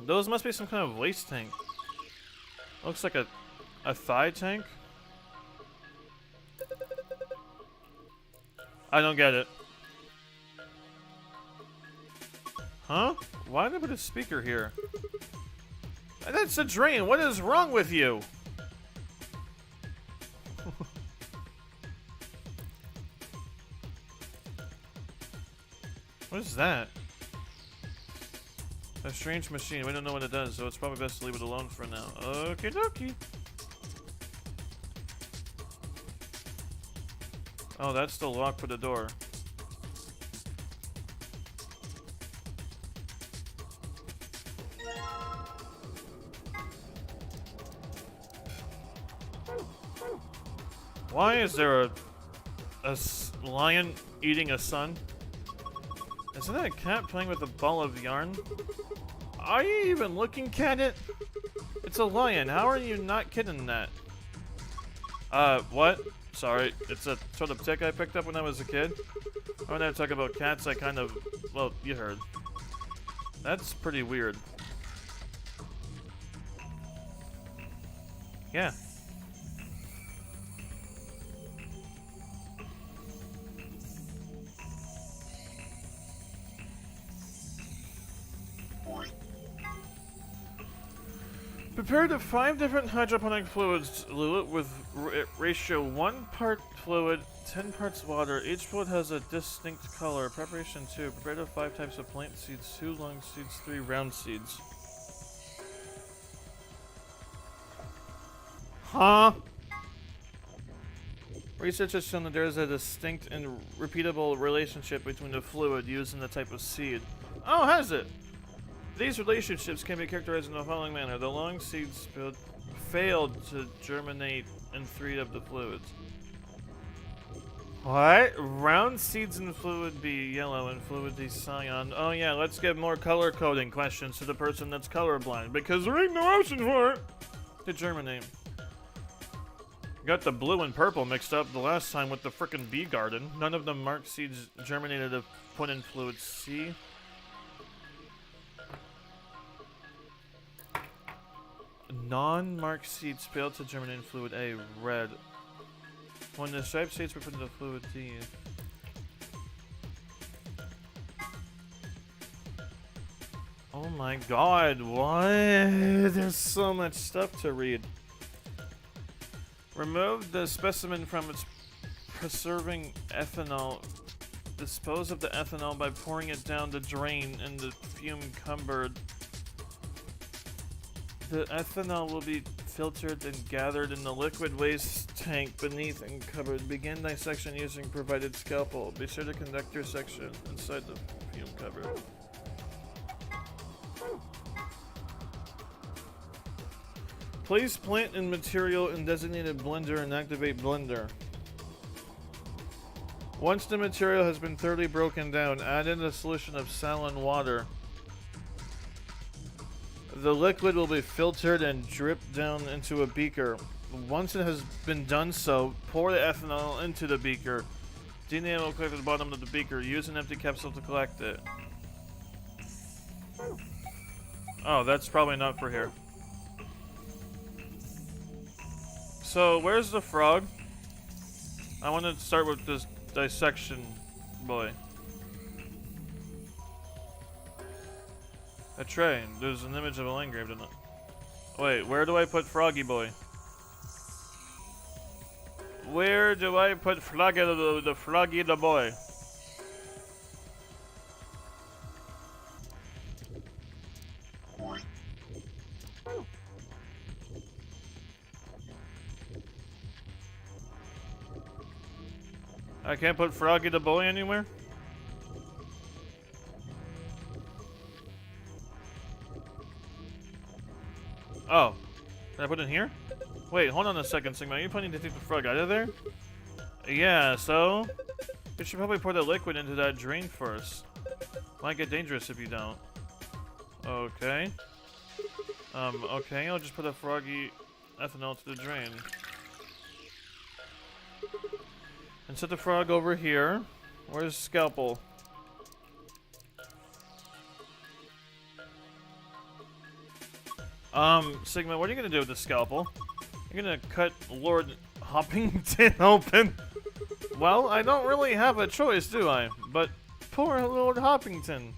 Those must be some kind of waste tank. Looks like a thigh tank. I don't get it. Huh? Why did they put a speaker here? That's a drain. What is wrong with you? What is that? A strange machine. We don't know what it does, so it's probably best to leave it alone for now. Okie dokie. Oh, that's the lock for the door. Why is there a lion eating a sun? Isn't that a cat playing with a ball of yarn? Are you even looking at it? It's a lion. How are you not kidding that? What? Sorry. It's a sort of tick I picked up when I was a kid. When I talk about cats, I kind of... Well, you heard. That's pretty weird. Yeah. Prepare the 5 different hydroponic fluids, dilute with ratio 1 part fluid, 10 parts water. Each fluid has a distinct color. Preparation 2. Prepare the 5 types of plant seeds, 2 long seeds, 3 round seeds. Huh? Research has shown that there is a distinct and repeatable relationship between the fluid used and the type of seed. Oh, has it? These relationships can be characterized in the following manner. The long seeds failed to germinate in 3 of the fluids. What? Round seeds in fluid B yellow and fluid D cyan. Oh yeah, let's give more color coding questions to the person that's colorblind, because there ain't no option for it to germinate. Got the blue and purple mixed up the last time with the frickin' bee garden. None of the marked seeds germinated if put in fluid C. Non-marked seeds failed to germinate in fluid A, red. When the striped seeds were put into fluid D. Oh my god, what? There's so much stuff to read. Remove the specimen from its preserving ethanol. Dispose of the ethanol by pouring it down the drain in the fume cupboard. The ethanol will be filtered and gathered in the liquid waste tank beneath and cupboard. Begin dissection using provided scalpel. Be sure to conduct your section inside the fume cupboard. Place plant and material in designated blender and activate blender. Once the material has been thoroughly broken down, add in a solution of saline water. The liquid will be filtered and dripped down into a beaker. Once it has been done so, pour the ethanol into the beaker. DNA will collect at the bottom of the beaker. Use an empty capsule to collect it. Oh, that's probably not for here. So, where's the frog? I want to start with this dissection boy. A tray. There's an image of a engraved in it. Wait, where do I put Froggy Boy? Where do I put Froggy the Froggy the Boy? I can't put Froggy the Boy anywhere? Oh. Did I put it in here? Wait, hold on a second, Sigma. Are you planning to take the frog out of there? Yeah, so... You should probably pour the liquid into that drain first. Might get dangerous if you don't. Okay. Okay, I'll just put a froggy ethanol to the drain. And set the frog over here. Where's Scalpel? Sigma, what are you gonna do with the scalpel? You're gonna cut Lord Hoppington open? Well, I don't really have a choice, do I? But poor Lord Hoppington.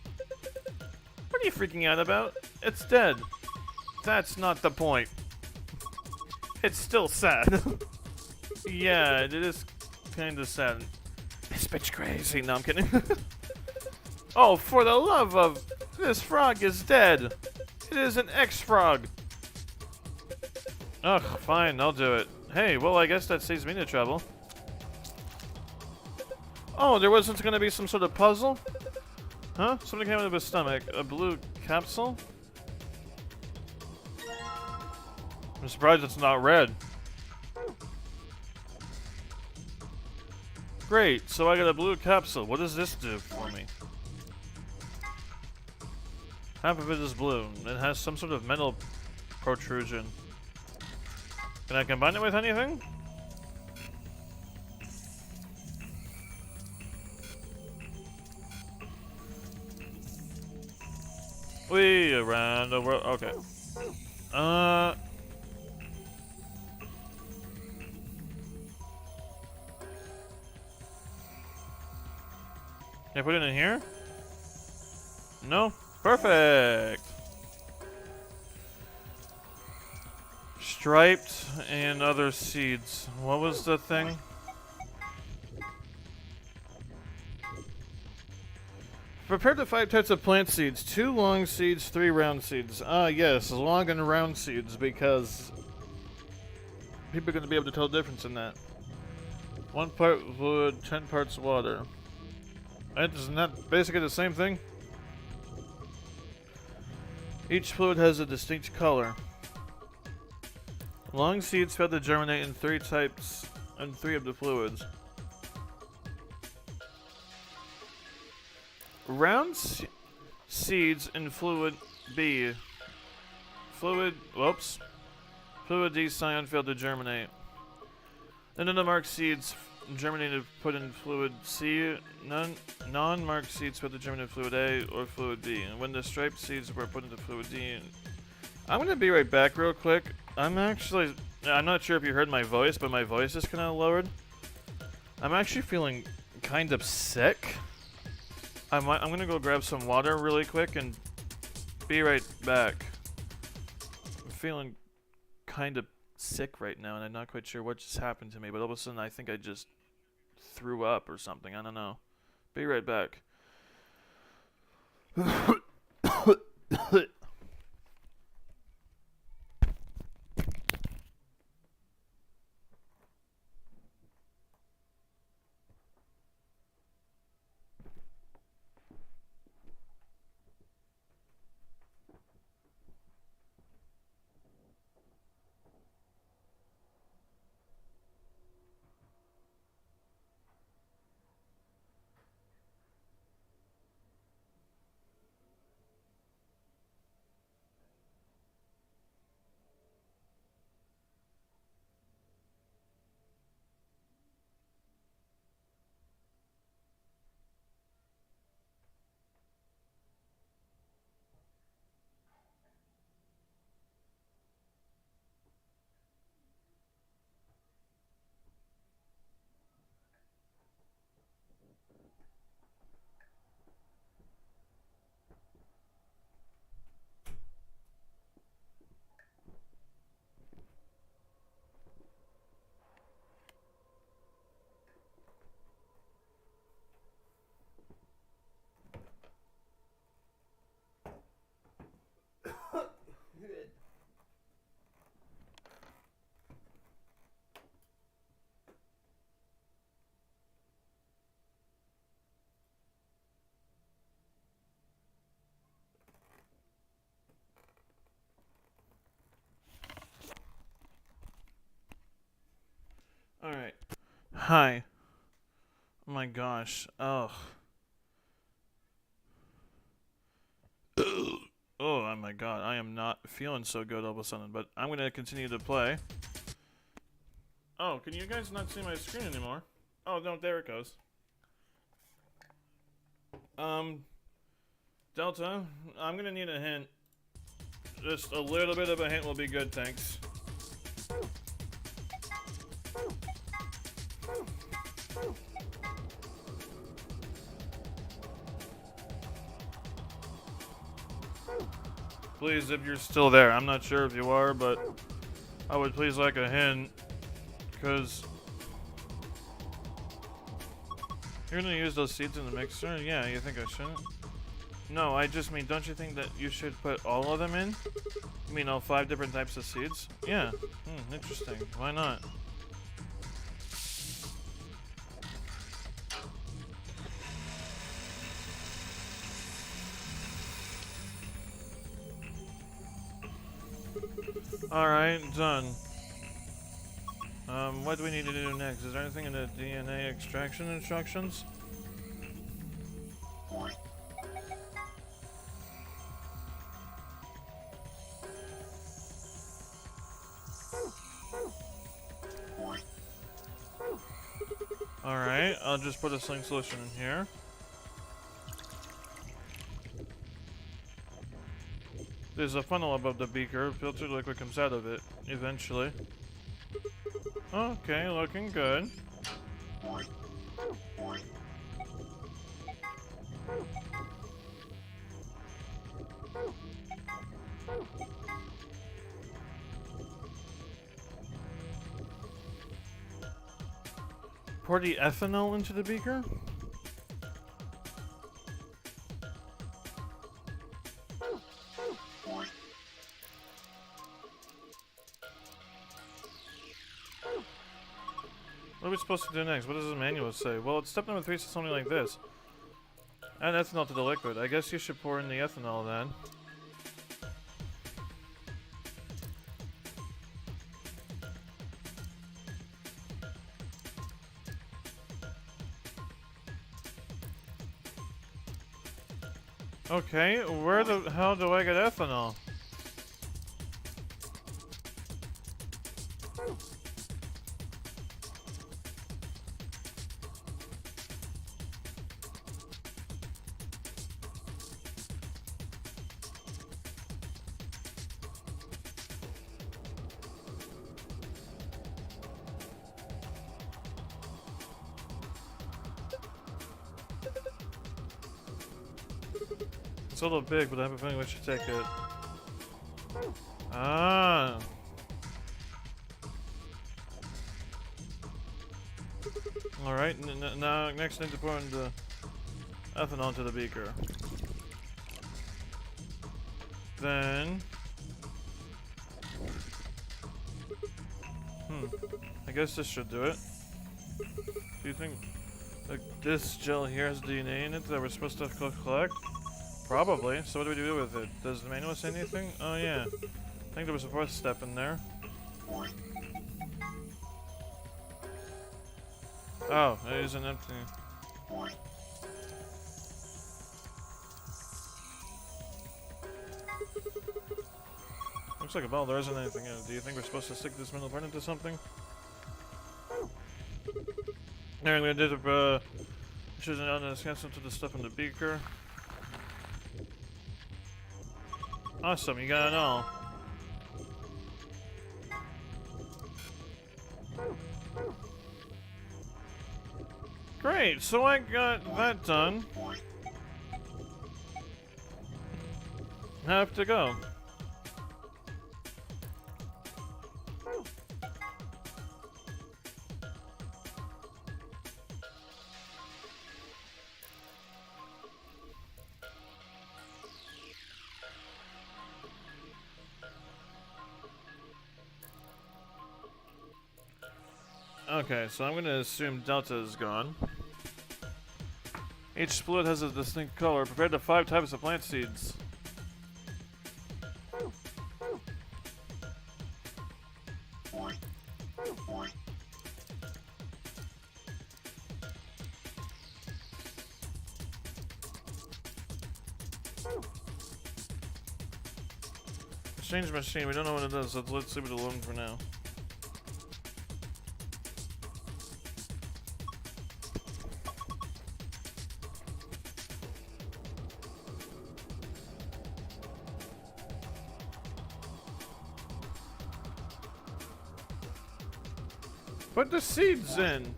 What are you freaking out about? It's dead. That's not the point. It's still sad. Yeah, it is kinda sad. This bitch crazy. No, I'm kidding. Oh, for the love of... This frog is dead. It is an X-frog. Ugh, fine, I'll do it. Hey, well, I guess that saves me the trouble. Oh, there wasn't gonna be some sort of puzzle? Huh? Something came out of his stomach. A blue capsule? I'm surprised it's not red. Great, so I got a blue capsule. What does this do for me? Half of it is blue. It has some sort of metal protrusion. Can I combine it with anything? We around the world. Okay. Can I put it in here? No? Perfect! Striped and other seeds. What was the thing? Prepare the 5 types of plant seeds. 2 long seeds, 3 round seeds. Ah, yes, long and round seeds, because people are going to be able to tell the difference in that. 1 part fluid, 10 parts water. Isn't that basically the same thing? Each fluid has a distinct color. Long seeds fail to germinate in 3 types and 3 of the fluids. Round seeds in fluid B. Fluid D cyan failed to germinate. None of the marked seeds germinated put in fluid C. Non-marked seeds failed to germinate in fluid A or fluid B. And when the striped seeds were put into fluid D. I'm gonna be right back real quick. I'm not sure if you heard my voice, but my voice is kind of lowered. I'm actually feeling kind of sick. I'm gonna go grab some water really quick and be right back. I'm feeling kind of sick right now, and I'm not quite sure what just happened to me, but all of a sudden I think I just threw up or something. I don't know. Be right back. Alright. Hi. Oh my gosh. Ugh. Oh my god. I am not feeling so good all of a sudden, but I'm gonna continue to play. Oh, can you guys not see my screen anymore? Oh, no, there it goes. Delta, I'm gonna need a hint. Just a little bit of a hint will be good, thanks. Please, if you're still there. I'm not sure if you are, but I would please like a hint. Because you're gonna use those seeds in the mixer? Yeah, you think I shouldn't? No, I just mean, don't you think that you should put all of them in? You mean all 5 different types of seeds? Yeah. Interesting. Why not? Alright, done. What do we need to do next? Is there anything in the DNA extraction instructions? Alright, I'll just put a sling solution in here. There's a funnel above the beaker. Filtered liquid comes out of it, eventually. Okay, looking good. Pour the ethanol into the beaker? What are we supposed to do next? What does the manual say? Well, it's step number 3 says something like this. Add ethanol to the liquid. I guess you should pour in the ethanol then. Okay, where the hell do I get ethanol? It's a little big, but I have a feeling we should take it. Ah. Alright, now next thing to pour in the ethanol into the beaker. Then... I guess this should do it. Do you think like this gel here has DNA in it that we're supposed to collect? Probably. So what do we do with it? Does the manual say anything? Oh yeah. I think there was a 4th step in there. Oh, it is an empty. Looks like a ball. There isn't anything in it. Do you think we're supposed to stick this middle part into something? There, we did a should scan some to the stuff in the beaker. Awesome, you got it all. Great, so I got that done. Have to go. Okay, so I'm gonna assume Delta is gone. Each split has a distinct color. Prepared to 5 types of plant seeds. Exchange machine, we don't know what it does, so let's leave it alone for now. Put the seeds in.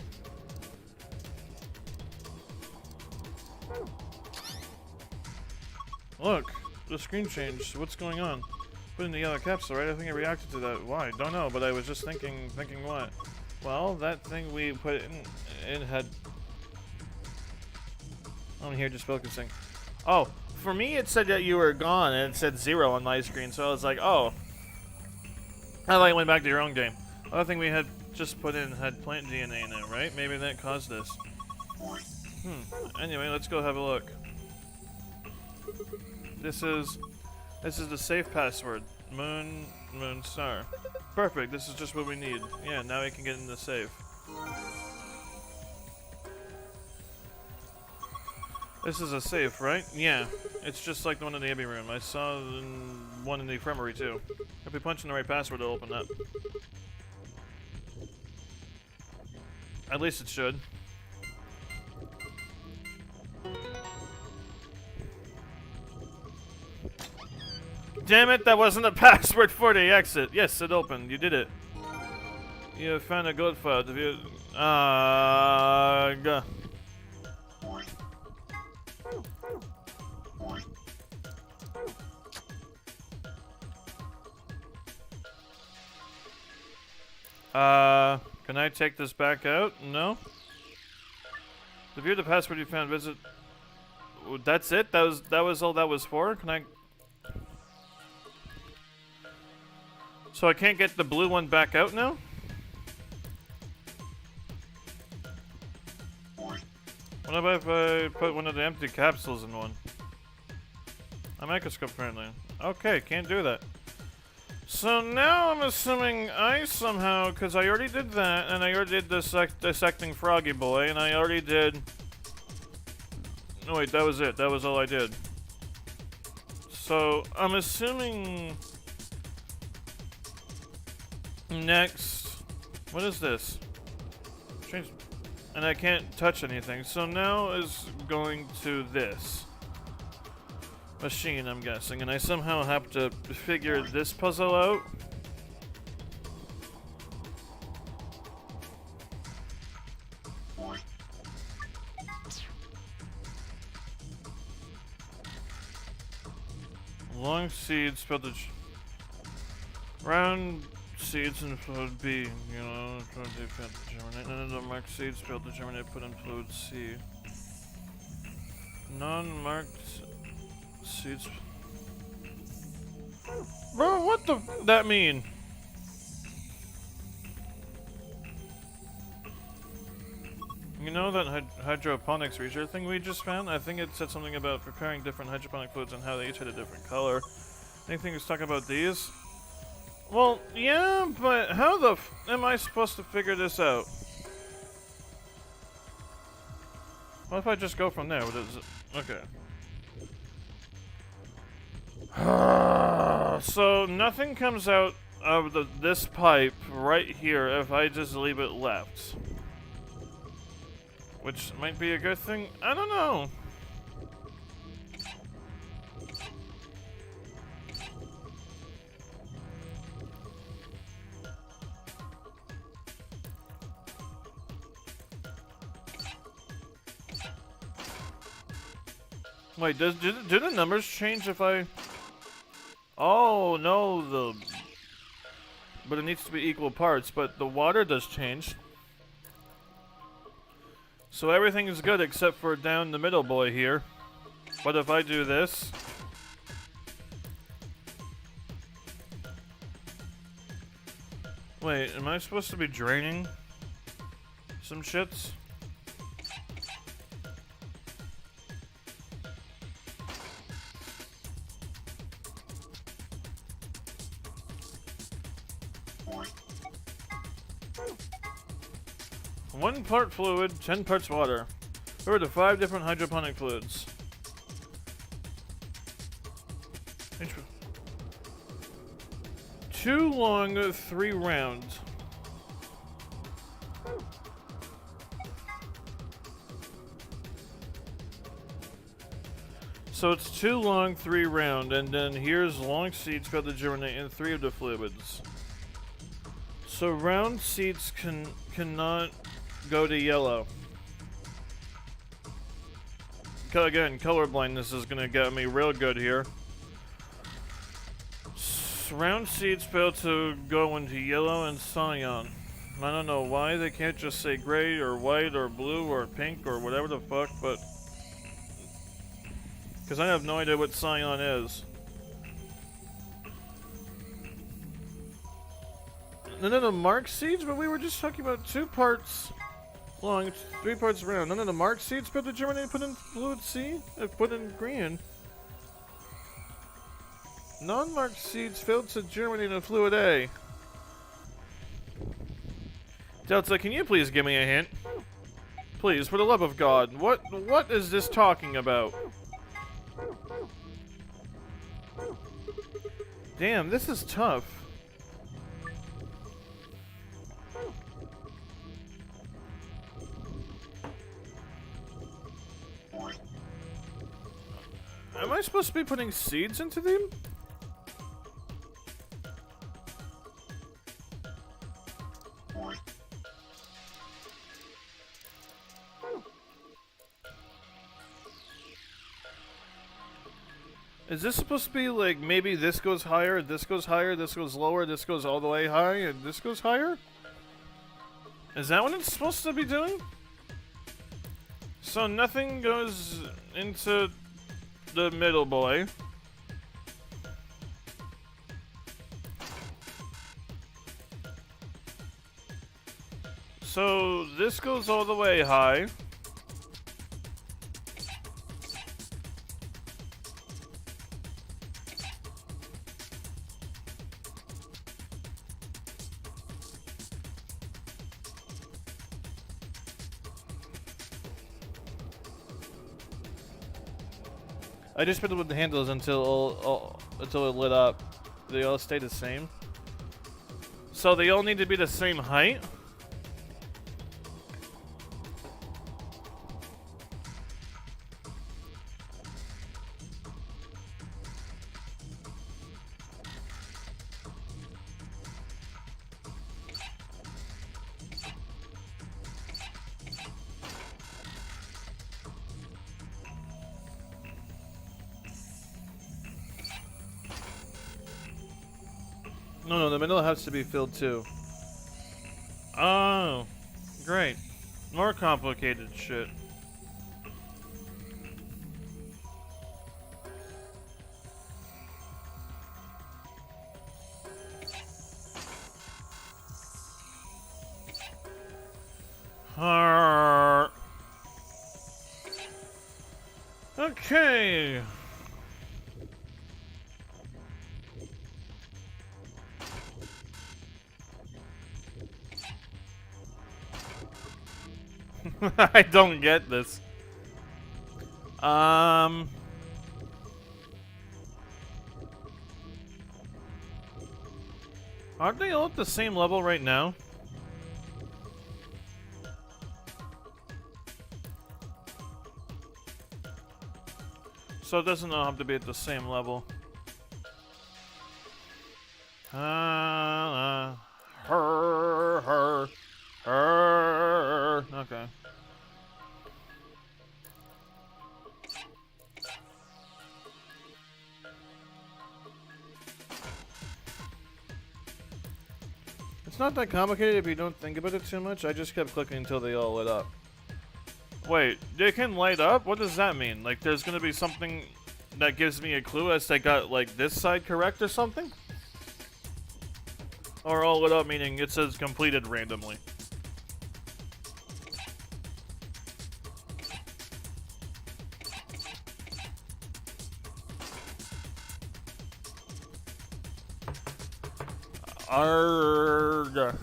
Look, the screen changed. What's going on? Put in the yellow capsule, right? I think I reacted to that. Why? Don't know, but I was just thinking what? Well, that thing we put in had... I'm here just focusing. Oh, for me it said that you were gone, and it said 0 on my screen, so I was like, oh. I like went back to your own game. The other thing we had just put in had plant DNA in it, right? Maybe that caused this. Anyway, let's go have a look. This is the safe password. Moon star. Perfect. This is just what we need. Yeah, now we can get in the safe. This is a safe, right? Yeah. It's just like the one in the Abbey room. I saw one in the infirmary too. If we punch in the right password, it'll open up. At least it should. Damn it, that wasn't a password for the exit. Yes, it opened. You did it. You found a gold file. Have you... Can I take this back out? No? To view the password you found, visit. That's it. That was all that was for. Can I? So I can't get the blue one back out now? What about if I put one of the empty capsules in one? A microscope apparently. Okay, can't do that. So now I'm assuming I somehow, because I already did that, and I already did the dissecting Froggy Boy, and I already did... No wait, that was it. That was all I did. So I'm assuming... Next... What is this? Change... And I can't touch anything. So now is going to this machine, I'm guessing. And I somehow have to figure this puzzle out. Long seeds, spelled the round seeds in fluid B. You know, failed to germinate. None of the marked seeds failed to germinate. Put in fluid C. Non-marked seeds. Bro, what the that mean? You know that hydroponics research thing we just found? I think it said something about preparing different hydroponic fluids and how they each had a different color. Anything was talking about these? Well, yeah, but how the f am I supposed to figure this out? What if I just go from there? What is it? Okay. So nothing comes out of this pipe right here if I just leave it left. Which might be a good thing. I don't know. Wait, do the numbers change if I... Oh, no, but it needs to be equal parts, but the water does change. So everything is good except for down the middle boy here. But if I do this... Wait, am I supposed to be draining some shits? One part fluid, 10 parts water. There are the 5 different hydroponic fluids. Two long, 3 round. So it's 2 long, 3 round, and then here's long seeds got to germinate in 3 of the fluids. So round seeds cannot go to yellow. Again, color blindness is gonna get me real good here. Round seeds fail to go into yellow and cyan. I don't know why they can't just say gray or white or blue or pink or whatever the fuck, but... Because I have no idea what cyan is. None of the marked seeds, but we were just talking about 2 parts long, 3 parts round. None of the marked seeds failed to germinate, put in fluid C? Put in green. Non-marked seeds failed to germinate in fluid A. Delta, can you please give me a hint? Please, for the love of God. What is this talking about? Damn, this is tough. Am I supposed to be putting seeds into them? Is this supposed to be like maybe this goes higher, this goes higher, this goes lower, this goes all the way high, and this goes higher? Is that what it's supposed to be doing? So nothing goes into the middle boy. So this goes all the way high. I just fiddled with the handles until until it lit up. They all stay the same. So they all need to be the same height. No, the middle has to be filled too. Oh, great. More complicated shit. Okay. I don't get this. Aren't they all at the same level right now? So it doesn't have to be at the same level. Okay. It's not that complicated if you don't think about it too much. I just kept clicking until they all lit up. Wait, they can light up? What does that mean? Like there's gonna be something that gives me a clue as they got like this side correct or something? Or all lit up meaning it says completed randomly. Arrgh.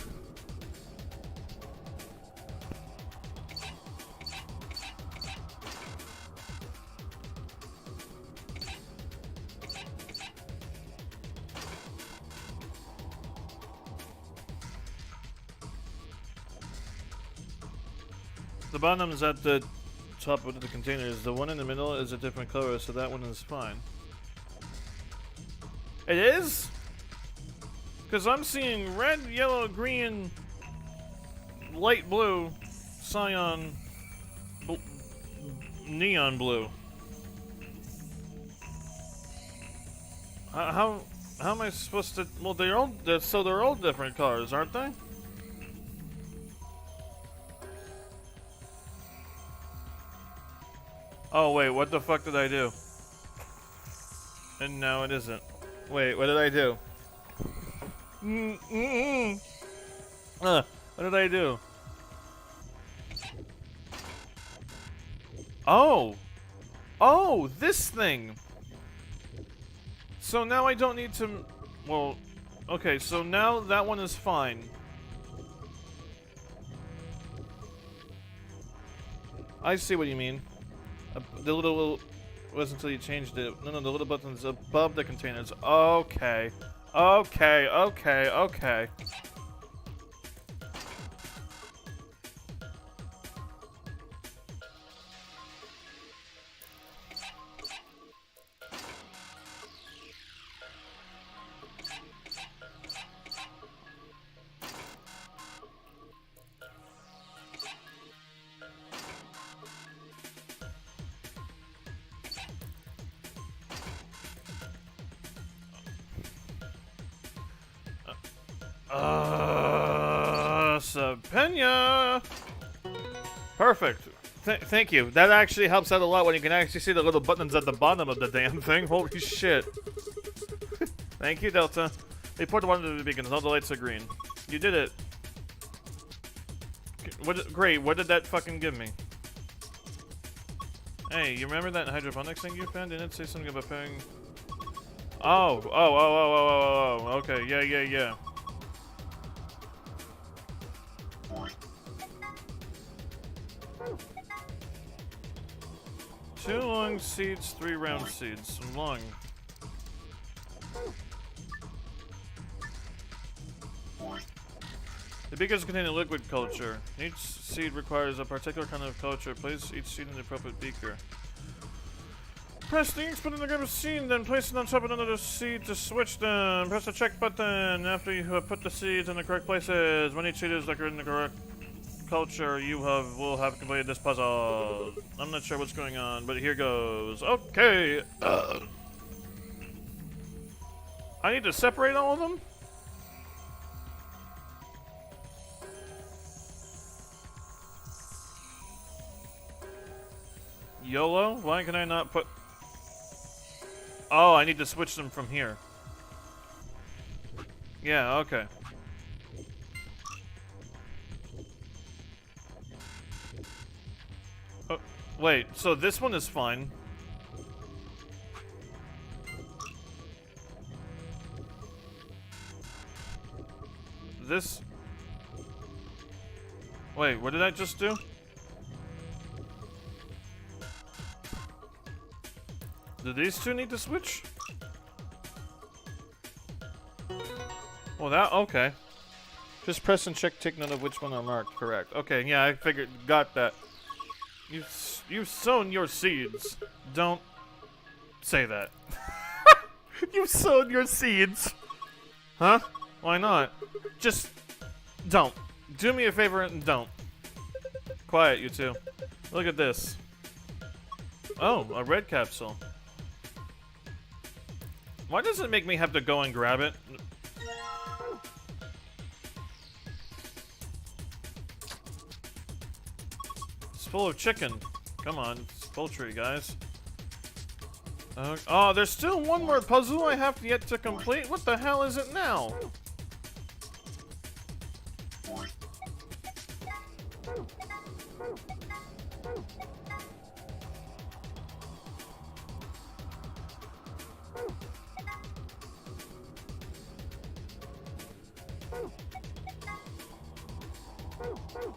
The bottom is at the top of the containers. The one in the middle is a different color, so that one is fine. It is? Because I'm seeing red, yellow, green, light blue, cyan, neon blue. How am I supposed to? Well, they're all different colors, aren't they? Oh wait, what the fuck did I do? And now it isn't. Wait, what did I do? What did I do? Oh! Oh, this thing! So now I don't need to... Well, okay, so now that one is fine. I see what you mean. The little was until you changed it. No, the little button's above the containers. Okay. Okay. Sapenya! Perfect. Thank you. That actually helps out a lot when you can actually see the little buttons at the bottom of the damn thing. Holy shit. Thank you, Delta. Report to one of the beacons. All the lights are green. You did it. Great. What did that fucking give me? Hey, you remember that hydroponics thing you found? Didn't it say something about paying? Oh. Okay. Yeah. Two long seeds, 3 round seeds. Long. The beakers contain a liquid culture. Each seed requires a particular kind of culture. Place each seed in the appropriate beaker. Press the ink spot in the grab of seed, then place it on top of another seed to switch them. Press the check button after you have put the seeds in the correct places. When each seed is in the correct culture, will have completed this puzzle. I'm not sure what's going on, but here goes. Okay. I need to separate all of them? YOLO? Why can I not put... Oh, I need to switch them from here. Yeah, okay. Oh, wait, so this one is fine. This... Wait, what did I just do? Do these two need to switch? Well, that... Okay. Just press and check, take note of which one are marked. Correct. Okay, yeah, I figured... Got that. You've sown your seeds. Don't say that. You've sown your seeds. Huh? Why not? Just... Don't. Do me a favor and don't. Quiet, you two. Look at this. Oh, a red capsule. Why does it make me have to go and grab it? It's full of chicken. Come on, it's poultry, guys. Oh, there's still one more puzzle I have yet to complete. What the hell is it now?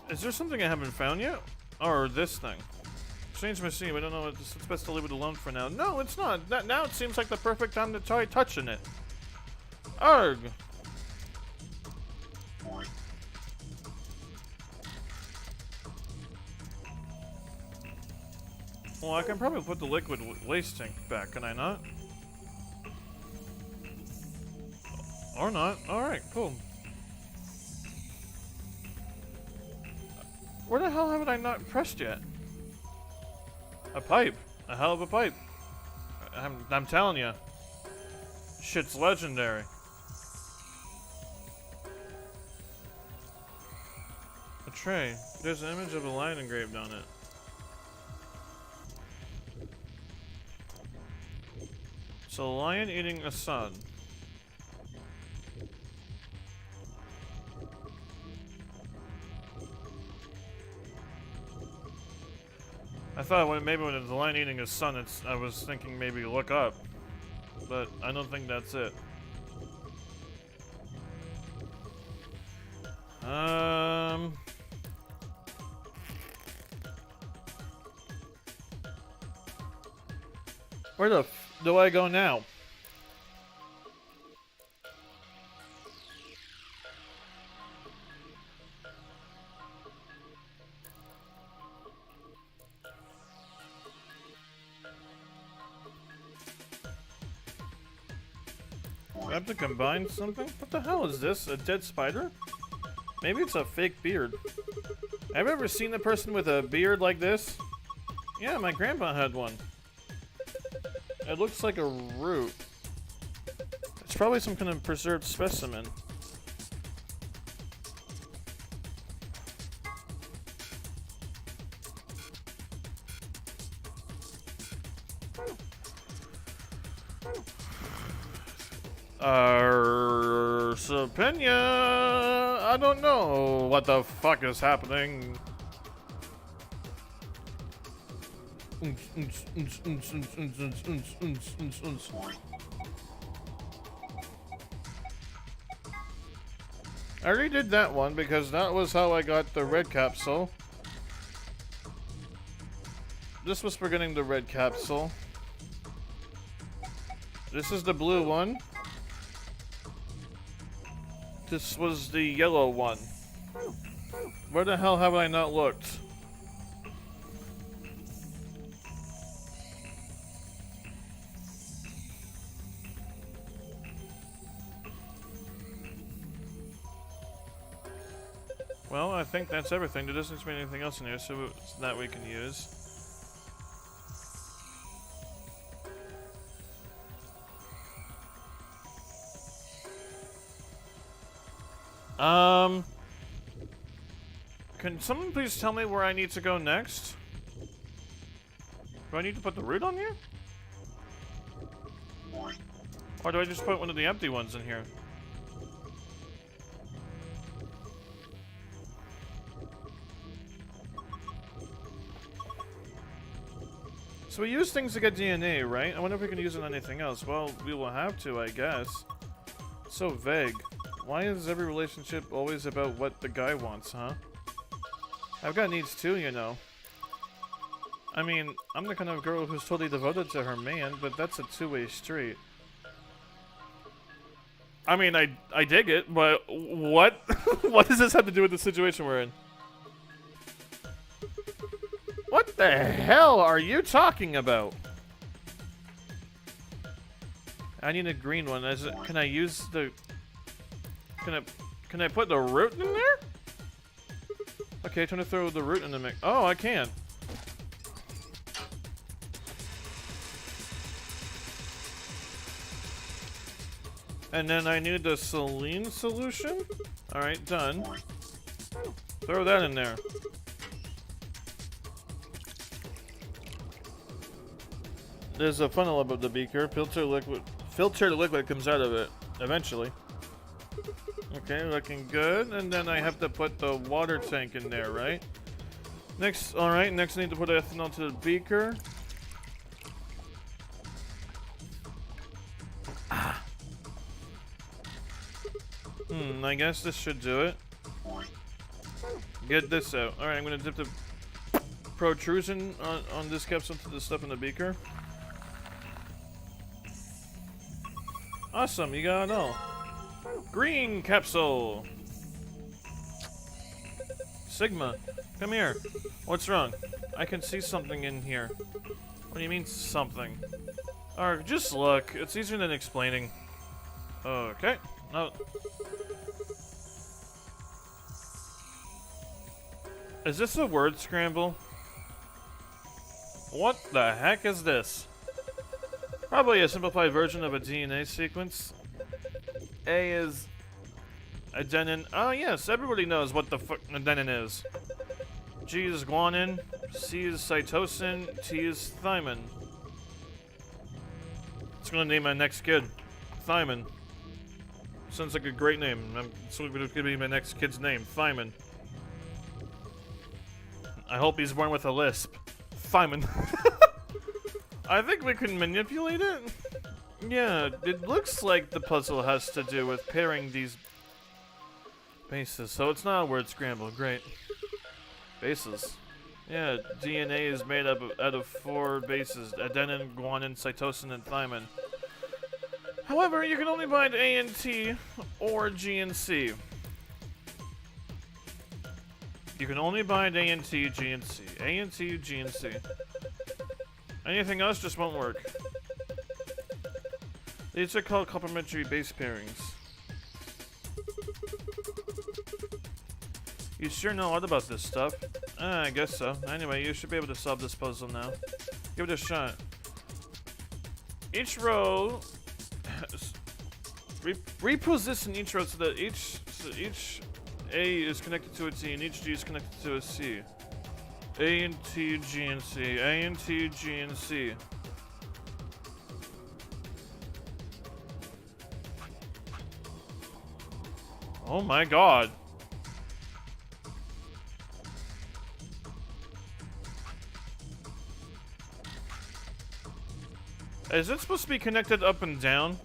Is there something I haven't found yet? Or this thing? Change my scene, I don't know, it's best to leave it alone for now. No, it's not. Now it seems like the perfect time to try touching it. Arg! Well, I can probably put the liquid waste tank back, can I not? Or not. Alright, cool. Where the hell haven't I not pressed yet? A pipe. A hell of a pipe. I'm telling you. Shit's legendary. A tray. There's an image of a lion engraved on it. So, a lion eating a sun. I thought maybe when it's the lion eating his son, I was thinking maybe look up. But I don't think that's it. Where the f do I go now? I have to combine something? What the hell is this? A dead spider? Maybe it's a fake beard. Have you ever seen a person with a beard like this? Yeah, my grandpa had one. It looks like a root. It's probably some kind of preserved specimen. Sopinia, I don't know what the fuck is happening. I already did that one because that was how I got the red capsule. This was for getting the red capsule. This is the blue one. This was the yellow one. Where the hell have I not looked? Well, I think that's everything. There doesn't seem to be anything else in here, so that we can use. Can someone please tell me where I need to go next? Do I need to put the root on here? Or do I just put one of the empty ones in here? So we use things to get DNA, right? I wonder if we can use it on anything else. Well, we will have to, I guess. It's so vague. Why is every relationship always about what the guy wants, huh? I've got needs too, you know. I mean, I'm the kind of girl who's totally devoted to her man, but that's a two-way street. I mean, I dig it, but what? What does this have to do with the situation we're in? What the hell are you talking about? I need a green one. Can I use the... Can I put the root in there? Okay, trying to throw the root in the mix. Oh, I can. And then I need the saline solution. Alright, done. Throw that in there. There's a funnel above the beaker. Filtered liquid comes out of it eventually. Okay, looking good. And then I have to put the water tank in there, right? Next, alright, next I need to put ethanol to the beaker. I guess this should do it. Get this out. Alright, I'm gonna dip the protrusion on this capsule to the stuff in the beaker. Awesome, you got it all. Green capsule! Sigma, come here. What's wrong? I can see something in here. What do you mean, something? Alright, just look. It's easier than explaining. Okay. No. Is this a word scramble? What the heck is this? Probably a simplified version of a DNA sequence. A is adenine. Oh yes, everybody knows what the fuck adenine is. G is guanine, C is cytosine, T is thymine. It's gonna name my next kid Thymine. Sounds like a great name. It's gonna be my next kid's name, Thymine. I hope he's born with a lisp. Thymine. I think we can manipulate it. Yeah, it looks like the puzzle has to do with pairing these bases, so it's not a word scramble. Great. Bases. Yeah, DNA is made up out of 4 bases: adenine, guanine, cytosine, and thymine. However, you can only bind A and T or G and C. You can only bind A and T, G and C. A and T, G and C. Anything else just won't work. These are called complementary base pairings. You sure know a lot about this stuff. I guess so. Anyway, you should be able to solve this puzzle now. Give it a shot. Each row... reposition each row so that each A is connected to a T and each G is connected to a C. A and T, G and C. A and T, G and C. Oh my god. Is it supposed to be connected up and down?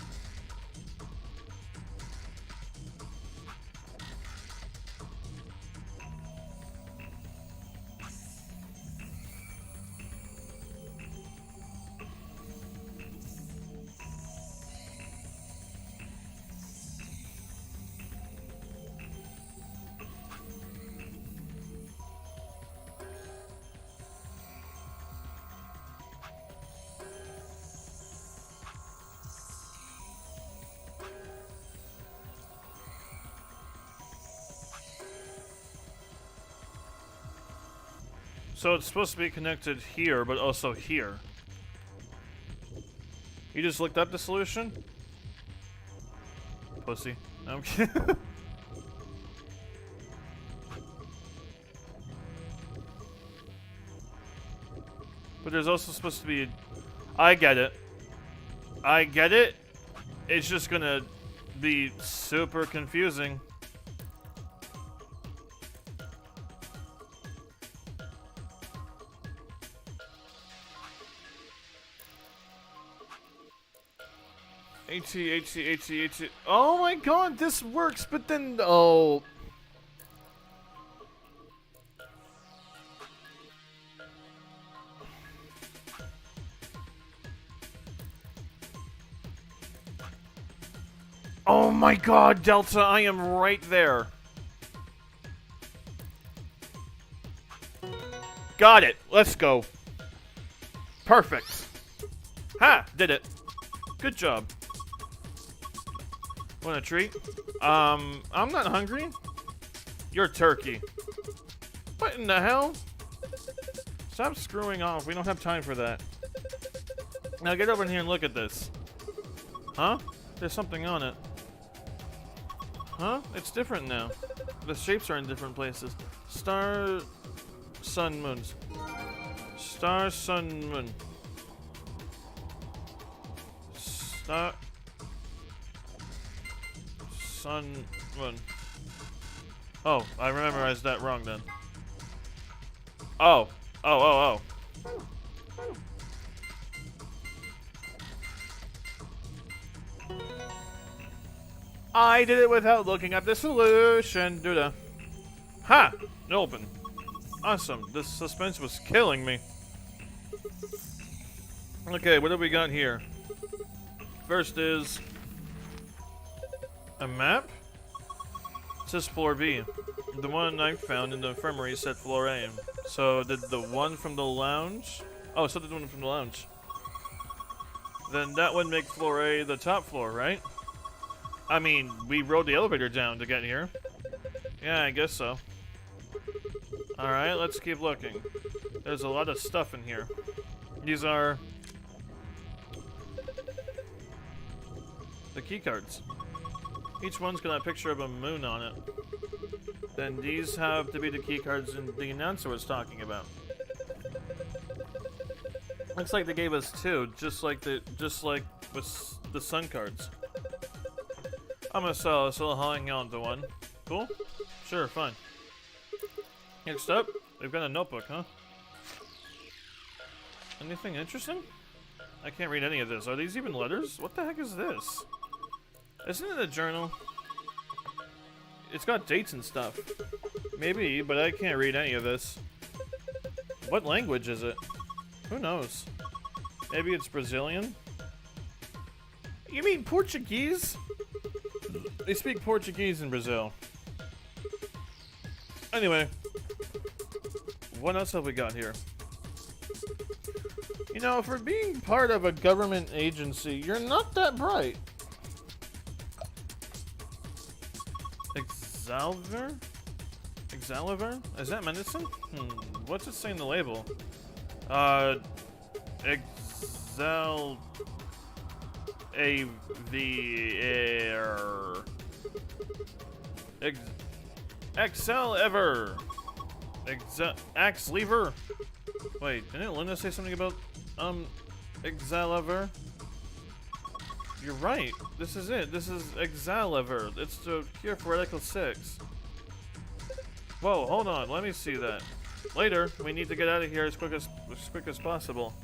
So it's supposed to be connected here, but also here. You just looked up the solution? Pussy. No, I'm kidding. But there's also supposed to be... I get it. I get it. It's just gonna be super confusing. AT. Oh my god, this works, but then... Oh... Oh my god, Delta, I am right there. Got it. Let's go. Perfect. Ha! Did it. Good job. Want a treat? I'm not hungry. You're turkey. What in the hell? Stop screwing off. We don't have time for that. Now get over here and look at this. Huh? There's something on it. Huh? It's different now. The shapes are in different places. Star, sun, moons. Star, sun, moon. Star, sun, moon. Oh, I memorized that wrong then. Oh. Oh. I did it without looking up the solution. Duda. Ha! Open. Awesome. This suspense was killing me. Okay, what do we got here? First is a map. It says floor B. The one I found in the infirmary said floor A. So did the one from the lounge? Oh, so did the one from the lounge. Then that would make floor A the top floor, right? I mean, we rode the elevator down to get here. Yeah, I guess so. Alright, let's keep looking. There's a lot of stuff in here. These are the key cards. Each one's got a picture of a moon on it. Then these have to be the key cards the announcer was talking about. Looks like they gave us two, just like with the sun cards. I'm gonna sell this, so I'll hang on to one. Cool? Sure, fine. Next up, we've got a notebook, huh? Anything interesting? I can't read any of this. Are these even letters? What the heck is this? Isn't it a journal? It's got dates and stuff. Maybe, but I can't read any of this. What language is it? Who knows? Maybe it's Brazilian? You mean Portuguese? They speak Portuguese in Brazil. Anyway. What else have we got here? You know, for being part of a government agency, you're not that bright. Exalver? Exaliver? Is that medicine? What's it say in the label? Exal... Excel ever. Axe lever. Wait, didn't Linda say something about Excaliver? You're right. This is it. This is Excalibur. It's the cure for Article 6. Whoa, hold on. Let me see that. Later, we need to get out of here as quick as possible.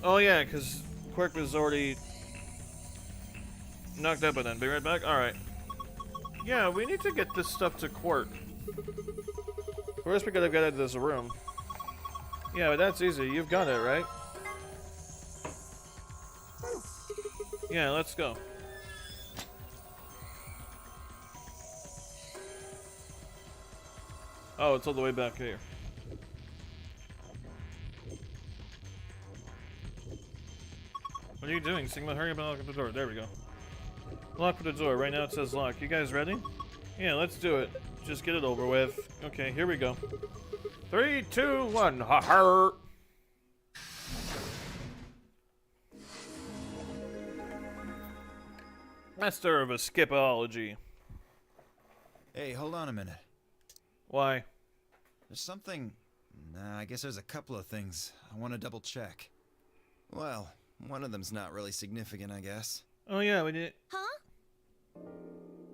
Oh yeah, because Quirk was already knocked up and then be right back. Alright. Yeah, we need to get this stuff to Quirk. First we gotta get out of this room. Yeah, but that's easy. You've got it, right? Yeah, let's go. Oh, it's all the way back here. What are you doing, Sigma? Hurry up and lock the door. There we go. Lock the door. Right now it says lock. You guys ready? Yeah, let's do it. Just get it over with. Okay, here we go. 3, 2, 1. Ha ha. Master of Escapology. Hey, hold on a minute. Why? There's something... Nah, I guess there's a couple of things I want to double check. Well, one of them's not really significant, I guess. Oh yeah, we did. Huh?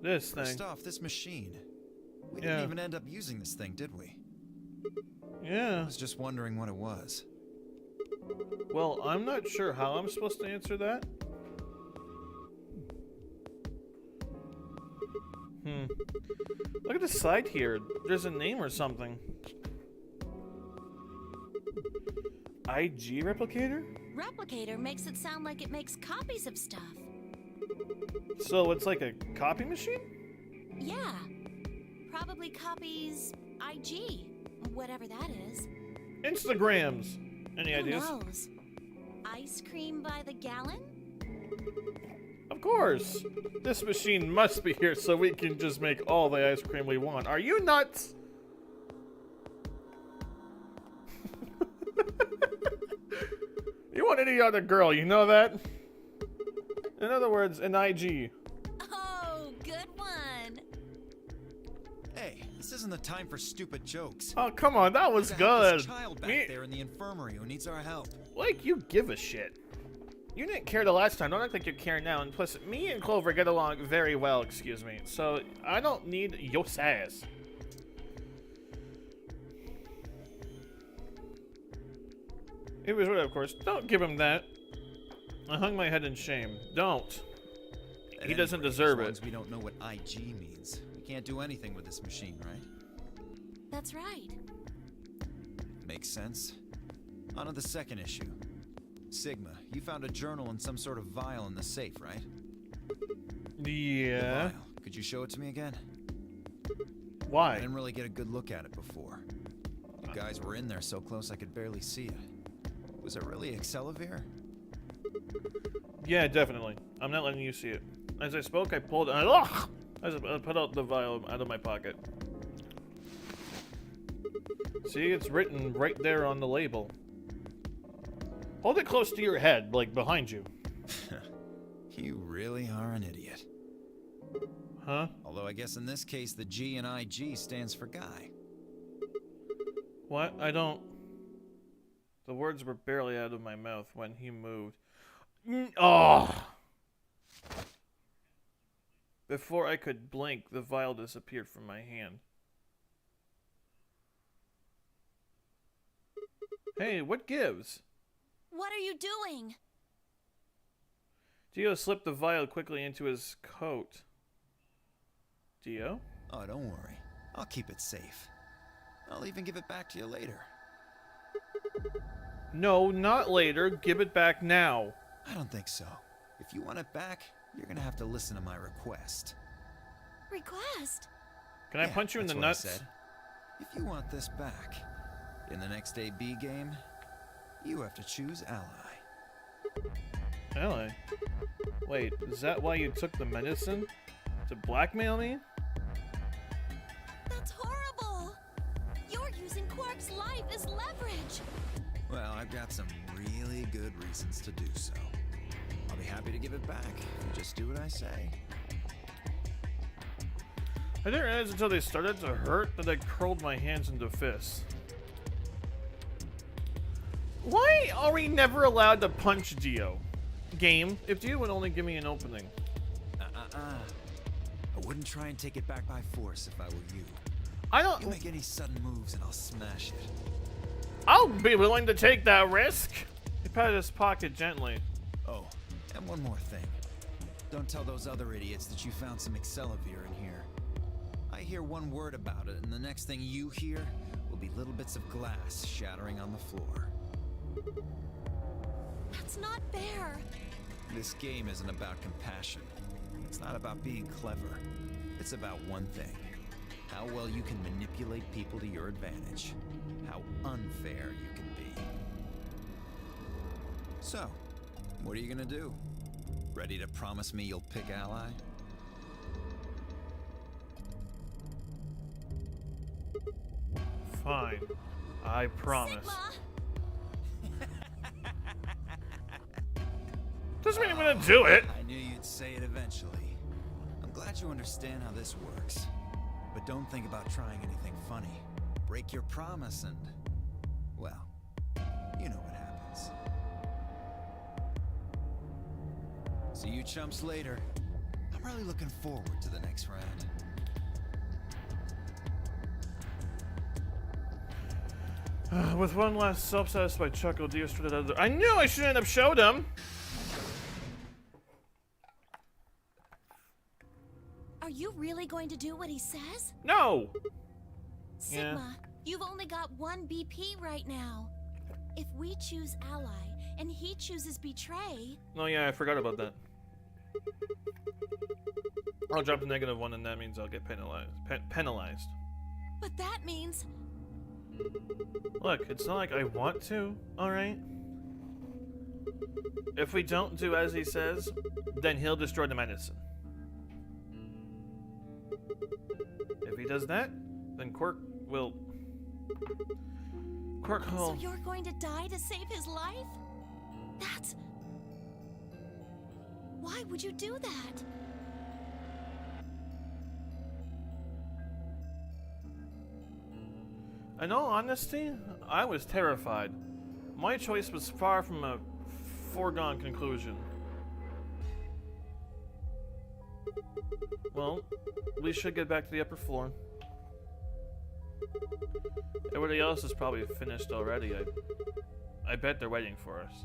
This thing. First off, this machine. We didn't even end up using this thing, did we? Yeah. I was just wondering what it was. Well, I'm not sure how I'm supposed to answer that. Look at the side here. There's a name or something. IG replicator? Replicator makes it sound like it makes copies of stuff. So it's like a copy machine? Yeah. Probably copies IG, whatever that is. Instagrams. Any ideas? Who knows? Ice cream by the gallon? Of course. This machine must be here so we can just make all the ice cream we want. Are you nuts? You want any other girl, you know that? In other words, an IG. Oh, good one. Hey, this isn't the time for stupid jokes. Oh, come on, that was good. There's a child back there in the infirmary who needs our help. Like, you give a shit. You didn't care the last time. Don't act like you care now. And plus, me and Clover get along very well, excuse me. So, I don't need your sass. It was right, of course. Don't give him that. I hung my head in shame. Don't. He doesn't deserve it. As long as we don't know what IG means, we can't do anything with this machine, right? That's right. Makes sense. On to the second issue. Sigma, you found a journal and some sort of vial in the safe, right? Yeah. The vial. Could you show it to me again? Why? I didn't really get a good look at it before. You guys were in there so close I could barely see it. Was it really Excalibur? Yeah, definitely. I'm not letting you see it. As I spoke, I pulled... Ugh! As I put out the vial out of my pocket. See, it's written right there on the label. Hold it close to your head, like behind you. You really are an idiot. Huh? Although I guess in this case the G in IG stands for guy. What? I don't... The words were barely out of my mouth when he moved. Oh! Before I could blink, the vial disappeared from my hand. Hey, what gives? What are you doing? Dio slipped the vial quickly into his coat. Dio? Oh, don't worry. I'll keep it safe. I'll even give it back to you later. No, not later. Give it back now. I don't think so. If you want it back, you're gonna have to listen to my request. Request? Can I punch you in the what nuts? I said. If you want this back, in the next AB game, you have to choose ally. Ally? Wait, is that why you took the medicine? To blackmail me? That's horrible! You're using Quark's life as leverage! Well, I've got some really good reasons to do so. I'll be happy to give it back. You just do what I say. I didn't realize until they started to hurt that I curled my hands into fists. Why are we never allowed to punch Dio? Game, if Dio would only give me an opening. I wouldn't try and take it back by force if I were you. I don't. You make any sudden moves and I'll smash it. I'll be willing to take that risk. He patted his pocket gently. Oh, and one more thing. Don't tell those other idiots that you found some Excelavir in here. I hear one word about it, and the next thing you hear will be little bits of glass shattering on the floor. That's not fair. This game isn't about compassion. It's not about being clever. It's about one thing. How well you can manipulate people to your advantage. How unfair you can be. So, what are you gonna do? Ready to promise me you'll pick Ally? Fine. I promise. Sigma! Doesn't mean I'm gonna do it. I knew you'd say it eventually. I'm glad you understand how this works. But don't think about trying anything funny. Break your promise and... well, you know what happens. See you chumps later. I'm really looking forward to the next round. With one last self-satisfied chuckle, Dio strutted out of the... I knew I shouldn't have showed him! Are you really going to do what he says? No! Sigma, you've only got one BP right now. If we choose Ally and he chooses Betray... Oh yeah, I forgot about that. I'll drop the -1 and that means I'll get penalized. Penalized. But that means... Look, it's not like I want to, alright? If we don't do as he says, then he'll destroy the medicine. If he does that, then Quirk will... So you're going to die to save his life? That's... Why would you do that? In all honesty, I was terrified. My choice was far from a foregone conclusion. Well, we should get back to the upper floor. Everybody else is probably finished already. I bet they're waiting for us.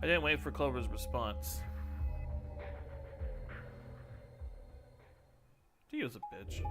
I didn't wait for Clover's response. Dio's a bitch.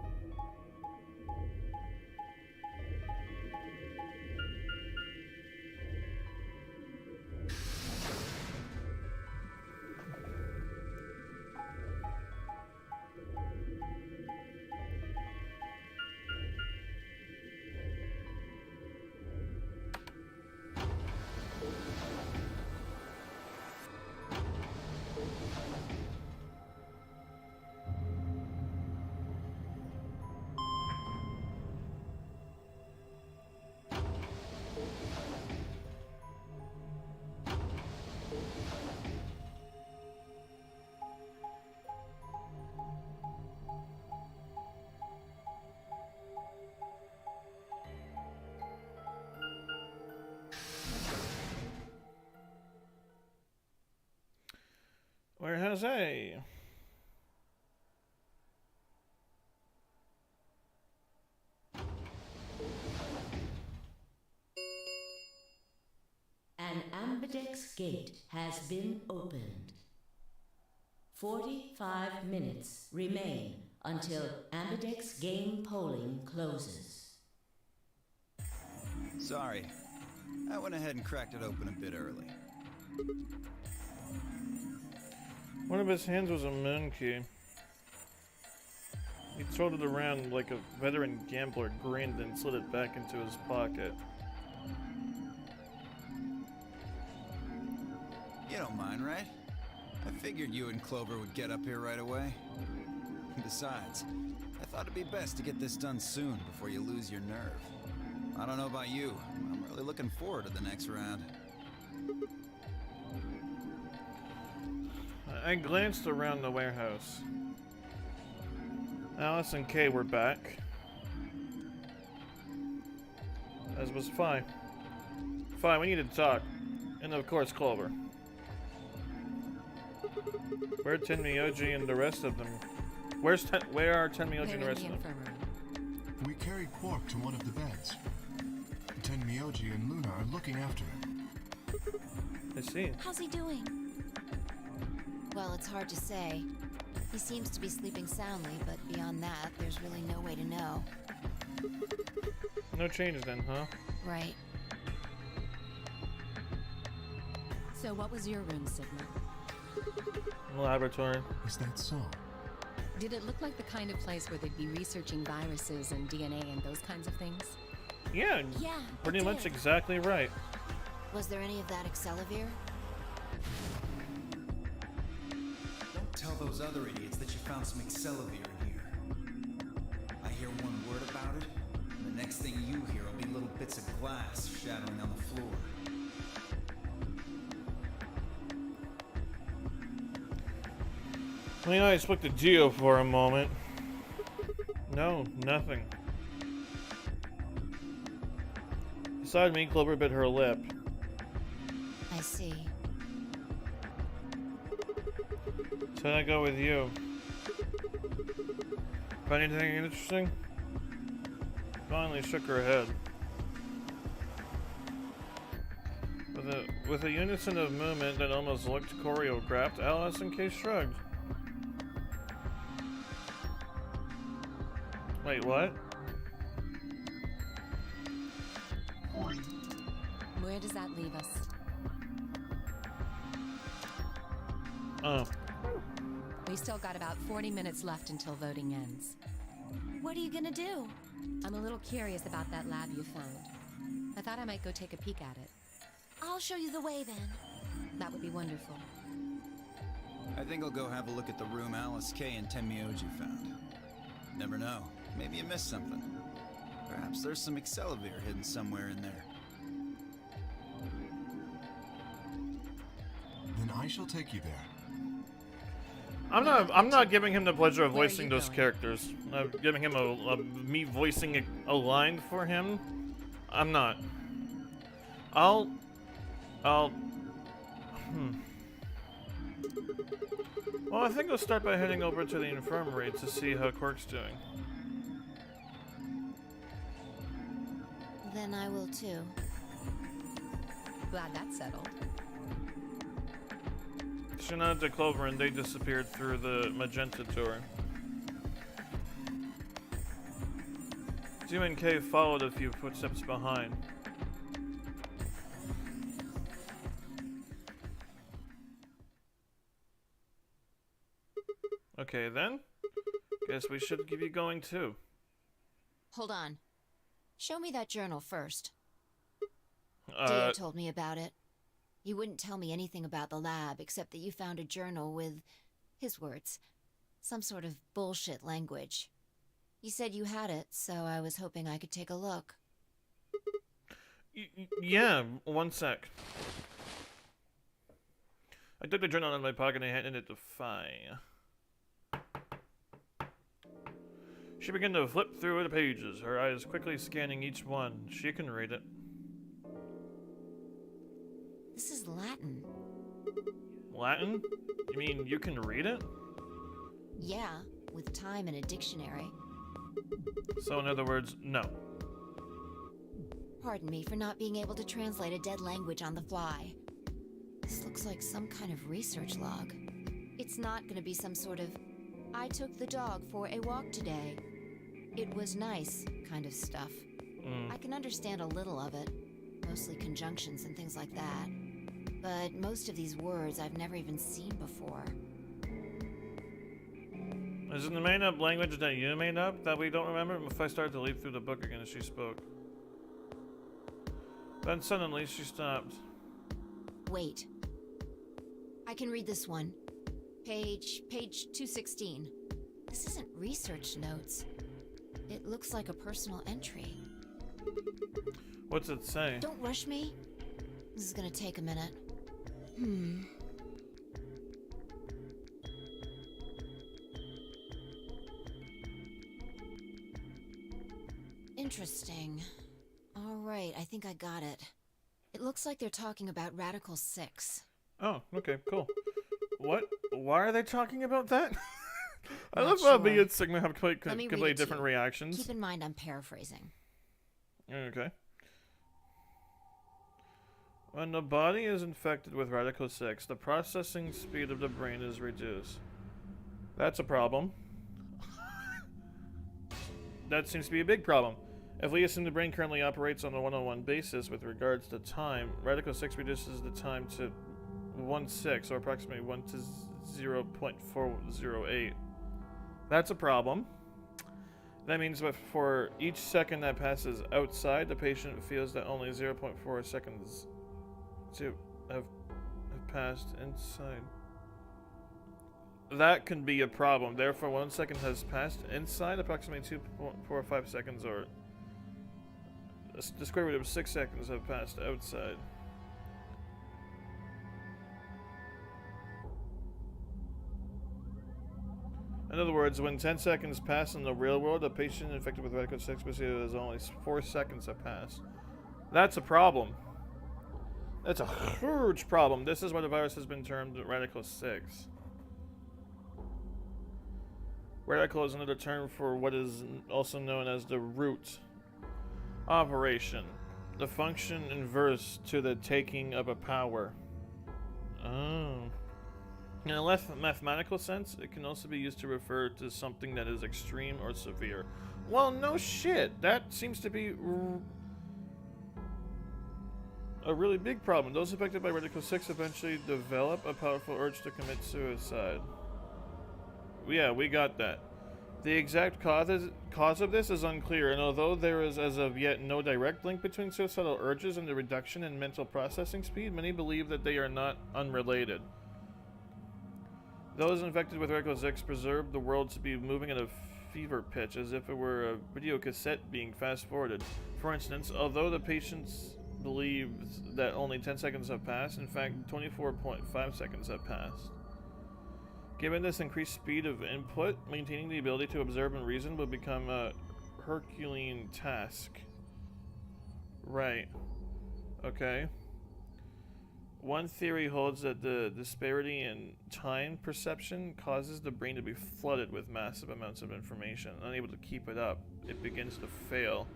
Where has A? An ambidex gate has been opened. 45 minutes remain until ambidex game polling closes. Sorry. I went ahead and cracked it open a bit early. One of his hands was a moon key. He threw it around like a veteran gambler, grinned, and slid it back into his pocket. You don't mind, right? I figured you and Clover would get up here right away. Besides, I thought it'd be best to get this done soon before you lose your nerve. I don't know about you, I'm really looking forward to the next round. I glanced around the warehouse. Alice and Kay were back. as was Phi. Phi, we need to talk. And of course, Clover. Where are Tenmyoji and the rest of them? Where are Tenmyoji and the rest of them? We carried Quark to one of the beds. Tenmyoji and Luna are looking after him. I see. How's he doing? Well, it's hard to say. He seems to be sleeping soundly, but beyond that, there's really no way to know. No change then, huh? Right. So what was your room, Sigma? Laboratory. Is that so? Did it look like the kind of place where they'd be researching viruses and DNA and those kinds of things? Yeah, pretty much exactly right. Was there any of that Excelivir? Don't tell those other idiots that you found some Excelivir in here. I hear one word about it, and the next thing you hear will be little bits of glass shattering on the floor. I mean, I spoke to Geo for a moment. No, nothing. Beside me, Clover bit her lip. I see. So I go with you. Find anything interesting? Finally shook her head. With a unison of movement that almost looked choreographed, Alice and Kay shrugged. Wait, what? Where does that leave us? Oh. We still got about 40 minutes left until voting ends. What are you gonna do? I'm a little curious about that lab you found. I thought I might go take a peek at it. I'll show you the way then. That would be wonderful. I think I'll go have a look at the room Alice Kay and Tenmyoji found. Never know. Maybe you missed something. Perhaps there's some Excelivir hidden somewhere in there. Then I shall take you there. I'm not giving him the pleasure of voicing those characters. I'm giving him me voicing a line for him. I'm not. Well, I think I'll start by heading over to the infirmary to see how Quark's doing. Then I will too. Glad that's settled. She nodded to Clover and they disappeared through the magenta door. Ju and Kay followed a few footsteps behind. Okay then. Guess we should give you going too. Hold on. Show me that journal first. Dio told me about it. You wouldn't tell me anything about the lab except that you found a journal with, his words, some sort of bullshit language. You said you had it, so I was hoping I could take a look. Yeah, one sec. I took the journal out of my pocket and handed it to Phi. She began to flip through the pages, her eyes quickly scanning each one. She can read it. This is Latin. Latin? You mean you can read it? Yeah, with time and a dictionary. So in other words, no. Pardon me for not being able to translate a dead language on the fly. This looks like some kind of research log. It's not gonna be some sort of, I took the dog for a walk today. It was nice kind of stuff. I can understand a little of it, mostly conjunctions and things like that. But most of these words I've never even seen before. Is it the made-up language that you made up that we don't remember? If I started to leaf through the book again as she spoke. Then suddenly she stopped. Wait. I can read this one. Page 216. This isn't research notes. It looks like a personal entry. What's it say? Don't rush me. This is gonna take a minute. Interesting. All right. Alright, I think I got it. It looks like they're talking about Radical 6. Oh, okay, cool. What? Why are they talking about that? I Not love how sure. me and Sigma have Let me read completely it to different you. reactions. Keep in mind I'm paraphrasing. Okay. When the body is infected with Radical 6, the processing speed of the brain is reduced. That's a problem. That seems to be a big problem. If we assume the brain currently operates on a one-on-one basis with regards to time, Radical 6 reduces the time to 1/6, or approximately 1 to 0.408. That's a problem. That means that for each second that passes outside, the patient feels that only 0.4 seconds to have passed inside. That can be a problem. Therefore, 1 second has passed inside, approximately 2.45 seconds, or the square root of 6 seconds have passed outside. In other words, when 10 seconds pass in the real world, a patient infected with Radical 6 perceives only 4 seconds have passed. That's a problem. That's a huge problem. This is why the virus has been termed Radical 6. Radical is another term for what is also known as the root operation, the function inverse to the taking of a power. Oh. In a less mathematical sense, it can also be used to refer to something that is extreme or severe. Well, no shit. That seems to be a really big problem. Those affected by Radical 6 eventually develop a powerful urge to commit suicide. Yeah, we got that. The exact cause of this is unclear, and although there is as of yet no direct link between suicidal urges and the reduction in mental processing speed, many believe that they are not unrelated. Those infected with Radical 6 preserve the world to be moving at a fever pitch, as if it were a video cassette being fast-forwarded. For instance, although the patients believe that only 10 seconds have passed, in fact 24.5 seconds have passed. Given this increased speed of input, maintaining the ability to observe and reason will become a Herculean task. Right. Okay. One theory holds that the disparity in time perception causes the brain to be flooded with massive amounts of information. Unable to keep it up, it begins to fail.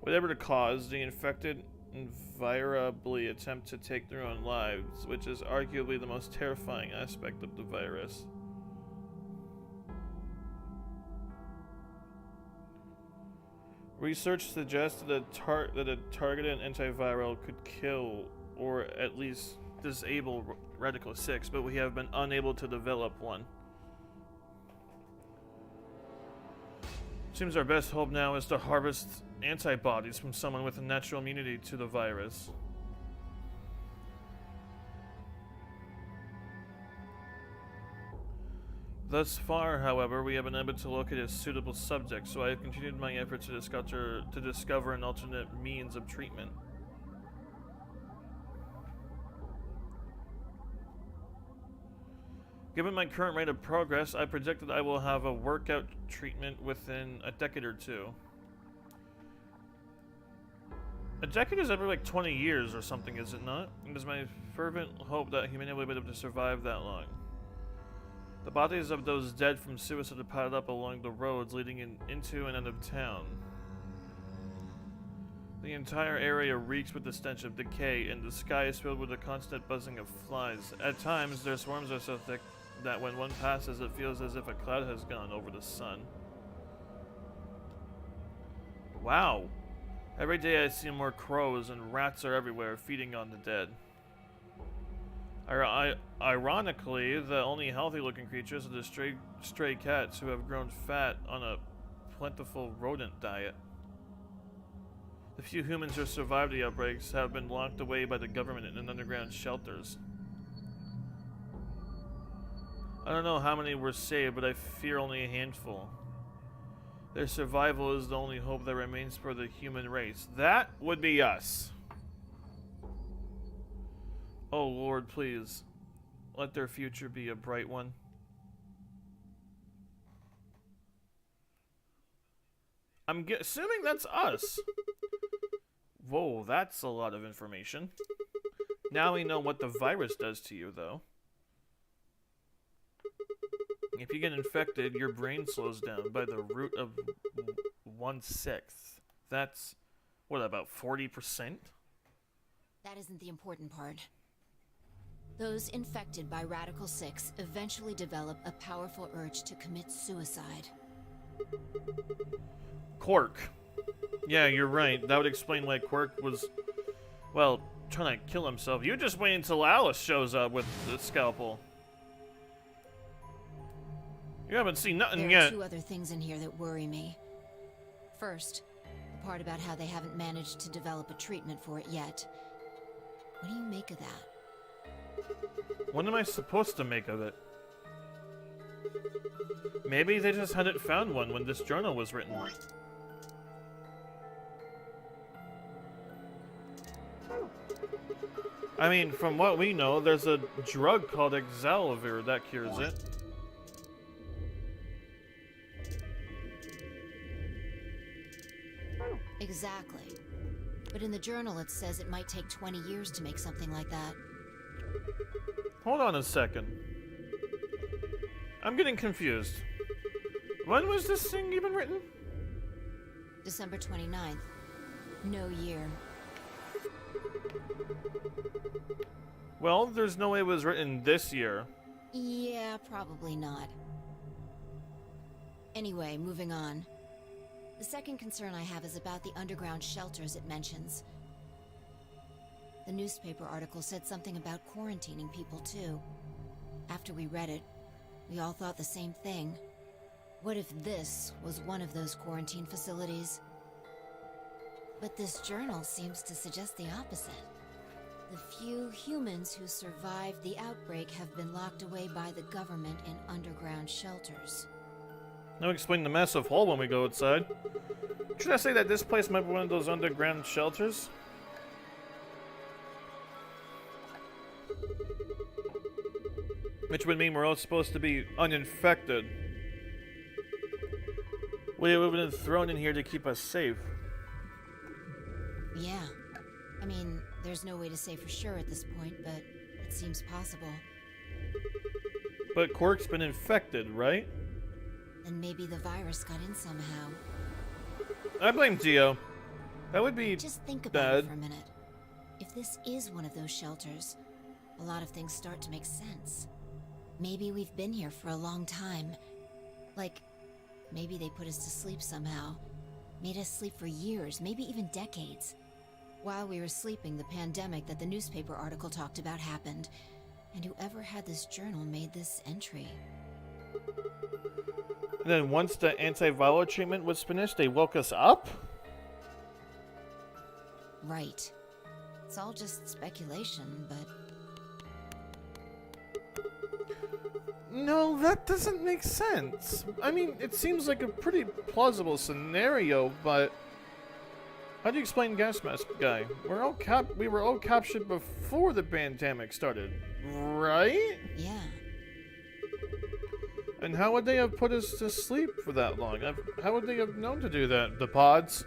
Whatever the cause, the infected invariably attempt to take their own lives, which is arguably the most terrifying aspect of the virus. Research suggests that a targeted antiviral could kill or at least disable Radical 6, but we have been unable to develop one. Seems our best hope now is to harvest antibodies from someone with a natural immunity to the virus. Thus far, however, we have been able to locate a suitable subject, so I have continued my efforts to discover an alternate means of treatment. Given my current rate of progress, I project that I will have a workout treatment within a decade or two. A decade is every like 20 years or something, is it not? It is my fervent hope that humanity will be able to survive that long. The bodies of those dead from suicide are piled up along the roads leading into and out of town. The entire area reeks with the stench of decay, and the sky is filled with the constant buzzing of flies. At times, their swarms are so thick that when one passes, it feels as if a cloud has gone over the sun. Wow. Every day I see more crows, and rats are everywhere, feeding on the dead. Ironically, the only healthy-looking creatures are the stray cats who have grown fat on a plentiful rodent diet. The few humans who survived the outbreaks have been locked away by the government in underground shelters. I don't know how many were saved, but I fear only a handful. Their survival is the only hope that remains for the human race. That would be us. Oh Lord, please, let their future be a bright one. assuming that's us. Whoa, that's a lot of information. Now we know what the virus does to you, though. If you get infected, your brain slows down by the root of 1/6. That's, what, about 40%? That isn't the important part. Those infected by Radical 6 eventually develop a powerful urge to commit suicide. Quark. Yeah, you're right. That would explain why Quark was, well, trying to kill himself. You just wait until Alice shows up with the scalpel. You haven't seen nothing There yet. are two other things in here that worry me. First, the part about how they haven't managed to develop a treatment for it yet. What do you make of that? What am I supposed to make of it? Maybe they just hadn't found one when this journal was written. I mean, from what we know, there's a drug called Excalibur that cures it. Exactly. But in the journal it says it might take 20 years to make something like that. Hold on a second. I'm getting confused. When was this thing even written? December 29th. No year. Well, there's no way it was written this year. Yeah, probably not. Anyway, moving on. The second concern I have is about the underground shelters it mentions. The newspaper article said something about quarantining people too. After we read it, we all thought the same thing. What if this was one of those quarantine facilities? But this journal seems to suggest the opposite. The few humans who survived the outbreak have been locked away by the government in underground shelters. Now explain the massive hole when we go outside. Should I say that this place might be one of those underground shelters? Which would mean we're all supposed to be uninfected. We would have been thrown in here to keep us safe. Yeah. I mean, there's no way to say for sure at this point, but it seems possible. But Quark's been infected, right? Then maybe the virus got in somehow. I blame Dio. That would be Just think about bad. it for a minute. If this is one of those shelters, a lot of things start to make sense. Maybe we've been here for a long time. Like, maybe they put us to sleep somehow. Made us sleep for years, maybe even decades. While we were sleeping, the pandemic that the newspaper article talked about happened. And whoever had this journal made this entry. And then once the antiviral treatment was finished, they woke us up? Right. It's all just speculation, but... No, that doesn't make sense. I mean, it seems like a pretty plausible scenario, but... How do you explain Gas Mask Guy? We were all captured before the pandemic started, right? Yeah. And how would they have put us to sleep for that long? How would they have known to do that? The pods?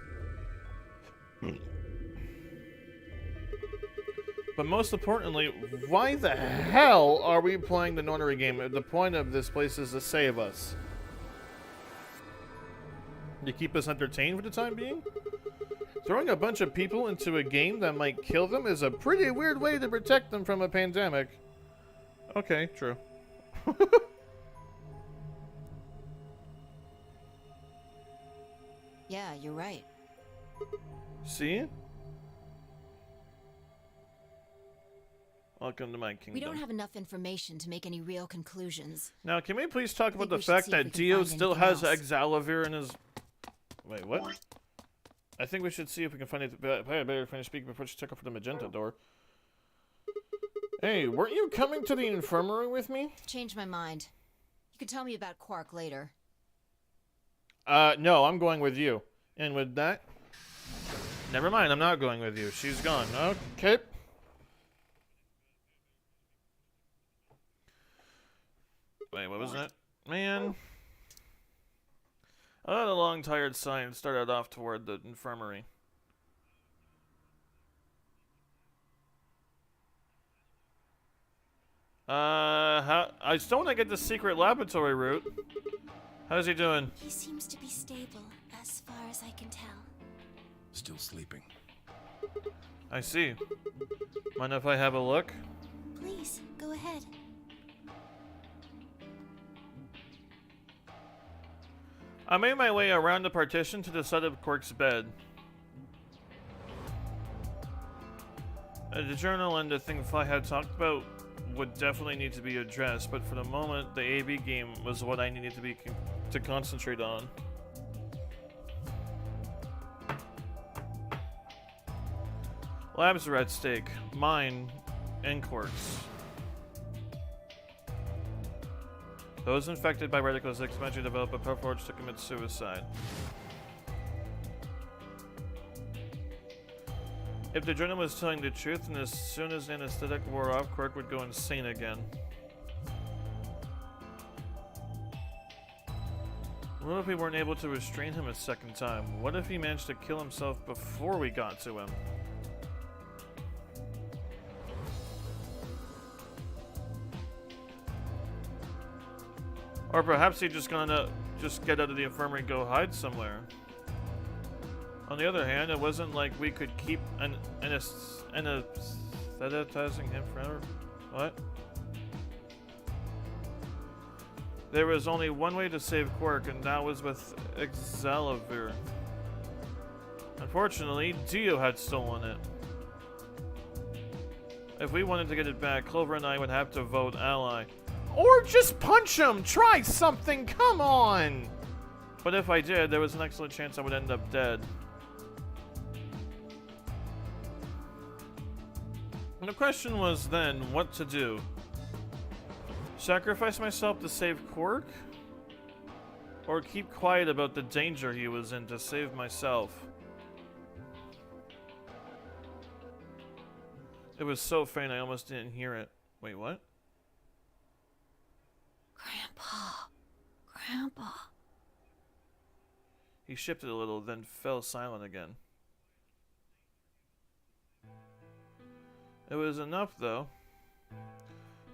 But most importantly, why the hell are we playing the Notary game? The point of this place is to save us. To keep us entertained for the time being? Throwing a bunch of people into a game that might kill them is a pretty weird way to protect them from a pandemic. Okay, true. Yeah, you're right. See? Welcome to my kingdom. We don't have enough information to make any real conclusions. Now, can we please talk about think the we should fact see if that we can Dio find still anything has else. Excalibur in his... Wait, what? I think we should see if we can find it. I better finish speaking before she check out for the magenta door. Hey, weren't you coming to the infirmary with me? Changed my mind. You can tell me about Quark later. No, I'm going with you. And with that... Never mind, I'm not going with you. She's gone. Okay. Wait, what was that? Man. I had a long, tired sigh and started off toward the infirmary. I still want to get the secret laboratory route. How's he doing? He seems to be stable, as far as I can tell. Still sleeping. I see. Mind if I have a look? Please, go ahead. I made my way around the partition to the side of Quark's bed. The journal and the thing Fly had talked about would definitely need to be addressed, but for the moment, the AB game was what I needed to concentrate on. Labs are at stake. Mine and Quark's. Those infected by Radicals eventually develop a preforge to commit suicide. If the journal was telling the truth, and as soon as the anesthetic wore off, Quark would go insane again. What if we weren't able to restrain him a second time? What if he managed to kill himself before we got to him? Or perhaps he just gonna get out of the infirmary and go hide somewhere. On the other hand, it wasn't like we could keep anesthetizing him forever. What? There was only one way to save Quark, and that was with Excalibur. Unfortunately, Dio had stolen it. If we wanted to get it back, Clover and I would have to vote ally. Or just punch him! Try something! Come on! But if I did, there was an excellent chance I would end up dead. And the question was then, what to do? Sacrifice myself to save Quark? Or keep quiet about the danger he was in to save myself? It was so faint I almost didn't hear it. Wait, what? Grandpa. He shifted a little, then fell silent again. It was enough, though.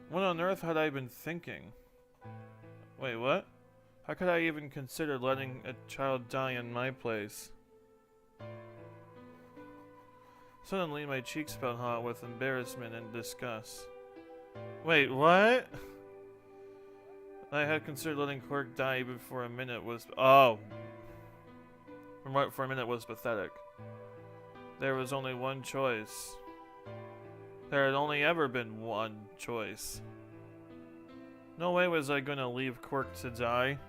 What on earth had I been thinking? Wait, what? How could I even consider letting a child die in my place? Suddenly, my cheeks felt hot with embarrassment and disgust. Wait, what? I had considered letting Quark die even for a minute was... Oh! For a minute was pathetic. There was only one choice. There had only ever been one choice. No way was I gonna leave Quark to die.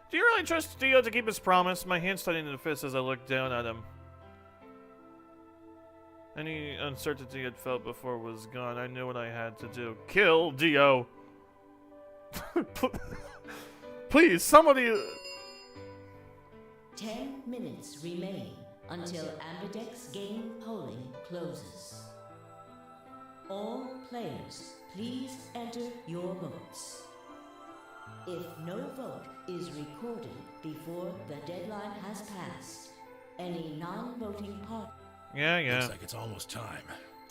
Do you really trust Dio to keep his promise? My hand started into a fist as I looked down at him. Any uncertainty I'd felt before was gone. I knew what I had to do. Kill Dio! Please, somebody... 10 minutes remain until Ambidex game polling closes. All players, please enter your votes. If no vote is recorded before the deadline has passed, any non-voting party... Yeah. Looks like it's almost time.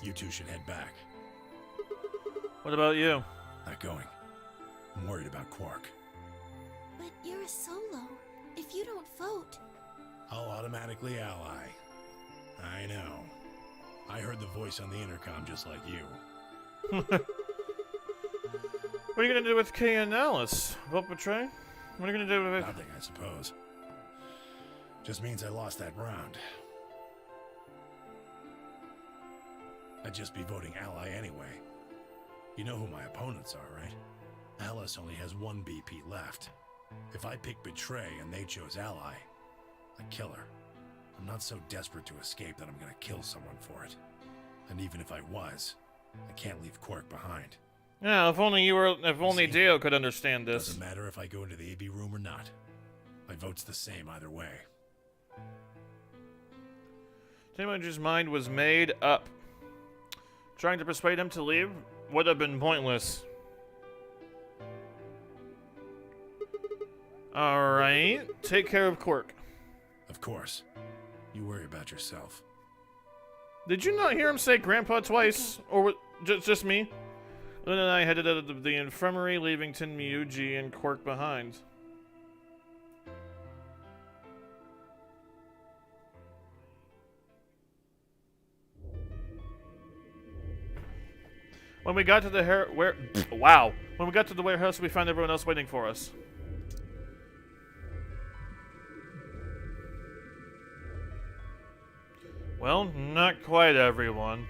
You two should head back. What about you? Not going. I'm worried about Quark. But you're a solo. If you don't vote... I'll automatically ally. I know. I heard the voice on the intercom just like you. What are you gonna do with Kay and Alice? Vote betray? What are you gonna do with it? Nothing, I suppose. Just means I lost that round. I'd just be voting ally anyway. You know who my opponents are, right? Alice only has one BP left. If I pick betray and they chose ally, I kill her. I'm not so desperate to escape that I'm gonna kill someone for it. And even if I was, I can't leave Quark behind. Yeah, if only Dio could understand this. Doesn't matter if I go into the AB room or not. My vote's the same either way. Timo's mind was made up. Trying to persuade him to leave would have been pointless. Alright. Take care of Quirk. Of course. You worry about yourself. Did you not hear him say Grandpa twice? Or just me? Luna and I headed out of the infirmary, leaving Tin Miyuji and Quirk behind. When we got to the When we got to the warehouse, we found everyone else waiting for us. Well, not quite everyone.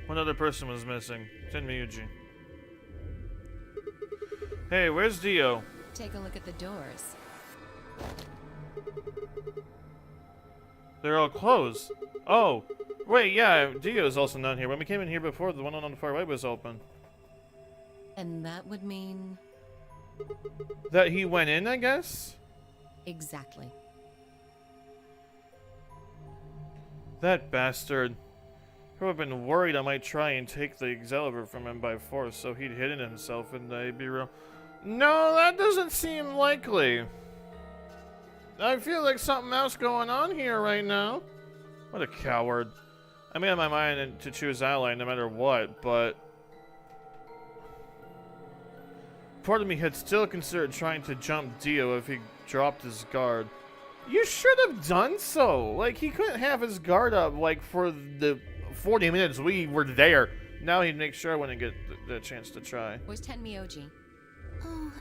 One other person was missing. Tin Miyuji. Hey, where's Dio? Take a look at the doors. They're all closed. Oh, wait, yeah, Dio's also not here. When we came in here before, the one on the far right was open. And that would mean... That he went in, I guess? Exactly. That bastard. I would have been worried I might try and take the Excalibur from him by force, so he'd hidden himself in the AB room. No, that doesn't seem likely. I feel like something else going on here right now. What a coward. I made up my mind to choose Ally no matter what, but... part of me had still considered trying to jump Dio if he dropped his guard. You should have done so! Like, he couldn't have his guard up, like, for the 40 minutes we were there. Now he'd make sure I wouldn't get the chance to try. Where's Ten Miyuji? Oh,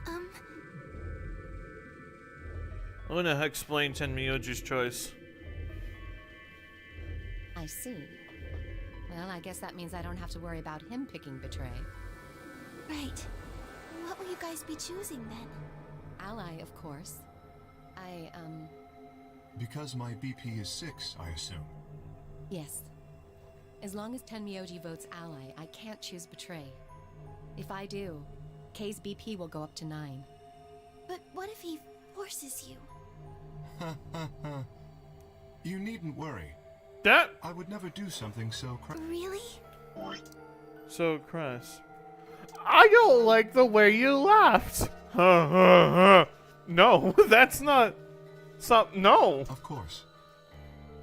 Luna explained Ten Miyuji's choice. I see. Well, I guess that means I don't have to worry about him picking Betray. right. What will you guys be choosing then? Ally, of course. Because my BP is 6, I assume. Yes. As long as Ten Miyuji votes Ally, I can't choose Betray. If I do, K's BP will go up to 9. But what if he forces you? You needn't worry. That? I would never do something so Really? So crass. I don't like the way you laughed. No, that's not... No. Of course.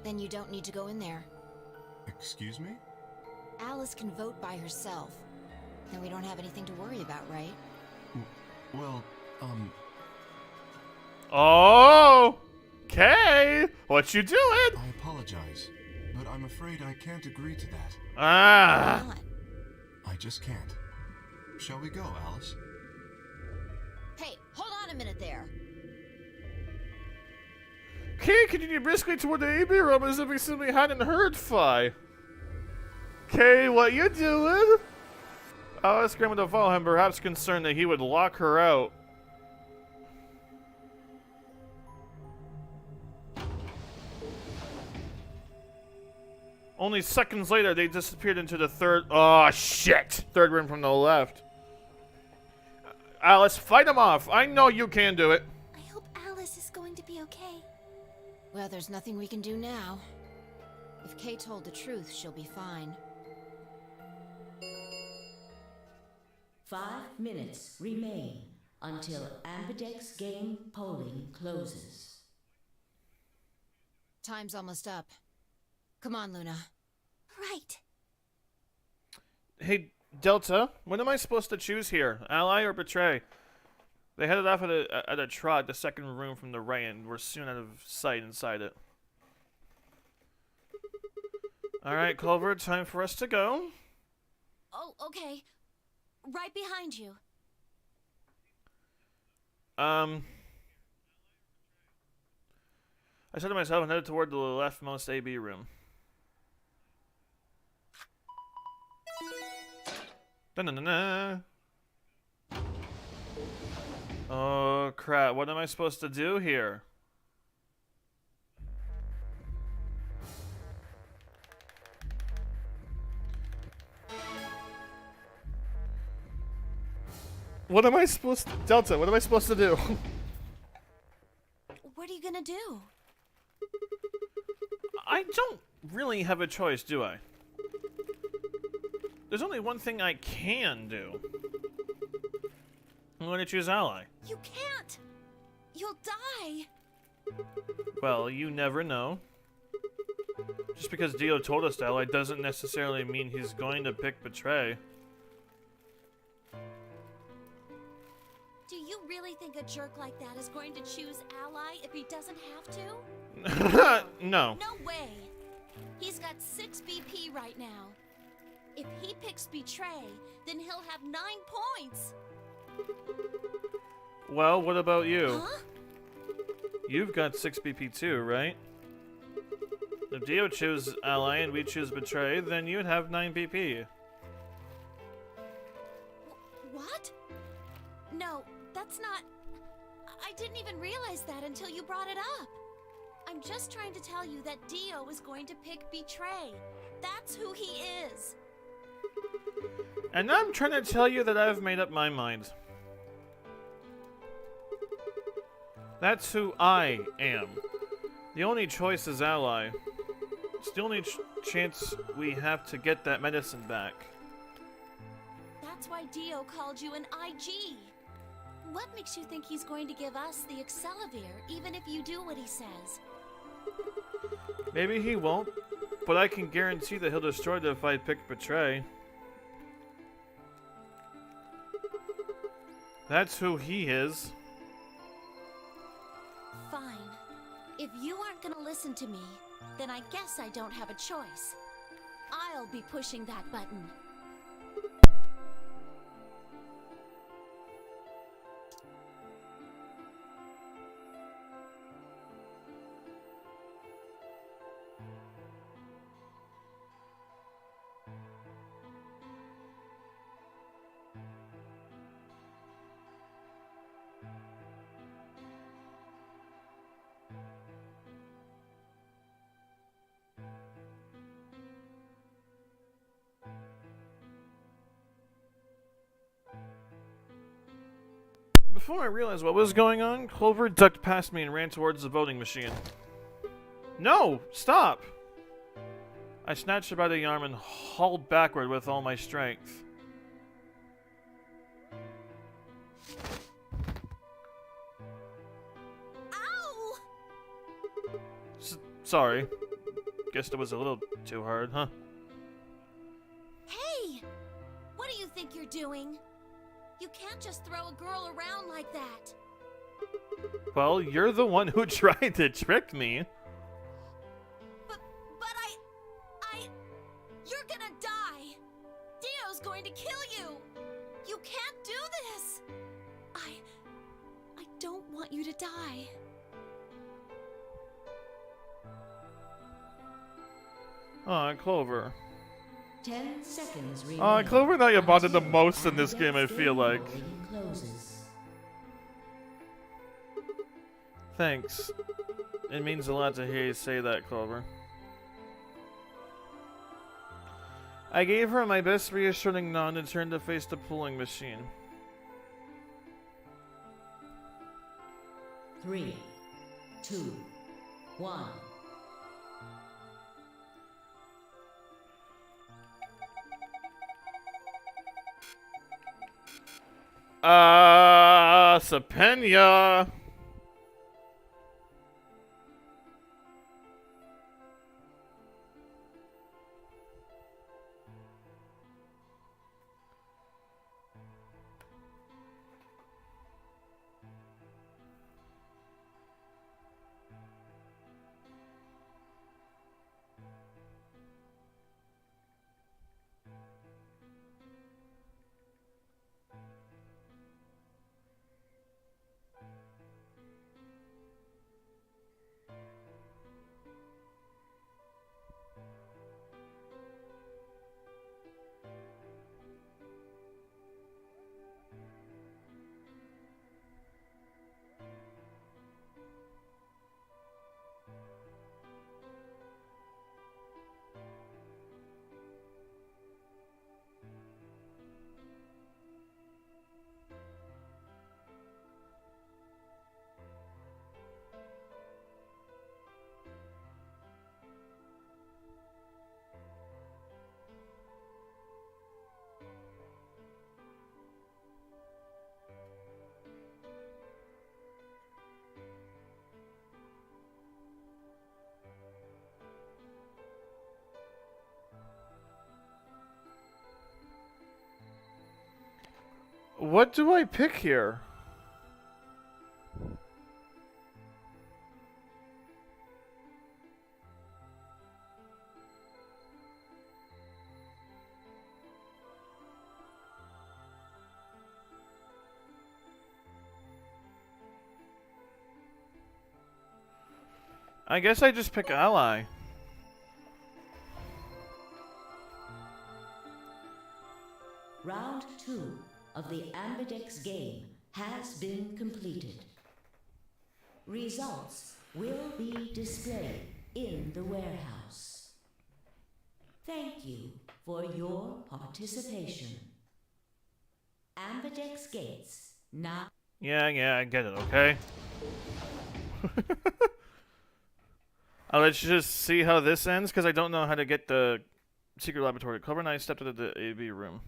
Then you don't need to go in there. Excuse me? Alice can vote by herself. Then we don't have anything to worry about, right? Well, Oh! Okay! What you doing? I apologize, but I'm afraid I can't agree to that. Ah! Why not? I just can't. Shall we go, Alice? Hey, hold on a minute there. Kay continued briskly toward the AB room as if he simply hadn't heard Fi. Kay, what you doing? Alice scrambled to follow him, perhaps concerned that he would lock her out. Only seconds later, they disappeared into the third room from the left. Alice, fight him off. I know you can do it. I hope Alice is going to be okay. Well, there's nothing we can do now. If Kay told the truth, she'll be fine. 5 minutes remain until Ambidex game polling closes. Time's almost up. Come on, Luna. Right. Hey, Delta, what am I supposed to choose here? Ally or Betray? They headed off at a trot, the second room from the right, and were soon out of sight inside it. Alright, Culver, time for us to go. Oh, okay. Right behind you. I said to myself and headed toward the leftmost AB room. Da-na-na-na. Oh, crap. What am I supposed to do here? What am I supposed to... Delta, what am I supposed to do? What are you gonna do? I don't really have a choice, do I? There's only one thing I can do. I'm going to choose Ally. You can't! You'll die. Well, you never know. Just because Dio told us Ally doesn't necessarily mean he's going to pick Betray. Do you really think a jerk like that is going to choose Ally if he doesn't have to? No. No way. He's got 6 BP right now. If he picks Betray, then he'll have 9 points. Well, what about you? Huh? You've got 6 BP too, right? If Dio chooses Ally and we choose Betray, then you'd have 9 BP. What? No, that's not... I didn't even realize that until you brought it up. I'm just trying to tell you that Dio is going to pick Betray. That's who he is. And I'm trying to tell you that I've made up my mind. That's who I am. The only choice is Ally. It's the only chance we have to get that medicine back. That's why Dio called you an IG. What makes you think he's going to give us the Excelivir, even if you do what he says? Maybe he won't, but I can guarantee that he'll destroy it if I pick Betray. That's who he is. Fine. If you aren't gonna listen to me, then I guess I don't have a choice. I'll be pushing that button. Before I realized what was going on, Clover ducked past me and ran towards the voting machine. No! Stop! I snatched her by the arm and hauled backward with all my strength. Ow! Sorry. Guess that was a little too hard, huh? Hey! What do you think you're doing? You can't just throw a girl around like that. Well, you're the one who tried to trick me. But you're gonna die. Dio's going to kill you. You can't do this. I don't want you to die. Aw, Clover. 10 seconds remaining. Clover and I have bonded the until most in this game, I Ambidextr's feel like. voting closes. Thanks. It means a lot to hear you say that, Clover. I gave her my best reassuring nod and turned to face the pulling machine. 3, 2, 1. Sapenya! What do I pick here? I guess I just pick ally. Round 2 of the Ambidex game has been completed. Results will be displayed in the warehouse. Thank you for your participation. Ambidex gates now. Yeah, I get it, okay? Let's just see how this ends, because I don't know how to get the secret laboratory. Clover and I stepped into the AV room.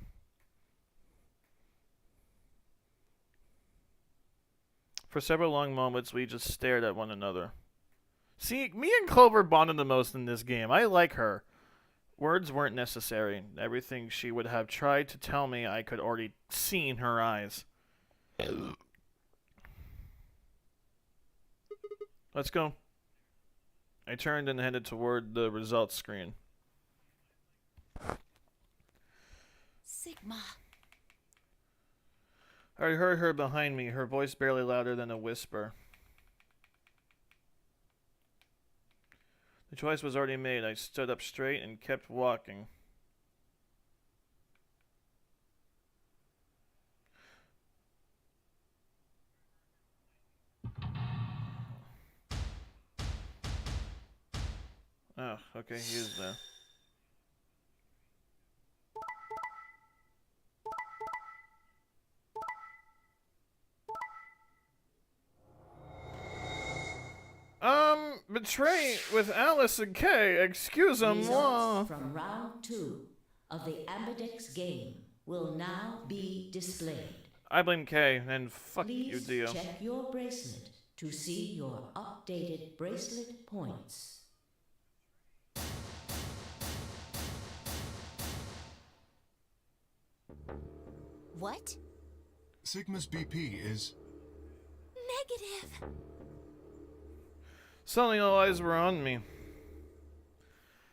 For several long moments, we just stared at one another. See, me and Clover bonded the most in this game. I like her. Words weren't necessary. Everything she would have tried to tell me, I could already see in her eyes. Let's go. I turned and headed toward the results screen. Sigma. I heard her behind me, her voice barely louder than a whisper. The choice was already made. I stood up straight and kept walking. Oh, okay, he is there. Betray with Alice and Kay. Excuse-moi. Results from round 2 of the Ambidex game will now be displayed. I blame Kay, and fuck you, Please Dio. check your bracelet to see your updated bracelet points. What? Sigma's BP is... Negative. Suddenly all eyes were on me.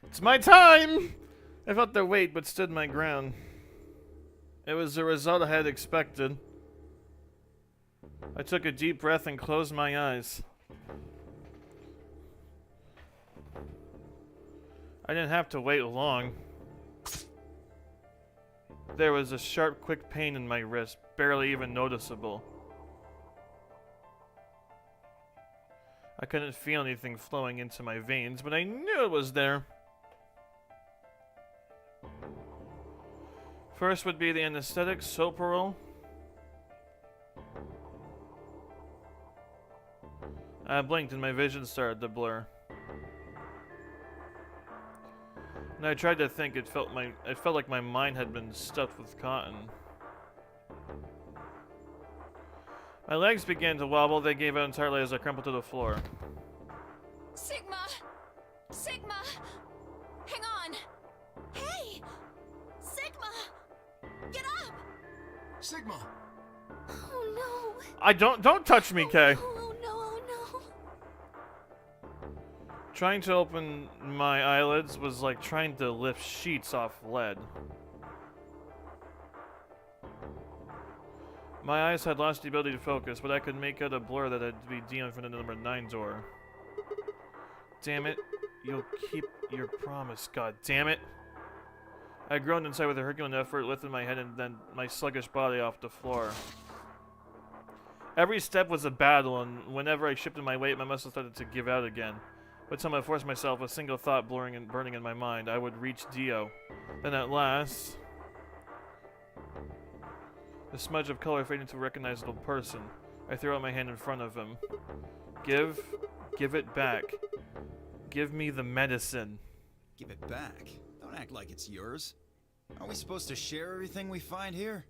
It's my time! I felt their weight, but stood my ground. It was the result I had expected. I took a deep breath and closed my eyes. I didn't have to wait long. There was a sharp, quick pain in my wrist, barely even noticeable. I couldn't feel anything flowing into my veins, but I knew it was there. First would be the anesthetic, Soparol. I blinked and my vision started to blur. When I tried to think, it felt like my mind had been stuffed with cotton. My legs began to wobble. They gave out entirely as I crumpled to the floor. Sigma! Sigma! Hang on! Hey! Sigma! Get up! Sigma! Oh no! I don't touch me, Kay. Oh no! Oh no! Trying to open my eyelids was like trying to lift sheets off lead. My eyes had lost the ability to focus, but I could make out a blur that had to be Dion from the number 9 door. Damn it. You'll keep your promise, god damn it. I groaned inside with a Herculean effort, lifted my head and then my sluggish body off the floor. Every step was a battle, and whenever I shifted my weight, my muscles started to give out again. But somehow I forced myself, a single thought blurring and burning in my mind. I would reach Dio. Then at last... the smudge of color faded into a recognizable person. I threw out my hand in front of him. Give it back. Give me the medicine. Give it back? Don't act like it's yours. Are we supposed to share everything we find here?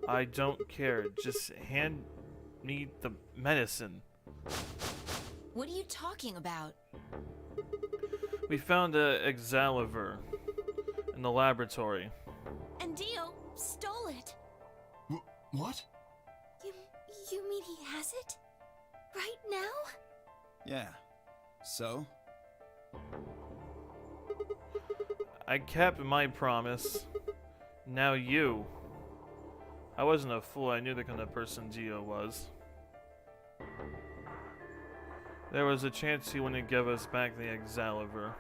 I don't care. Just hand me the medicine. What are you talking about? We found a Excalibur in the laboratory. And Dio stole it. What? You mean he has it? Right now? Yeah. So? I kept my promise. Now you. I wasn't a fool. I knew the kind of person Gio was. There was a chance he wouldn't give us back the Excalibur.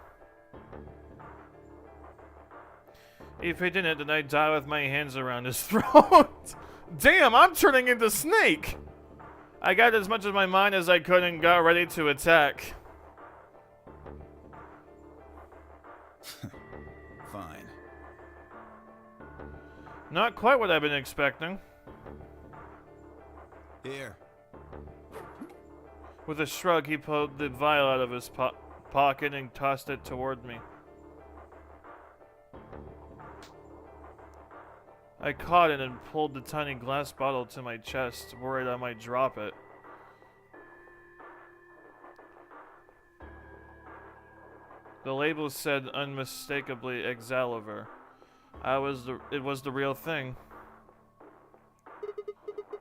If he didn't, then I'd die with my hands around his throat. Damn, I'm turning into Snake! I got as much of my mind as I could and got ready to attack. Fine. Not quite what I've been expecting. Here. With a shrug, he pulled the vial out of his pocket and tossed it toward me. I caught it and pulled the tiny glass bottle to my chest, worried I might drop it. The label said unmistakably Excalibur. It was the real thing.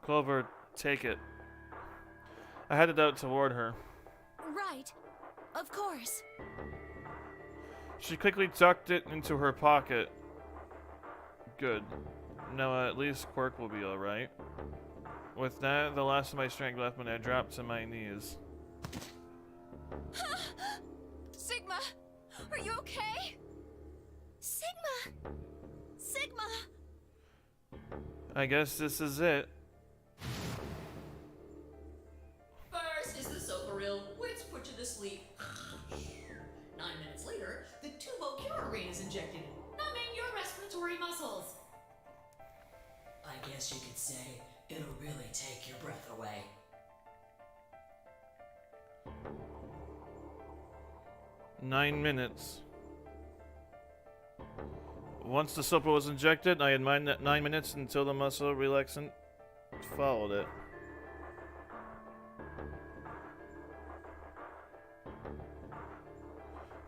Clover, take it. I headed out toward her. Right. Of course. She quickly tucked it into her pocket. Good. Now at least Quirk will be alright. With that, the last of my strength left when I dropped to my knees. Sigma! Are you okay? Sigma! Sigma! I guess this is it. First is the Soparil, which put you to sleep. 9 minutes later, the tubocurarine is injected, numbing your respiratory muscles. I guess you could say it'll really take your breath away. "9 minutes. Once the supper was injected, I had 9 minutes until the muscle relaxant followed it.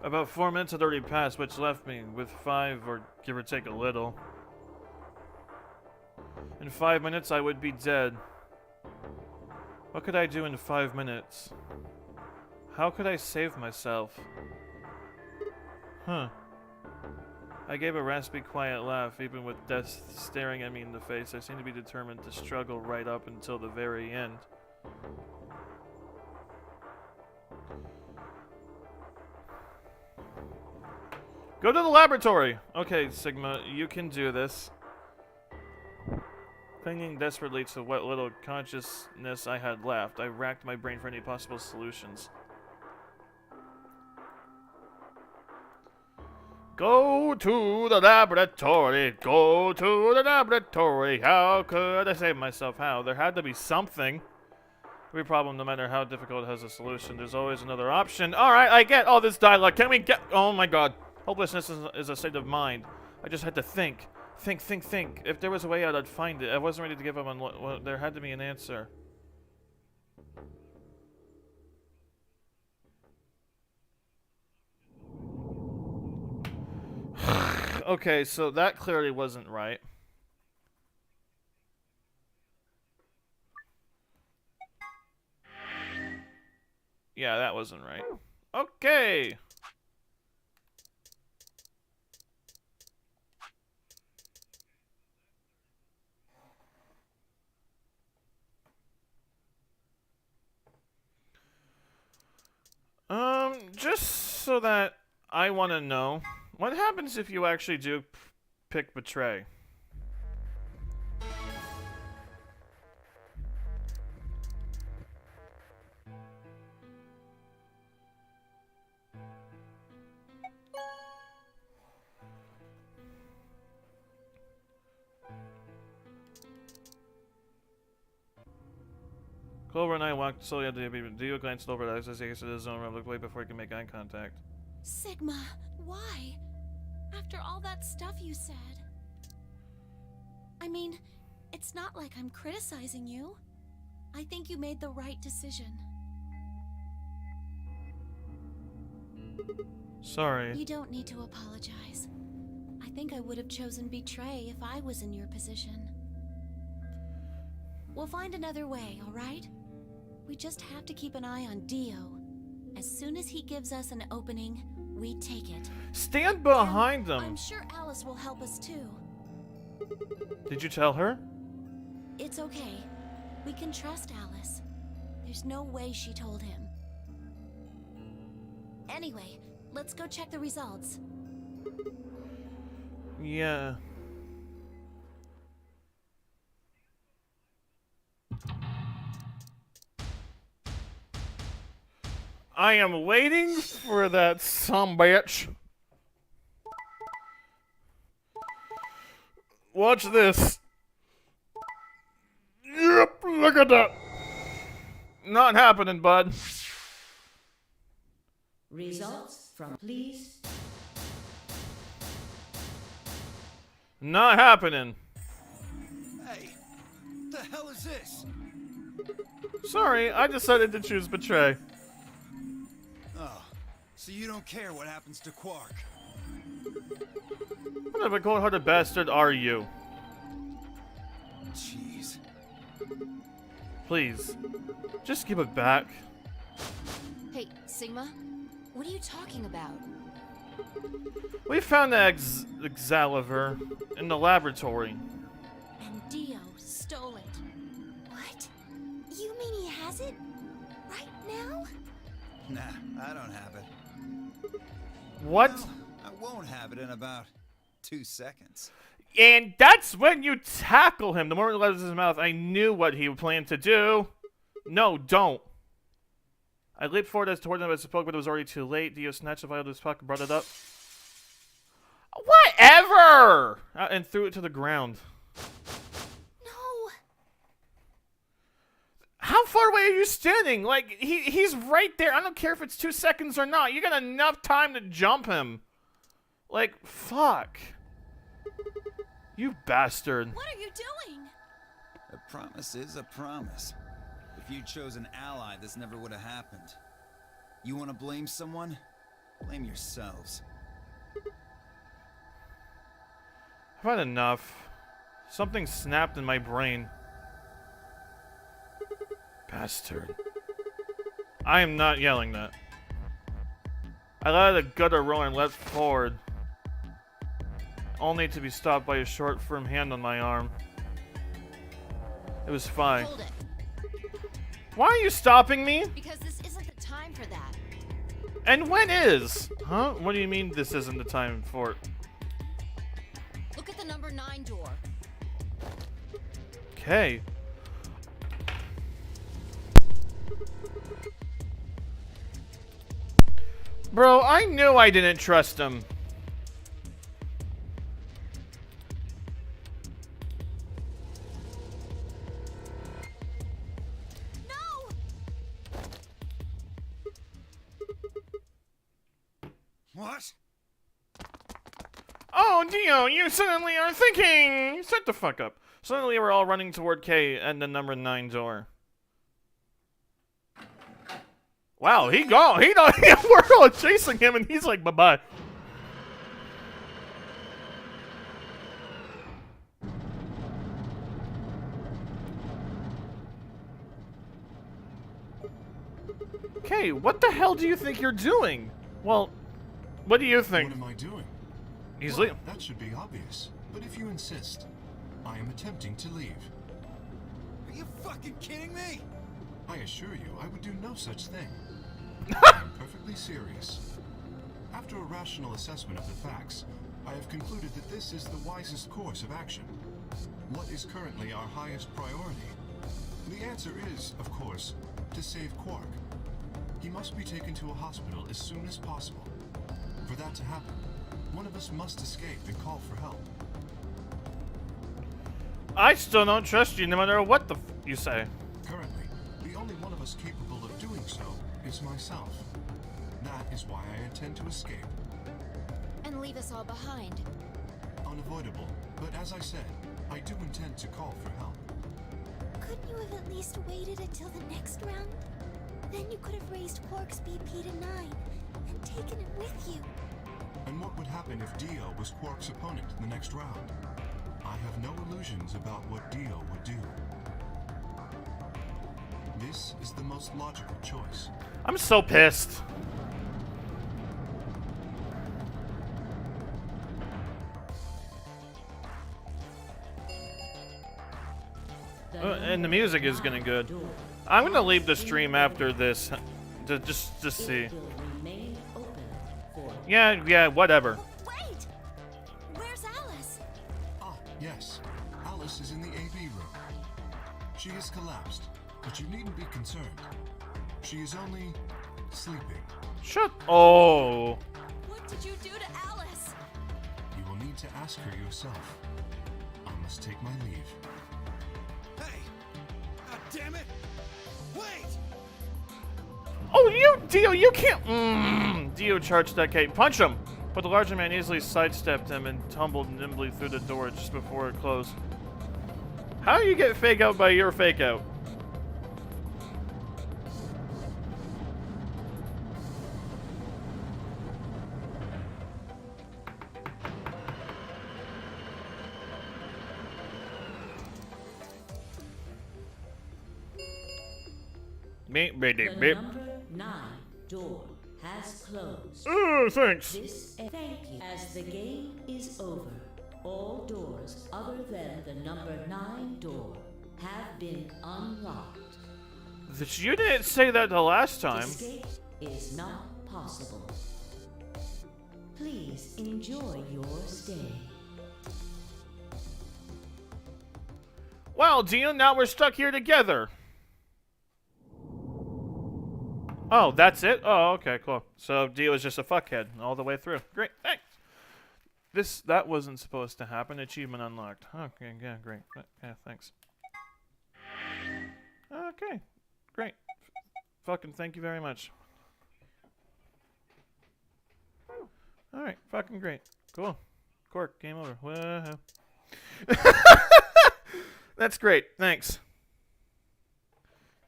About 4 minutes had already passed, which left me with 5, or give or take a little. In 5 minutes, I would be dead. What could I do in 5 minutes? How could I save myself? Huh. I gave a raspy, quiet laugh, even with death staring at me in the face. I seemed to be determined to struggle right up until the very end. Go to the laboratory! Okay, Sigma, you can do this. Clinging desperately to what little consciousness I had left, I racked my brain for any possible solutions. Go to the laboratory, go to the laboratory. How could I save myself? How? There had to be something. Every problem, no matter how difficult, has a solution. There's always another option. Alright, I get all this dialogue. Can we get... Oh my god. Hopelessness is a state of mind. I just had to think. Think. If there was a way out, I'd find it. I wasn't ready to give up on... Well, there had to be an answer. Okay, so that clearly wasn't right. Yeah, that wasn't right. Okay! Just so that I want to know, what happens if you actually do pick Betray? Clover and I walked slowly out the baby. Dio glanced over at us as he exited his own room, looked away before he could make eye contact. Sigma, why? After all that stuff you said. I mean, it's not like I'm criticizing you. I think you made the right decision. Sorry. You don't need to apologize. I think I would have chosen Betray if I was in your position. We'll find another way, all right? We just have to keep an eye on Dio. As soon as he gives us an opening, we take it. Stand behind them. I'm sure Alice will help us too. Did you tell her? It's okay. We can trust Alice. There's no way she told him. Anyway, let's go check the results. Yeah. I am waiting for that sumbitch. Watch this. Yep, look at that. Not happening, bud. Results from please. Not happening. Hey, what the hell is this? Sorry, I decided to choose betray. Oh, so you don't care what happens to Quark? What of a cold-hearted bastard are you? Jeez. Please, just give it back. Hey, Sigma, what are you talking about? We found the Excalibur in the laboratory. And Dio stole it. What? You mean he has it? Right now? Nah, I don't have it. What? Well, I won't have it in about 2 seconds. And that's when you tackle him. The moment he opens his mouth, I knew what he planned to do. No, don't. I leaped forward as toward him as I spoke, but it was already too late. Dio snatched the vial out of his pocket and brought it up. Whatever! And threw it to the ground. No. How far away are you standing? Like, he's right there. I don't care if it's 2 seconds or not. You got enough time to jump him. Like, fuck. You bastard. What are you doing? A promise is a promise. If you'd chosen Ally, this never would have happened. You want to blame someone? Blame yourselves. I've had enough. Something snapped in my brain. Bastard. I am not yelling that. I let a gutter roll and leapt forward, only to be stopped by a short, firm hand on my arm. It was fine. Hold it. Why are you stopping me? Because this isn't the time for that. And when is? Huh? What do you mean this isn't the time for it? Look at the number 9 door. Okay. Bro, I knew I didn't trust him. What? Oh, Dio, you suddenly are thinking! Shut the fuck up. Suddenly we're all running toward K and the number 9 door. Wow, we're all chasing him and he's like, bye-bye. K, what the hell do you think you're doing? Well, what do you think? What am I doing? Easily. Well, that should be obvious. But if you insist, I am attempting to leave. Are you fucking kidding me? I assure you, I would do no such thing. I am perfectly serious. After a rational assessment of the facts, I have concluded that this is the wisest course of action. What is currently our highest priority? The answer is, of course, to save Quark. He must be taken to a hospital as soon as possible. For that to happen, one of us must escape and call for help. I still don't trust you no matter what the you say. Currently, the only one of us capable of doing so is myself. That is why I intend to escape. And leave us all behind. Unavoidable, but as I said, I do intend to call for help. Couldn't you have at least waited until the next round? Then you could have raised Quark's BP to 9 and taken him with you. And what would happen if Dio was Quark's opponent in the next round? I have no illusions about what Dio would do. This is the most logical choice. I'm so pissed. And the music is getting good. I'm gonna leave the stream after this, to just see. Yeah, whatever. Wait! Where's Alice? Ah, yes. Alice is in the AV room. She has collapsed, but you needn't be concerned. She is only sleeping. Shut. Oh. What did you do to Alice? You will need to ask her yourself. I must take my leave. Hey! God damn it! Wait! Oh, Dio, you can't. Dio charged that gate. Punch him! But the larger man easily sidestepped him and tumbled nimbly through the door just before it closed. How do you get fake out by your fake out? The number 9 door has closed. Oh, thanks. Thank you. As the game is over, all doors other than the number 9 door have been unlocked. You didn't say that the last time. Escape is not possible. Please enjoy your stay. Well, Dio, now we're stuck here together. Oh, that's it? Oh, okay, cool. So Dio is just a fuckhead all the way through. Great, thanks. That wasn't supposed to happen. Achievement unlocked. Okay, yeah, great. Yeah, thanks. Okay, great. Fucking thank you very much. Alright, fucking great. Cool. Cork, game over. Whoa. That's great, thanks.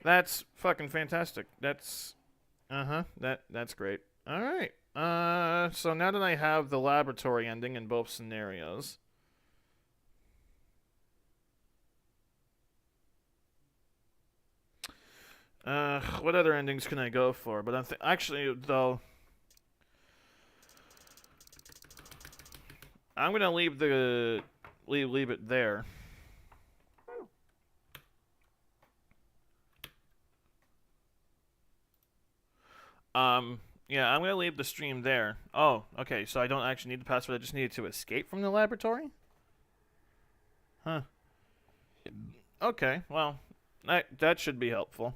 That's fucking fantastic. That's that's great. Alright. So now that I have the laboratory ending in both scenarios. What other endings can I go for? But I'm actually though I'm gonna leave it there. Yeah, I'm gonna leave the stream there. Oh, okay, so I don't actually need the password, I just needed to escape from the laboratory? Huh. Okay, well, that should be helpful.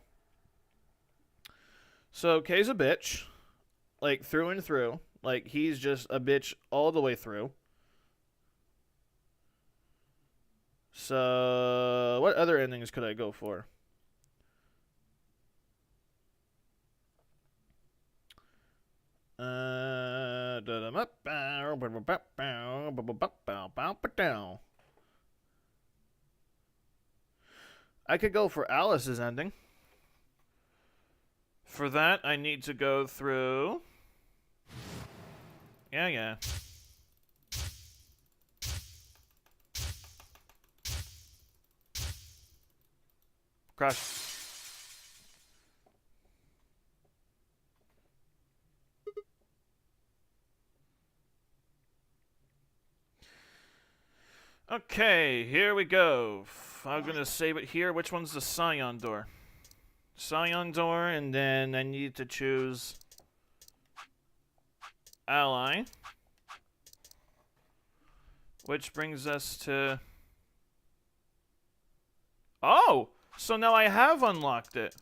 So, Kay's a bitch. Like, through and through. Like, he's just a bitch all the way through. So, what other endings could I go for? I could go for Alice's ending. For that, I need to go through... Yeah. Crash. Okay, here we go. I'm gonna save it here. Which one's the Scion door? Scion door, and then I need to choose Ally. Which brings us to... Oh! So now I have unlocked it.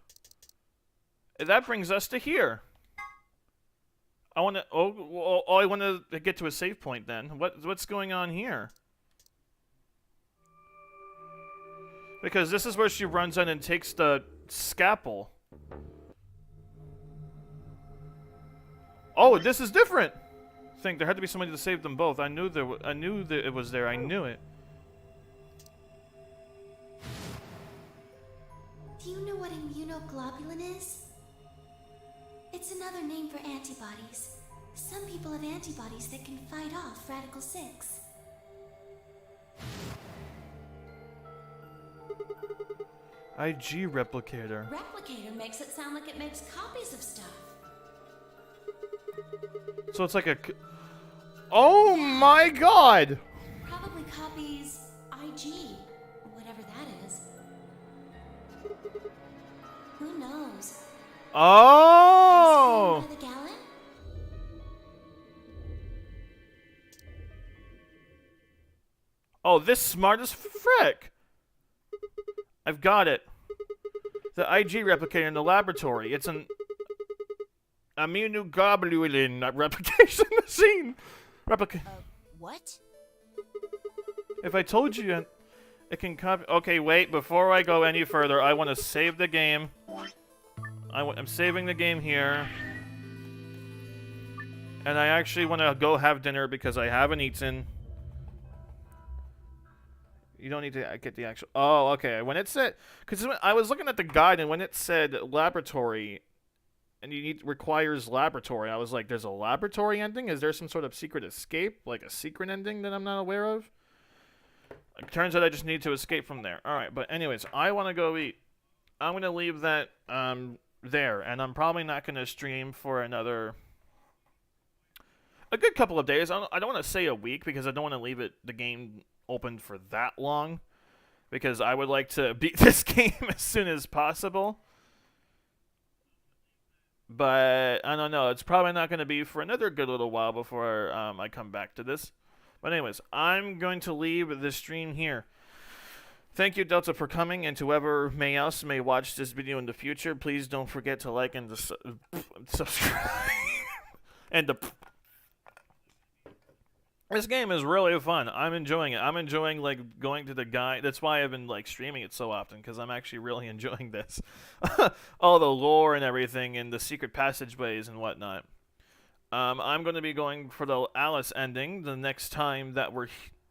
That brings us to here. I want to... Oh, I want to get to a save point then. What's going on here? Because this is where she runs in and takes the scalpel. Oh, this is different. There had to be somebody to save them both. I knew that it was there. I knew it. Do you know what immunoglobulin is? It's another name for antibodies. Some people have antibodies that can fight off Radical 6. IG replicator. Replicator makes it sound like it makes copies of stuff. So it's like a. Oh my god! Probably copies IG, whatever that is. Who knows? Oh! By the gallon? Oh, this smart as frick! I've got it. The IG replicator in the laboratory. It's an immunoglobulin replication machine. What? If I told you it can copy. Okay, wait. Before I go any further, I want to save the game. I'm saving the game here. And I actually want to go have dinner because I haven't eaten. You don't need to get the actual... Oh, okay. When it said... Because I was looking at the guide, and when it said laboratory, and requires laboratory, I was like, there's a laboratory ending? Is there some sort of secret escape? Like a secret ending that I'm not aware of? It turns out I just need to escape from there. Alright, but anyways, I want to go eat. I'm going to leave that there, and I'm probably not going to stream for another... a good couple of days. I don't want to say a week, because I don't want to leave the game open for that long, because I would like to beat this game as soon as possible. But I don't know, it's probably not going to be for another good little while before I come back to this. But anyways, I'm going to leave the stream here. Thank you, Delta, for coming, and to whoever else may watch this video in the future, please don't forget to like and to subscribe. And to... This game is really fun. I'm enjoying it. I'm enjoying, like, going to the guide. That's why I've been, like, streaming it so often, because I'm actually really enjoying this. All the lore and everything, and the secret passageways and whatnot. I'm going to be going for the Alice ending the next time that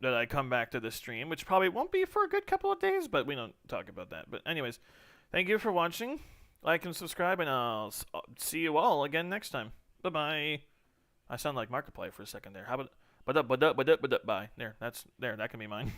I come back to the stream, which probably won't be for a good couple of days, but we don't talk about that. But anyways, thank you for watching. Like and subscribe, and I'll see you all again next time. Bye-bye. I sound like Markiplier for a second there. How about... Bye. There, that can be mine.